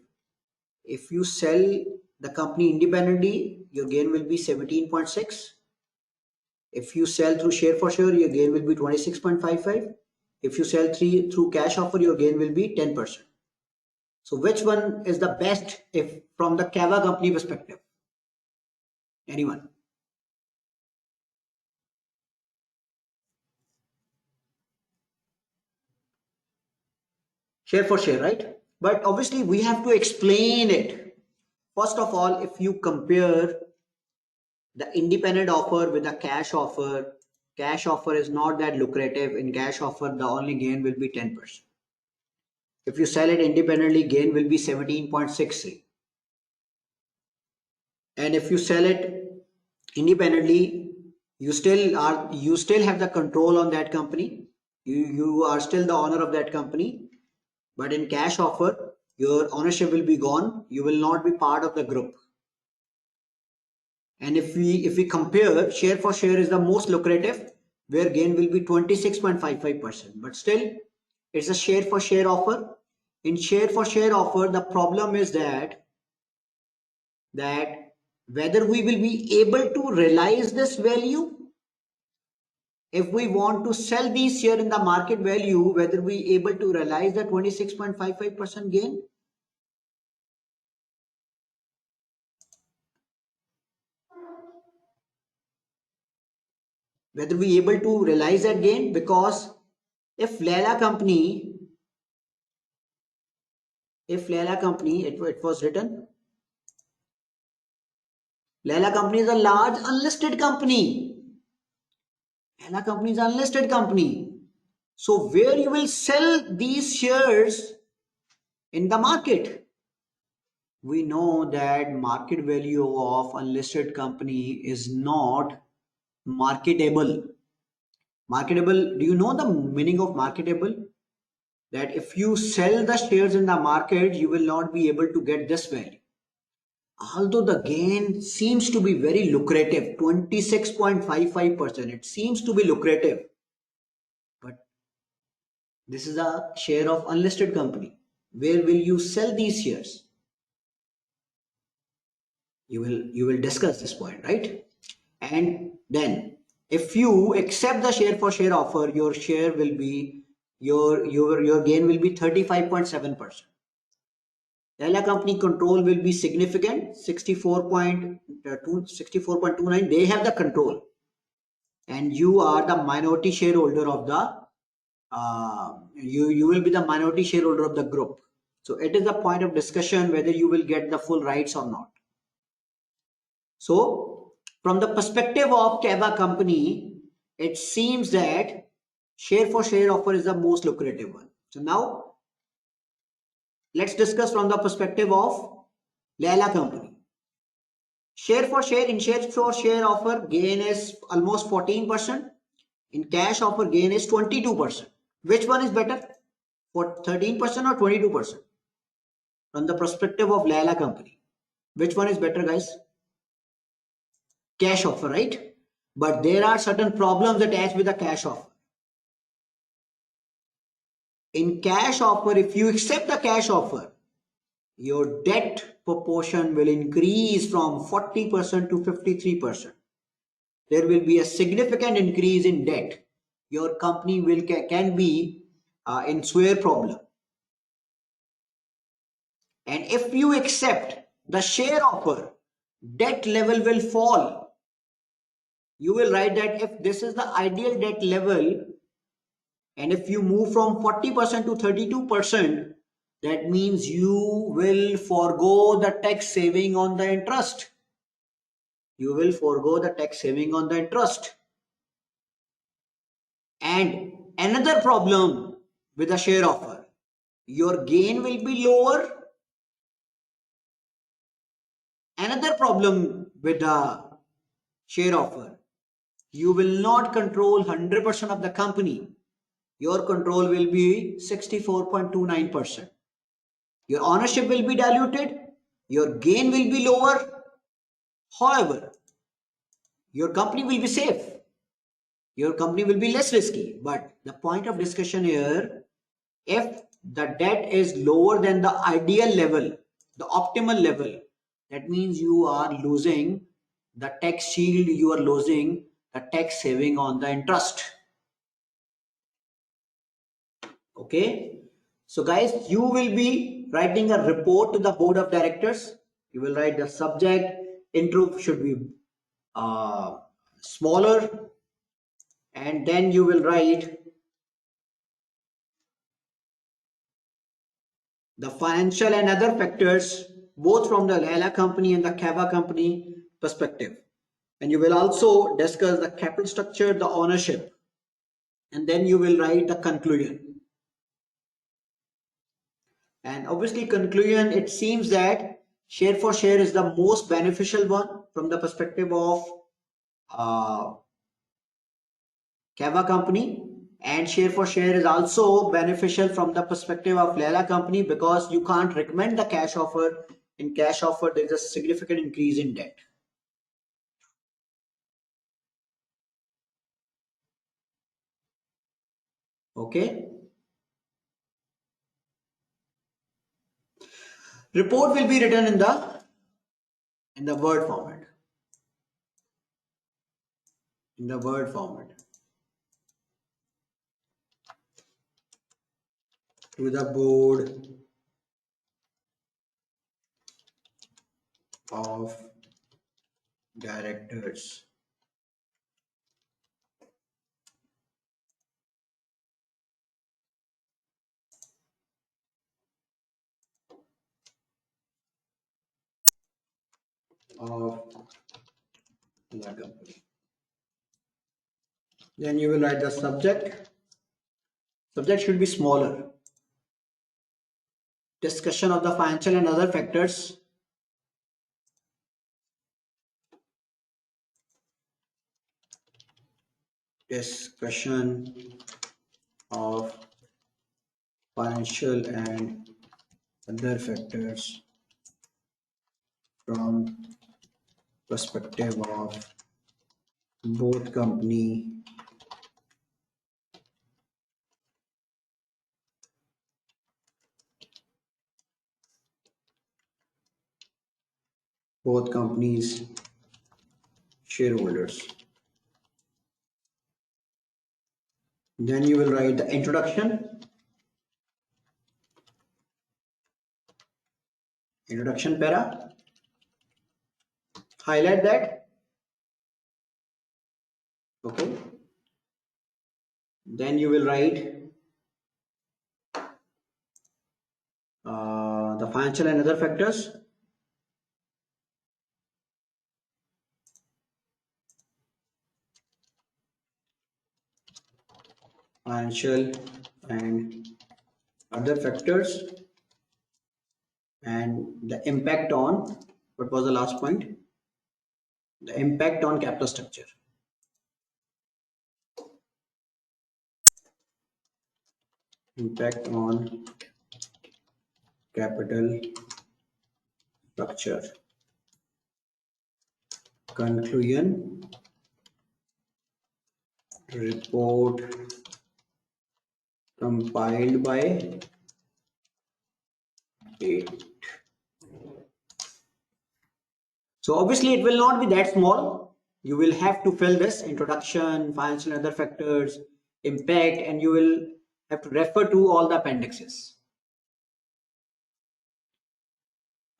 If you sell the company independently, your gain will be 17.6. If you sell through share for share, your gain will be 26.55. If you sell through cash offer, your gain will be 10%. So which one is the best if from the Kava company perspective? Anyone? Share for share, right? But obviously we have to explain it. First of all, if you compare the independent offer with the cash offer is not that lucrative. In cash offer, the only gain will be 10%. If you sell it independently, gain will be 17.63. And if you sell it independently, you still have the control on that company. You are still the owner of that company. But in cash offer, your ownership will be gone. You will not be part of the group. And if we compare, share for share is the most lucrative, where gain will be 26.55%. But still, it's a share for share offer. In share for share offer, the problem is that whether we will be able to realize this value. If we want to sell these share in the market value, whether we able to realize the 26.55% gain. Whether we able to realize that gain, because if Leela company, it was written, Leela Company is a large unlisted company. Leela Company is an unlisted company. So where you will sell these shares in the market? We know that market value of unlisted company is not marketable. Marketable, do you know the meaning of marketable? That if you sell the shares in the market, you will not be able to get this value. Although the gain seems to be very lucrative, 26.55%, it seems to be lucrative, but this is a share of unlisted company. Where will you sell these shares? You will discuss this point, right? And then if you accept the share for share offer, your share will be your gain will be 35.7%. Leela Company control will be significant, 64.29. They have the control, and you are the minority shareholder of the you will be the minority shareholder of the group. So it is a point of discussion whether you will get the full rights or not. So from the perspective of Kava company, it seems that share for share offer is the most lucrative one. So now let's discuss from the perspective of Leela company. Share for share, in share for share offer, gain is almost 14%. In cash offer, gain is 22%. Which one is better? For 13% or 22%? From the perspective of Leela company, which one is better, guys? Cash offer, right? But there are certain problems attached with the cash offer. In cash offer, if you accept the cash offer, your debt proportion will increase from 40% to 53%. There will be a significant increase in debt. Your company can be in severe problem. And if you accept the share offer, debt level will fall. You will write that if this is the ideal debt level, and if you move from 40% to 32%, that means you will forego the tax saving on the interest. You will forego the tax saving on the interest. And another problem with a share offer, your gain will be lower. Another problem with a share offer, you will not control 100% of the company. Your control will be 64.29%. Your ownership will be diluted. Your gain will be lower. However, your company will be safe. Your company will be less risky. But the point of discussion here, if the debt is lower than the ideal level, the optimal level, that means you are losing the tax shield, you are losing the tax saving on the interest. Okay. So guys, you will be writing a report to the board of directors. You will write the subject, intro should be smaller, and then you will write the financial and other factors, both from the Leela company and the Kava company perspective. And you will also discuss the capital structure, the ownership, and then you will write the conclusion. And obviously conclusion, it seems that share for share is the most beneficial one from the perspective of Kava company, and share for share is also beneficial from the perspective of Leela company because you can't recommend the cash offer. In cash offer, there is a significant increase in debt. Okay. Report will be written in the Word format. In the Word format. To the board of directors. of the company. Then you will write the subject. Subject should be smaller. Discussion of the financial and other factors. Discussion of financial and other factors from perspective of both company both companies shareholders. Then you will write the introduction. Introduction para. Highlight that. Okay. Then you will write the financial and other factors. Financial and other factors, and the impact on, what was the last point? The impact on capital structure. Impact on capital structure. Conclusion. Report compiled by date. So obviously it will not be that small. You will have to fill this introduction, financial and other factors, impact, and you will have to refer to all the appendixes.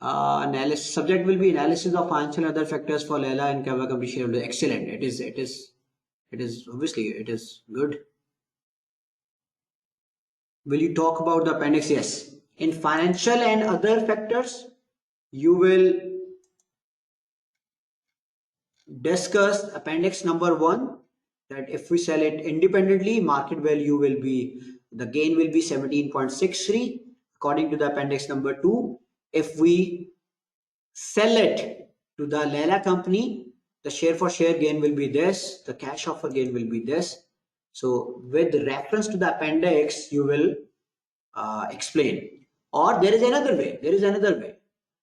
Analysis subject will be analysis of financial and other factors for Lela and Kava company shareholders. Excellent. It is obviously it is good. Will you talk about the appendix? Yes. In financial and other factors, you will discuss appendix number 1, that if we sell it independently, market value will be, the gain will be 17.63 according to the appendix number 2. If we sell it to the Lela company, the share for share gain will be this, the cash offer gain will be this. So with reference to the appendix, you will explain. Or there is another way,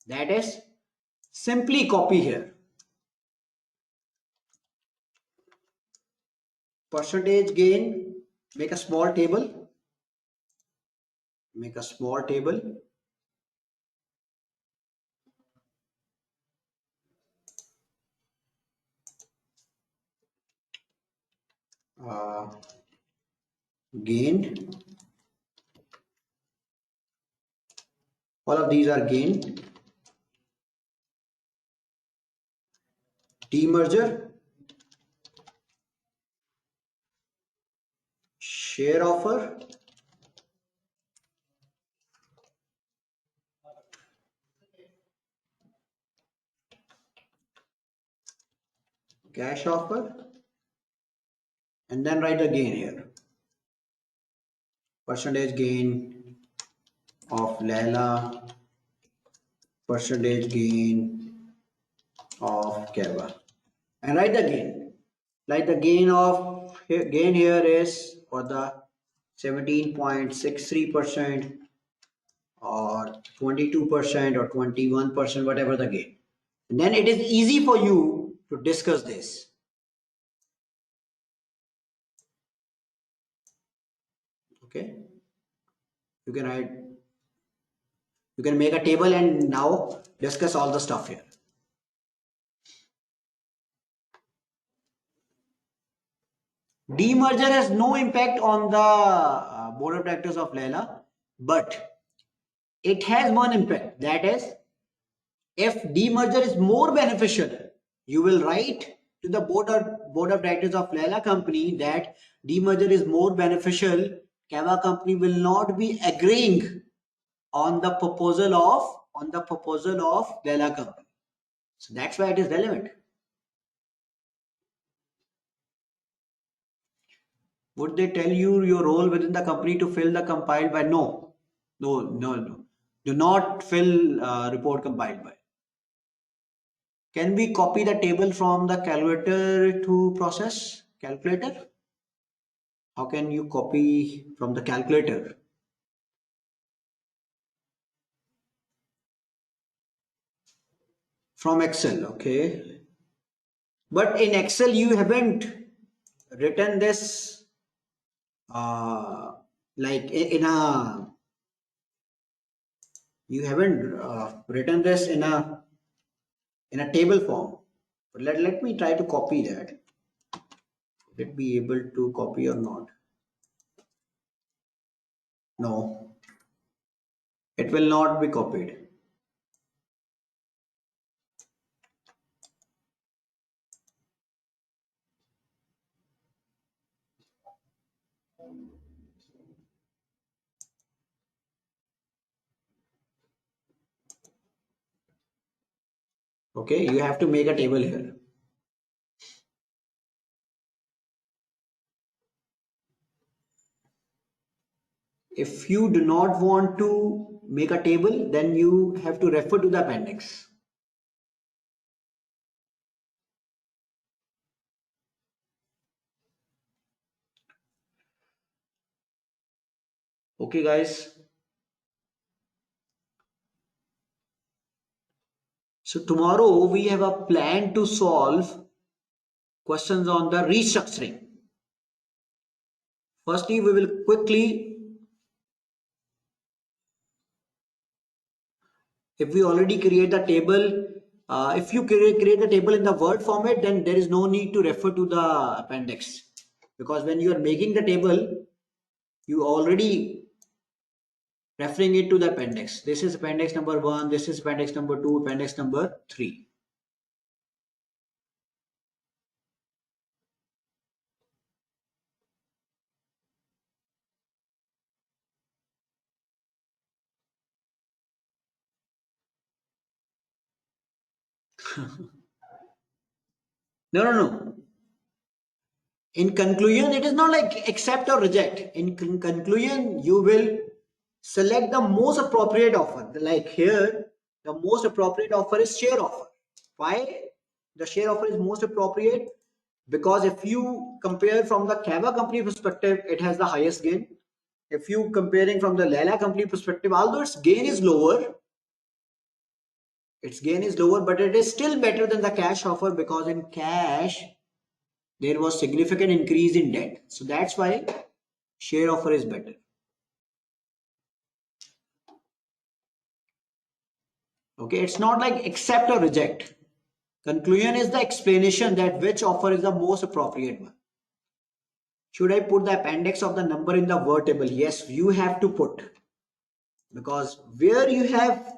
that is simply copy here. Percentage gain, make a small table. Gained. All of these are gained. Demerger. Share offer. Cash offer. And then write the gain here. Percentage gain of Lela, percentage gain of Kava, and write the gain. Like the gain here is for the 17.63% or 22% or 21%, whatever the gain. And then it is easy for you to discuss this. Okay, you can write, you can make a table and now discuss all the stuff here. Demerger has no impact on the board of directors of Lela, but it has one impact, that is, if demerger is more beneficial, you will write to the board of directors of Lela company that demerger is more beneficial. Kava company will not be agreeing on the proposal of Lela company. So that's why it is relevant. Would they tell you your role within the company to fill the compiled by? No, no, no, no. Do not fill report compiled by. Can we copy the table from the calculator to process calculator? How can you copy from the calculator? From Excel, okay. But in Excel, you haven't written this like in a, you haven't written this in a table form. But let me try to copy that. Will it be able to copy or not? No, it will not be copied. Okay, you have to make a table here. If you do not want to make a table, then you have to refer to the appendix. Okay, guys. So tomorrow we have a plan to solve questions on the restructuring. Firstly, we will quickly, if we already create the table, if you create the table in the Word format, then there is no need to refer to the appendix, because when you are making the table, you already referring it to the appendix. This is appendix number 1, this is appendix number 2, appendix number 3. No, no, no. In conclusion, it is not like accept or reject. In conclusion, you will select the most appropriate offer. Like here, the most appropriate offer is share offer. Why the share offer is most appropriate? Because if you compare from the Kava company perspective, it has the highest gain. If you comparing from the Lela company perspective, although its gain is lower, but it is still better than the cash offer, because in cash there was significant increase in debt. So that's why share offer is better. Okay, it's not like accept or reject. Conclusion is the explanation that which offer is the most appropriate one. Should I put the appendix of the number in the Word table? Yes, you have to put, because where you have,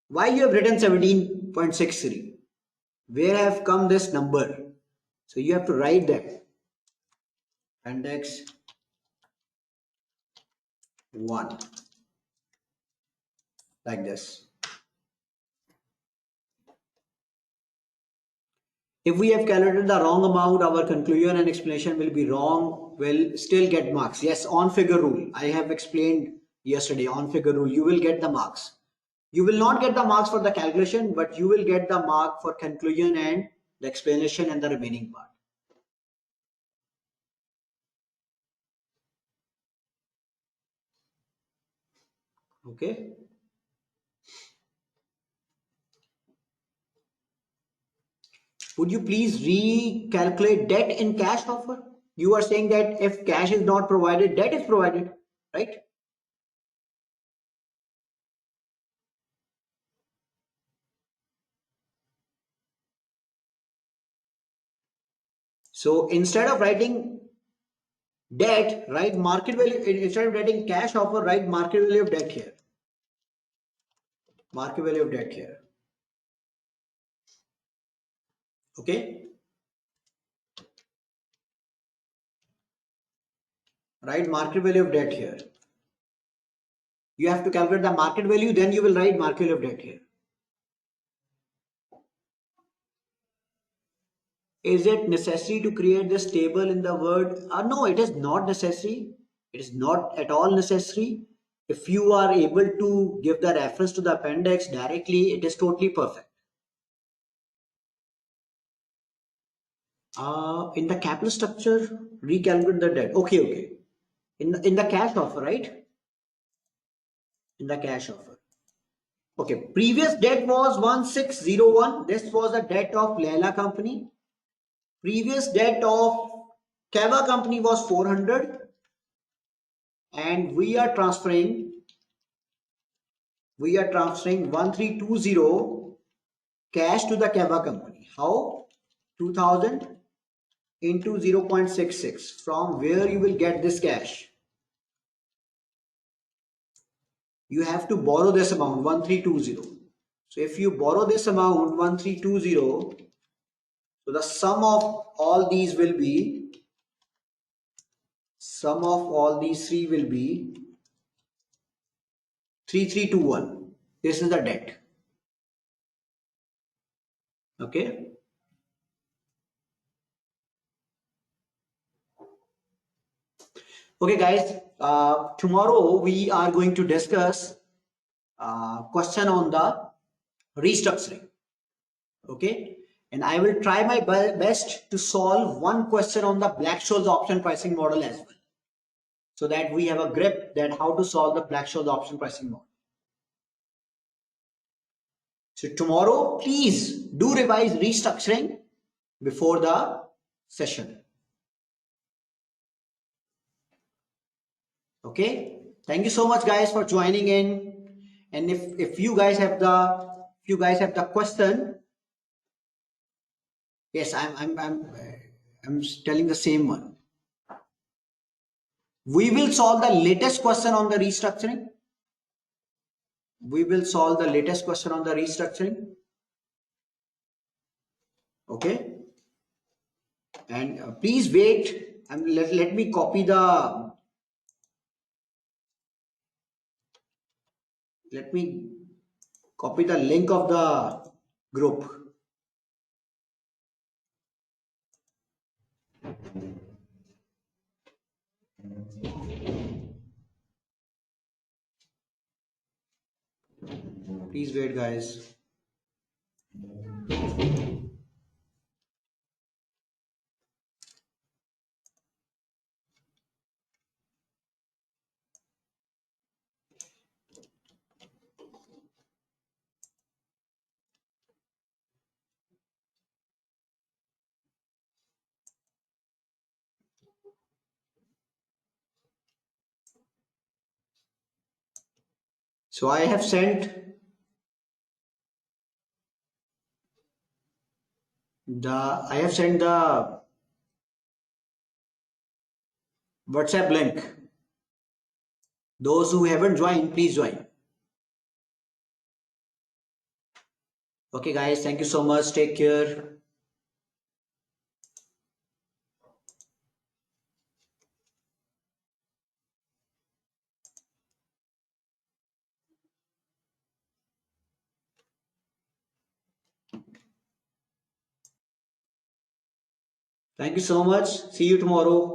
why you have written 17.63, where have come this number? So you have to write that appendix 1 like this. If we have calculated the wrong amount, our conclusion and explanation will be wrong, will still get marks. Yes, on figure rule. I have explained yesterday, on figure rule, you will get the marks. You will not get the marks for the calculation, but you will get the mark for conclusion and the explanation and the remaining part. Okay. Would you please recalculate debt in cash offer? You are saying that if cash is not provided, debt is provided, right? So instead of writing debt, write market value. Instead of writing cash offer, write market value of debt here. Market value of debt here. Okay. Write market value of debt here. You have to calculate the market value, then you will write market value of debt here. Is it necessary to create this table in the Word? No, it is not necessary. It is not at all necessary. If you are able to give the reference to the appendix directly, it is totally perfect. In the capital structure, recalculate the debt. Okay. In the cash offer, right? In the cash offer. Okay, previous debt was 1601. This was a debt of Leila company. Previous debt of Kava company was 400. And we are transferring 1320 cash to the Kava company. How? 2000 into 0.66. From where you will get this cash? You have to borrow this amount 1320. So if you borrow this amount 1320, so the sum of all these three will be 3321. This is the debt. Okay. Okay, guys. Tomorrow we are going to discuss question on the restructuring. Okay, and I will try my best to solve one question on the Black-Scholes option pricing model as well, so that we have a grip that how to solve the Black-Scholes option pricing model. So tomorrow, please do revise restructuring before the session. Okay, thank you so much, guys, for joining in. And if you guys have the question, yes, I'm telling the same one. We will solve the latest question on the restructuring. Okay, and please wait and let me copy the link of the group. Please wait, guys. So I have sent the WhatsApp link. Those who haven't joined, please join. Okay, guys, thank you so much. Take care. Thank you so much. See you tomorrow.